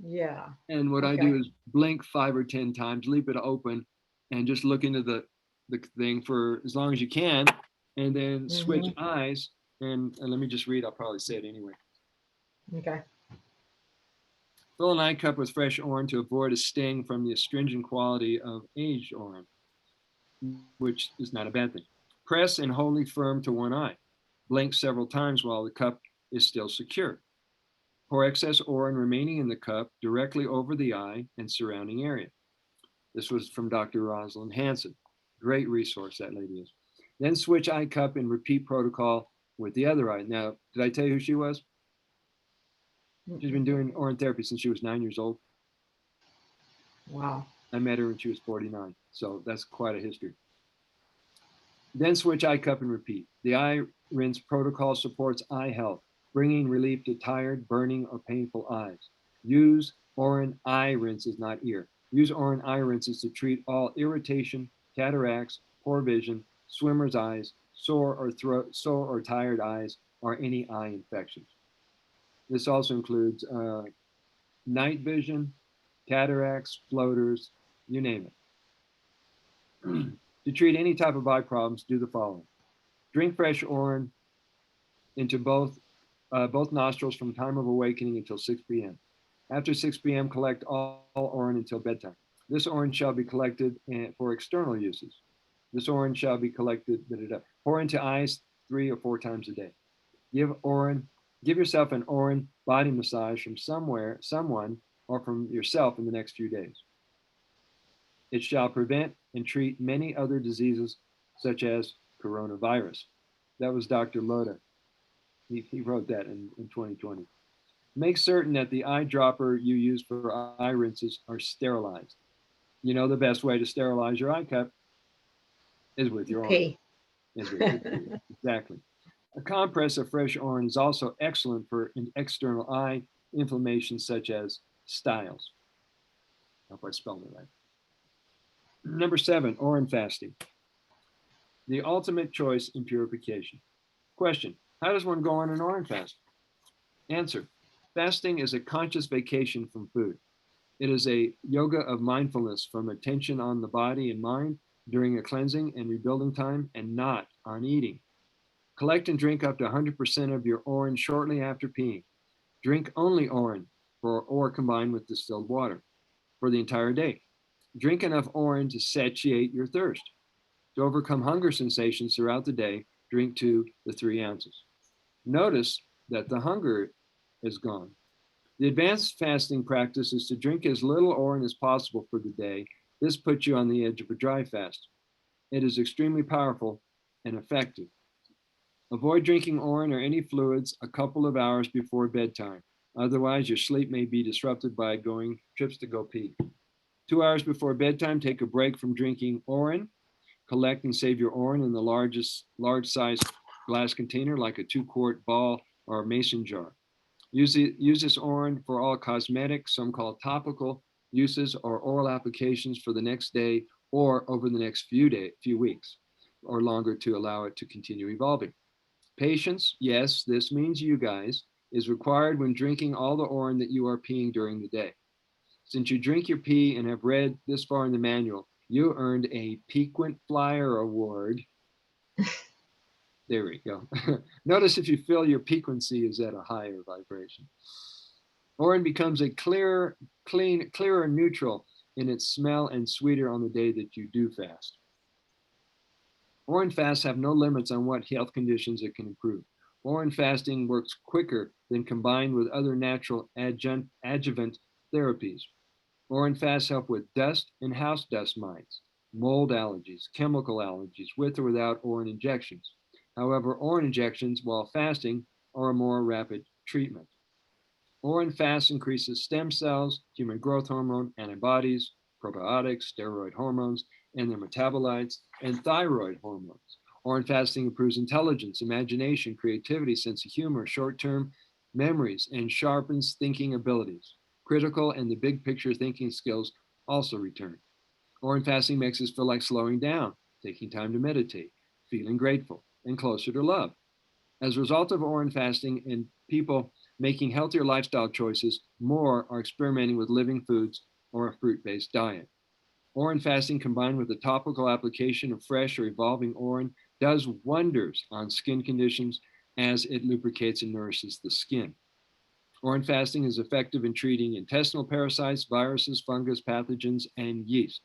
Yeah. And what I do is blink 5 or 10 times, leave it open, and just look into the thing for as long as you can, and then switch eyes. And let me just read. I'll probably say it anyway. Okay. Fill an eye cup with fresh orin to avoid a sting from the astringent quality of aged orin, which is not a bad thing. Press and hold firm to one eye. Blink several times while the cup is still secure. Pour excess orin remaining in the cup directly over the eye and surrounding area. This was from Dr. Rosalind Hanson. Great resource, that lady is. Then switch eye cup and repeat protocol with the other eye. Now, did I tell you who she was? She's been doing orin therapy since she was 9 years old. Wow. I met her when she was 49. So that's quite a history. Then switch eye cup and repeat. The eye rinse protocol supports eye health, bringing relief to tired, burning, or painful eyes. Use orin eye rinses, not ear. Use orin eye rinses to treat all irritation, cataracts, poor vision, swimmer's eyes, sore or tired eyes, or any eye infections. This also includes night vision, cataracts, floaters, you name it. To treat any type of eye problems, do the following. Drink fresh orin into both both nostrils from time of awakening until 6 p.m. After 6 p.m., collect all Orin until bedtime. This Orin shall be collected for external uses. This Orin shall be collected, pour into eyes 3 or 4 times a day. Give yourself an Orin body massage from someone, or from yourself in the next few days. It shall prevent and treat many other diseases, such as coronavirus. That was Dr. Loda. He wrote that in 2020. Make certain that the eyedropper you use for eye rinses are sterilized. You know the best way to sterilize your eye cup is with your Orin. Exactly. A compress of fresh Orin is also excellent for external eye inflammation, such as styles. I hope I spelled it right. Number 7, Orin fasting. The ultimate choice in purification. Question: how does one go on an Orin fast? Answer: fasting is a conscious vacation from food. It is a yoga of mindfulness from attention on the body and mind during a cleansing and rebuilding time, and not on eating. Collect and drink up to 100% of your Orin shortly after peeing. Drink only Orin or combined with distilled water for the entire day. Drink enough Orin to satiate your thirst. To overcome hunger sensations throughout the day, drink 2 to 3 ounces. Notice that the hunger is gone. The advanced fasting practice is to drink as little Orin as possible for the day. This puts you on the edge of a dry fast. It is extremely powerful and effective. Avoid drinking Orin or any fluids a couple of hours before bedtime. Otherwise, your sleep may be disrupted by going trips to go pee. 2 hours before bedtime, take a break from drinking Orin. Collect and save your Orin in the large-size glass container, like a 2-quart ball or mason jar. Use this Orin for all cosmetic, some called topical uses, or oral applications for the next day or over the next few weeks or longer to allow it to continue evolving. Patience, yes, this means you guys, is required when drinking all the Orin that you are peeing during the day. Since you drink your pee and have read this far in the manual, you earned a Piquant Flyer Award. There we go. Notice if you feel your piquancy is at a higher vibration. Orin becomes a clearer neutral in its smell and sweeter on the day that you do fast. Orin fasts have no limits on what health conditions it can improve. Orin fasting works quicker than combined with other natural adjuvant therapies. Orin fasts help with dust and house dust mites, mold allergies, chemical allergies, with or without Orin injections. However, Orin injections while fasting are a more rapid treatment. Orin fast increases stem cells, human growth hormone, antibodies, probiotics, steroid hormones, and their metabolites, and thyroid hormones. Orin fasting improves intelligence, imagination, creativity, sense of humor, short-term memories, and sharpens thinking abilities. Critical and the big picture thinking skills also return. Orin fasting makes us feel like slowing down, taking time to meditate, feeling grateful, and closer to love. As a result of Orin fasting and people making healthier lifestyle choices, more are experimenting with living foods or a fruit-based diet. Orin fasting combined with the topical application of fresh or evolving Orin does wonders on skin conditions as it lubricates and nourishes the skin. Orin fasting is effective in treating intestinal parasites, viruses, fungus, pathogens, and yeast.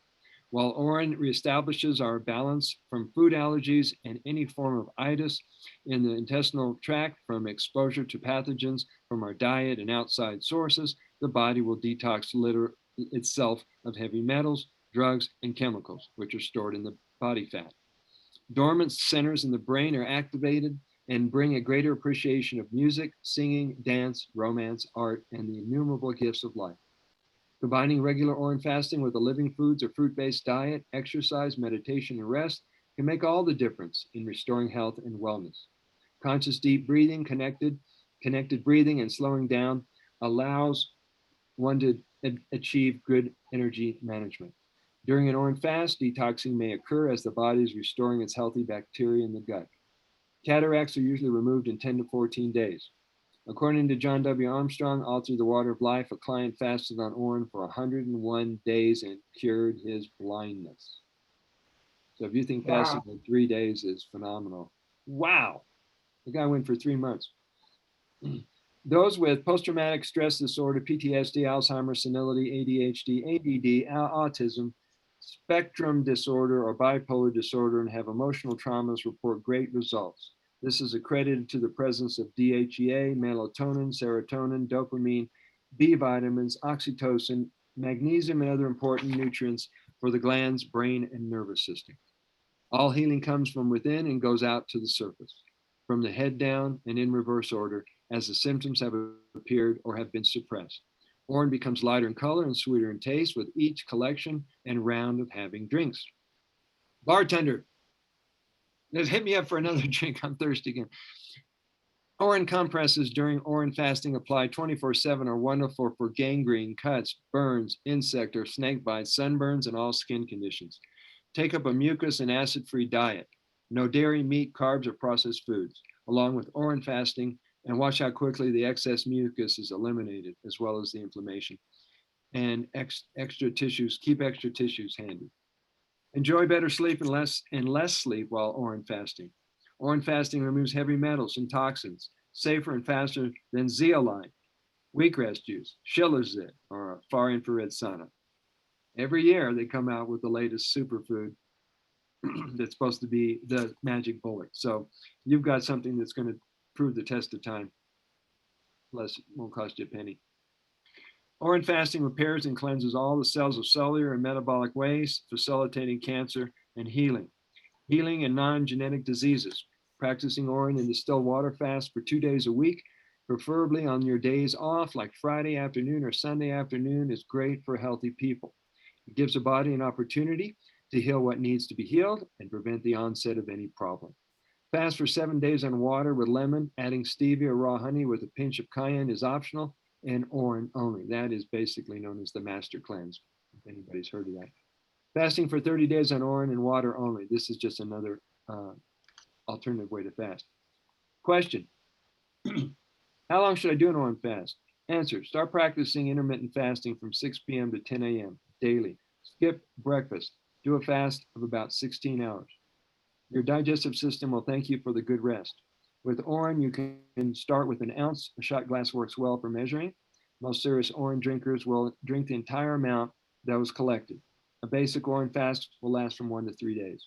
While Orin reestablishes our balance from food allergies and any form of itis in the intestinal tract from exposure to pathogens from our diet and outside sources, the body will detox itself of heavy metals, drugs, and chemicals, which are stored in the body fat. Dormant centers in the brain are activated and bring a greater appreciation of music, singing, dance, romance, art, and the innumerable gifts of life. Combining regular Orin fasting with a living foods or fruit-based diet, exercise, meditation, and rest can make all the difference in restoring health and wellness. Conscious deep breathing, connected breathing, and slowing down allows one to achieve good energy management. During an Orin fast, detoxing may occur as the body is restoring its healthy bacteria in the gut. Cataracts are usually removed in 10 to 14 days. According to John W. Armstrong, author of The Water of Life, a client fasted on Orin for 101 days and cured his blindness. So if you think fasting in 3 days is phenomenal, wow. The guy went for 3 months. Those with post-traumatic stress disorder, PTSD, Alzheimer's, senility, ADHD, ADD, autism, spectrum disorder, or bipolar disorder, and have emotional traumas report great results. This is accredited to the presence of DHEA, melatonin, serotonin, dopamine, B vitamins, oxytocin, magnesium, and other important nutrients for the glands, brain, and nervous system. All healing comes from within and goes out to the surface, from the head down and in reverse order as the symptoms have appeared or have been suppressed. Orin becomes lighter in color and sweeter in taste with each collection and round of having drinks. Bartender, just hit me up for another drink. I'm thirsty again. Orin compresses during Orin fasting applied 24/7 are wonderful for gangrene, cuts, burns, insect or snake bites, sunburns, and all skin conditions. Take up a mucus and acid-free diet. No dairy, meat, carbs, or processed foods, along with Orin fasting, and watch how quickly the excess mucus is eliminated, as well as the inflammation. And extra tissues, keep extra tissues handy. Enjoy better sleep and less sleep while Orin fasting. Orin fasting removes heavy metals and toxins, safer and faster than zeolite, wheatgrass juice, Schiller's Zit, or a far infrared sauna. Every year they come out with the latest superfood that's supposed to be the magic bullet. So you've got something that's going to prove the test of time. Plus, it won't cost you a penny. Orin fasting repairs and cleanses all the cells of cellular and metabolic waste, facilitating cancer and healing and non-genetic diseases. Practicing Orin in the still water fast for 2 days a week, preferably on your days off, like Friday afternoon or Sunday afternoon, is great for healthy people. It gives the body an opportunity to heal what needs to be healed and prevent the onset of any problem. Fast for 7 days on water with lemon, adding stevia or raw honey with a pinch of cayenne is optional, and Orin only. That is basically known as the master cleanse, if anybody's heard of that. Fasting for 30 days on Orin and water only. This is just another alternative way to fast. Question: how long should I do an Orin fast? Answer: start practicing intermittent fasting from 6 p.m. to 10 a.m. daily. Skip breakfast. Do a fast of about 16 hours. Your digestive system will thank you for the good rest. With Orin, you can start with an ounce. A shot glass works well for measuring. Most serious Orin drinkers will drink the entire amount that was collected. A basic Orin fast will last from 1 to 3 days.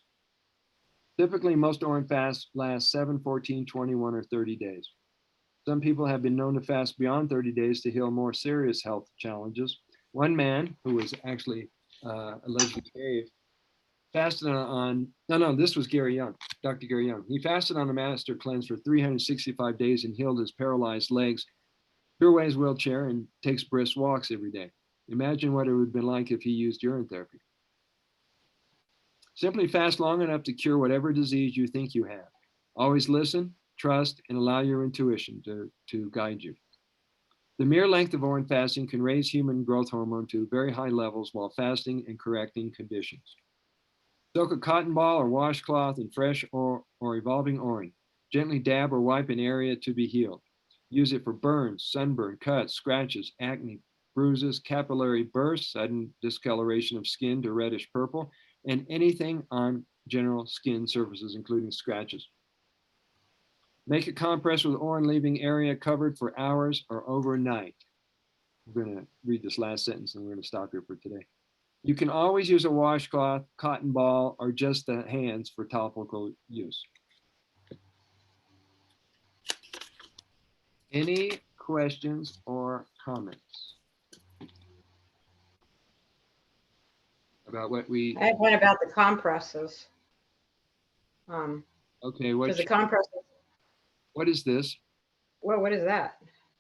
Typically, most Orin fasts last 7, 14, 21, or 30 days. Some people have been known to fast beyond 30 days to heal more serious health challenges. One man, who was actually allegedly gay, fasted this was Gary Young, Dr. Gary Young. He fasted on a master cleanse for 365 days and healed his paralyzed legs, threw away his wheelchair, and takes brisk walks every day. Imagine what it would have been like if he used urine therapy. Simply fast long enough to cure whatever disease you think you have. Always listen, trust, and allow your intuition to guide you. The mere length of Orin fasting can raise human growth hormone to very high levels while fasting and correcting conditions. Soak a cotton ball or washcloth in fresh or evolving Orin. Gently dab or wipe an area to be healed. Use it for burns, sunburn, cuts, scratches, acne, bruises, capillary bursts, sudden discoloration of skin to reddish purple, and anything on general skin surfaces, including scratches. Make a compress with Orin, leaving area covered for hours or overnight. We're going to read this last sentence and we're going to stop here for today. You can always use a washcloth, cotton ball, or just the hands for topical use. Any questions or comments about what we? I have one about the compresses. Okay, Because the compresses. What is this? Well, what is that?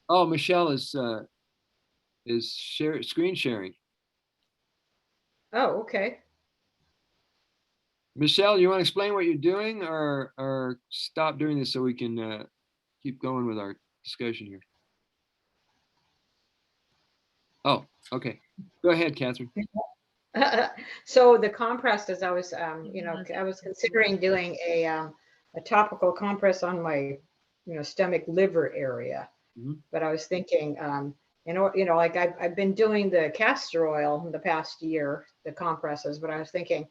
Oh, Michelle is screen sharing. Oh, okay. Michelle, you want to explain what you're doing, or stop doing this so we can keep going with our discussion here? Oh, okay. Go ahead, Catherine. So the compresses, I was, I was considering doing a topical compress on my, stomach, liver area. Mm-hmm. But I was thinking, like I've been doing the castor oil in the past year, the compresses, but I was thinking,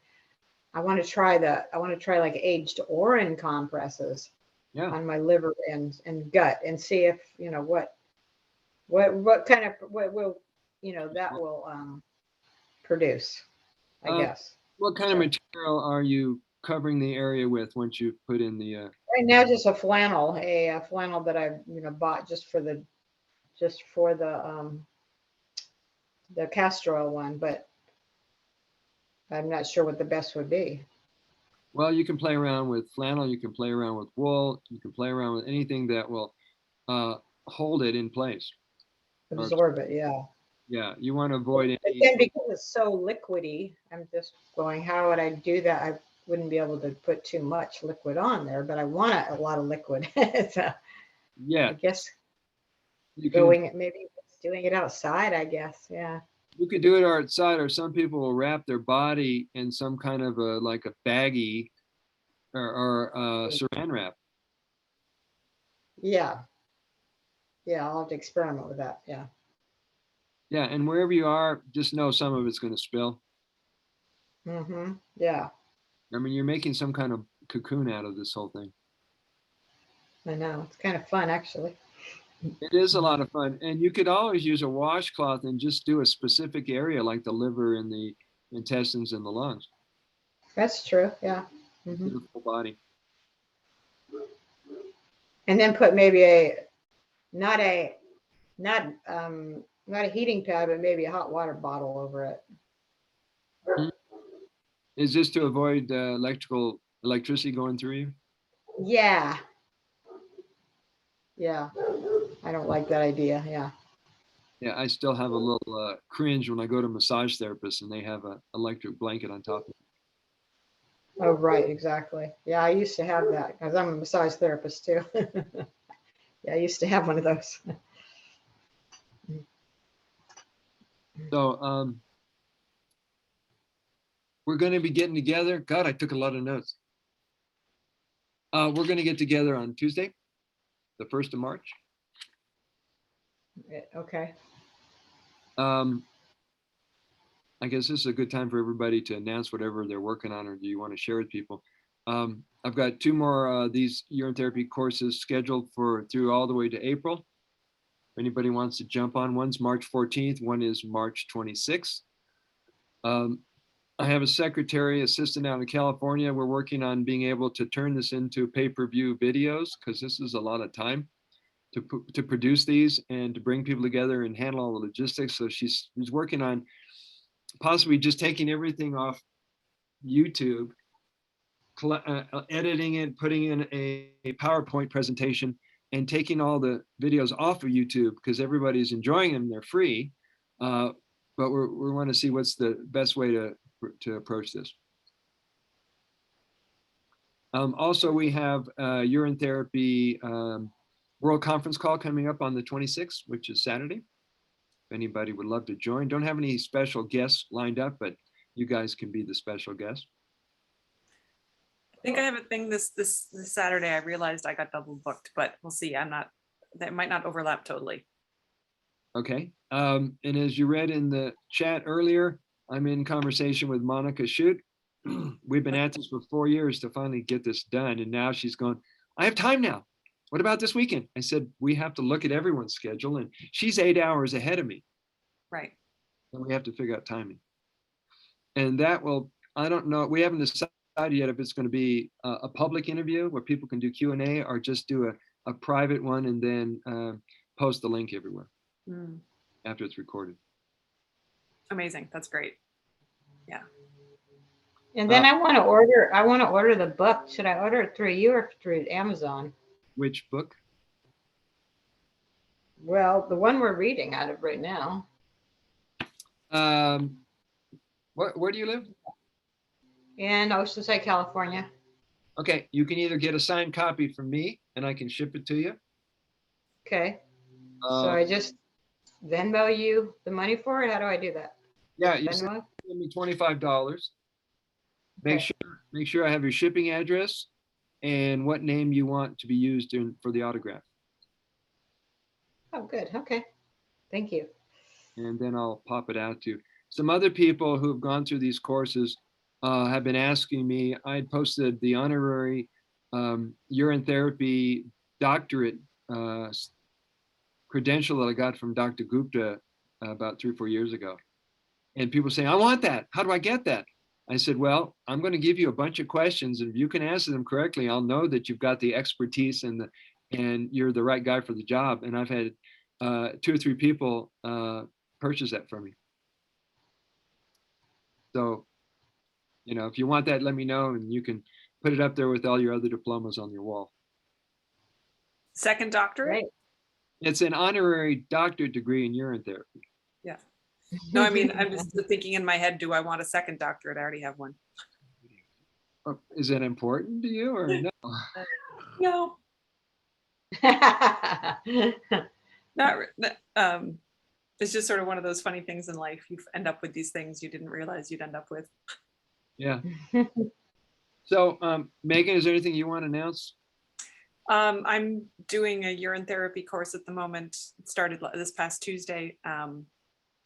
I want to try like aged Orin compresses. Yeah. on my liver and gut and see if, what kind of, what will, that will produce, I Uh, guess. what kind of So material are you covering the area with once you put in the? right now, just a flannel, flannel that I, bought just for the castor oil one, but I'm not sure what the best would be. Well, you can play around with flannel. You can play around with wool. You can play around with anything that will hold it in place. Absorb it, yeah. Yeah, you want to avoid But any. then because it's so liquidy, I'm just going, how would I do that? I wouldn't be able to put too much liquid on there, but I want a lot of liquid. So Yeah, I guess you can. maybe doing it outside, I guess. Yeah. You could do it outside, or some people will wrap their body in some kind of like a baggie or saran wrap. Yeah. Yeah. I'll have to experiment with that. Yeah. Yeah, and wherever you are, just know some of it's going to spill. Mm-hmm. Yeah. I mean, you're making some kind of cocoon out of this whole thing. I know. It's kind of fun, actually. It is a lot of fun, and you could always use a washcloth and just do a specific area like the liver and the intestines and the lungs. That's true. Yeah. Mm-hmm. The full body. And then put maybe not a, not a heating pad, but maybe a hot water bottle over it. Is this to avoid electricity going through you? Yeah. Yeah. I don't like that idea. Yeah. Yeah, I still have a little cringe when I go to massage therapists and they have an electric blanket on top of it. Oh, right. Exactly. Yeah. I used to have that because I'm a massage therapist too. Yeah. I used to have one of those. So we're going to be getting together. God, I took a lot of notes. We're going to get together on Tuesday, the 1st of March. Okay. I guess this is a good time for everybody to announce whatever they're working on or do you want to share with people. I've got 2 more these urine therapy courses scheduled through all the way to April. If anybody wants to jump on, one's March 14th, one is March 26th. I have a secretary assistant out in California. We're working on being able to turn this into pay-per-view videos because this is a lot of time to produce these and to bring people together and handle all the logistics. So she's working on possibly just taking everything off YouTube, editing it, putting in a PowerPoint presentation, and taking all the videos off of YouTube because everybody's enjoying them. They're free, but we want to see what's the best way to approach this. Also, we have urine therapy World Conference Call coming up on the 26th, which is Saturday. If anybody would love to join, don't have any special guests lined up, but you guys can be the special guest. I think I have a thing this Saturday. I realized I got double booked, but we'll see. That might not overlap totally. Okay. And as you read in the chat earlier, I'm in conversation with Monica Shute. We've been at this for 4 years to finally get this done. And now she's going, I have time now. What about this weekend? I said, we have to look at everyone's schedule. And she's 8 hours ahead of me. Right. And we have to figure out timing. And that will, I don't know, we haven't decided yet if it's going to be a public interview where people can do Q&A or just do a private one and then post the link everywhere after it's recorded. Amazing. That's great. Yeah. And then I want to order the book. Should I order it through you or through Amazon? Which book? Well, the one we're reading out of right now. Where do you live? In Oceanside, California. Okay, you can either get a signed copy from me and I can ship it to you. Okay. So I just Venmo you the money for it? How do I do that? Yeah, you send me $25. Make sure I have your shipping address and what name you want to be used for the autograph. Oh, good. Okay. Thank you. And then I'll pop it out to you. Some other people who've gone through these courses have been asking me. I posted the honorary urine therapy doctorate credential that I got from Dr. Gupta about 3 or 4 years ago. And people saying, I want that. How do I get that? I said, well, I'm going to give you a bunch of questions, and if you can answer them correctly, I'll know that you've got the expertise and you're the right guy for the job. And I've had 2 or 3 people purchase that for me. So, if you want that, let me know, and you can put it up there with all your other diplomas on your wall. Second doctorate? Right. It's an honorary doctorate degree in urine therapy. Yeah. No, I mean, I'm just thinking in my head, do I want a second doctorate? I already have one. Is that important to you or no? No, it's just sort of one of those funny things in life. You end up with these things you didn't realize you'd end up with. Yeah. So, Megan, is there anything you want to announce? I'm doing a urine therapy course at the moment. It started this past Tuesday.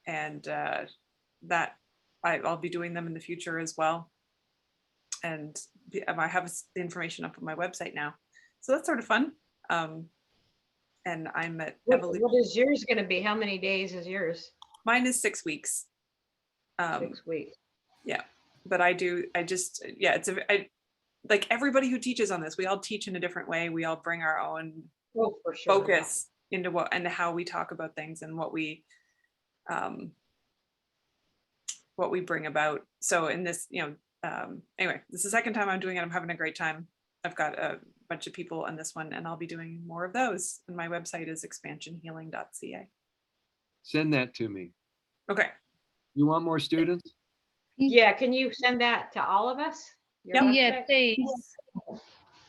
And that I'll be doing them in the future as well. And I have the information up on my website now. So that's sort of fun. And I'm at What is yours going to be? How many days is yours? Mine is 6 weeks. 6 weeks. Yeah, but like everybody who teaches on this, we all teach in a different way. We all bring our own For sure. focus into how we talk about things and what we bring about. So in this, anyway, this is the second time I'm doing it. I'm having a great time. I've got a bunch of people on this one, and I'll be doing more of those. And my website is expansionhealing.ca. Send that to me. Okay. You want more students? Yeah, can you send that to all of us? Your Yeah, website? please.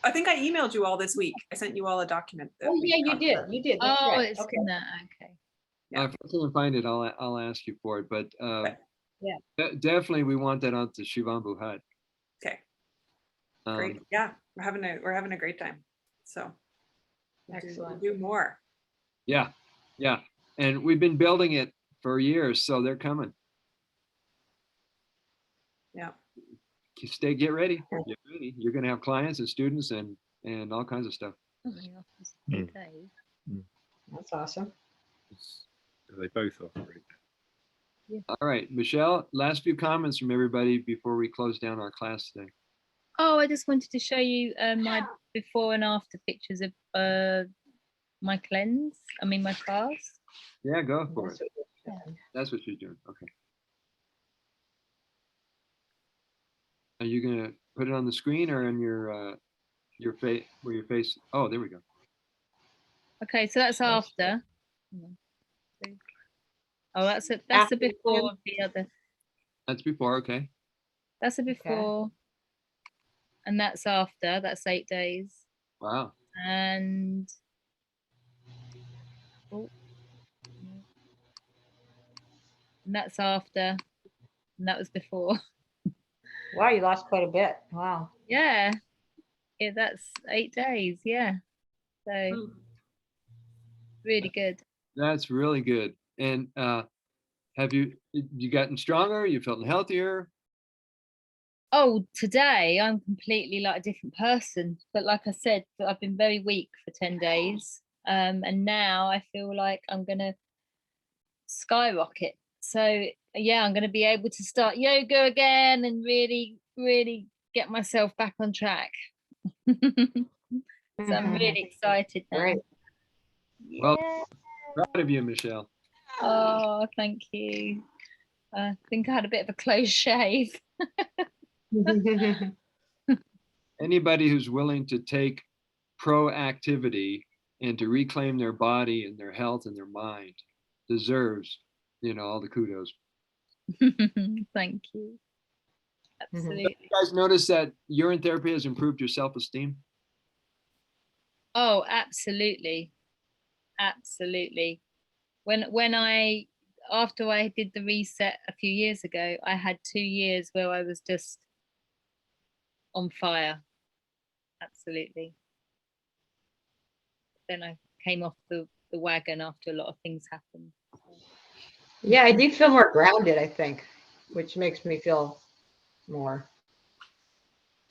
I think I emailed you all this week. I sent you all a document. Oh yeah, you did. You did. That's Oh, right. it's Okay. in that. Okay. Yeah. If I can't find it, I'll ask you for it. But Yeah. definitely we want that on the Shivambu Hut. Okay. Great. Yeah, we're having a great time. So Excellent. we'll do more. Yeah. And we've been building it for years, so they're coming. Yeah. Get ready. Get ready. You're going to have clients and students and all kinds of stuff. That's awesome. They both offer it. All right, Michelle, last few comments from everybody before we close down our class today. Oh, I just wanted to show you my before and after pictures of my my class. Yeah, go for That's it. what you're doing. That's what you're doing. Okay. Are you gonna put it on the screen or on your face where your face? Oh, there we go. Okay, so that's after. Oh, that's a After before of the other. That's before. Okay. That's a before. And that's after. That's 8 days. Wow. And and that's after. And that was before. Wow, you lost quite a bit. Wow. Yeah, that's 8 days. Yeah, so really good. That's really good. And have you gotten stronger? You felt healthier? Oh, today I'm completely like a different person. But like I said, I've been very weak for 10 days. And now I feel like I'm gonna skyrocket. So yeah, I'm gonna be able to start yoga again and really, really get myself back on track. So I'm really excited now. Great. Well, Yeah. proud of you, Michelle. Oh, thank you. I think I had a bit of a close shave. Anybody who's willing to take proactivity and to reclaim their body and their health and their mind deserves, all the kudos. Thank you. Absolutely. You guys notice that urine therapy has improved your self-esteem? Oh, absolutely. Absolutely. After I did the reset a few years ago, I had 2 years where I was just on fire. Absolutely. Then I came off the wagon after a lot of things happened. Yeah, I do feel more grounded, I think, which makes me feel more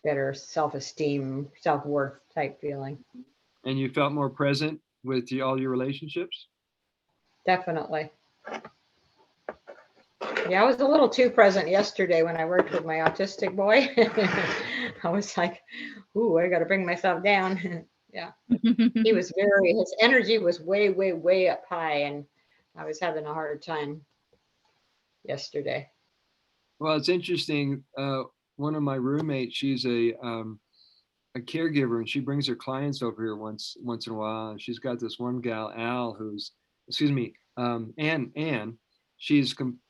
better self-esteem, self-worth type feeling. And you felt more present with all your relationships? Definitely. Yeah, I was a little too present yesterday when I worked with my autistic boy. I was like, ooh, I got to bring myself down. Yeah. He was his energy was way, way, way up high, and I was having a hard time yesterday. Well, it's interesting. One of my roommates, she's a caregiver, and she brings her clients over here once in a while. And she's got this one gal, Al, Anne.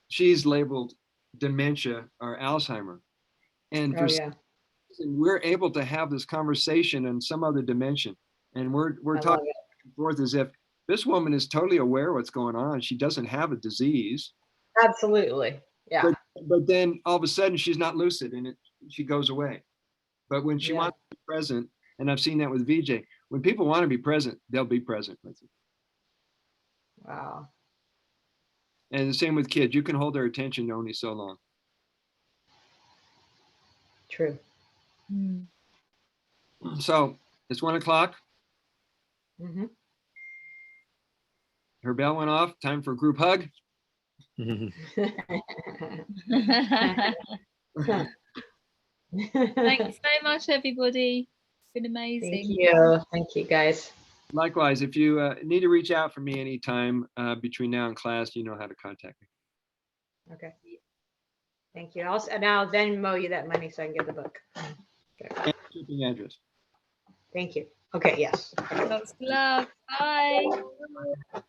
She's labeled dementia or Alzheimer, and for Oh, some yeah. reason, we're able to have this conversation in some other dimension, and we're I love talking it. back and forth as if this woman is totally aware what's going on. She doesn't have a disease, Absolutely. Yeah. but then all of a sudden she's not lucid, and she goes away. But when she Yeah. wants to be present, and I've seen that with VJ, when people want to be present, they'll be present with you. Wow. And the same with kids. You can hold their attention only so long. True. Mm. So it's 1 o'clock. Mhm. Her bell went off. Time for a group hug. Thanks so much, everybody. It's been amazing. Thank you. Thank you, guys. Likewise, if you need to reach out for me anytime between now and class, you know how to contact me. Okay. Thank you. And I'll Venmo you that money so I can get the book. Okay. And shipping address. Thank you. Okay. Yes. Lots of love. Bye.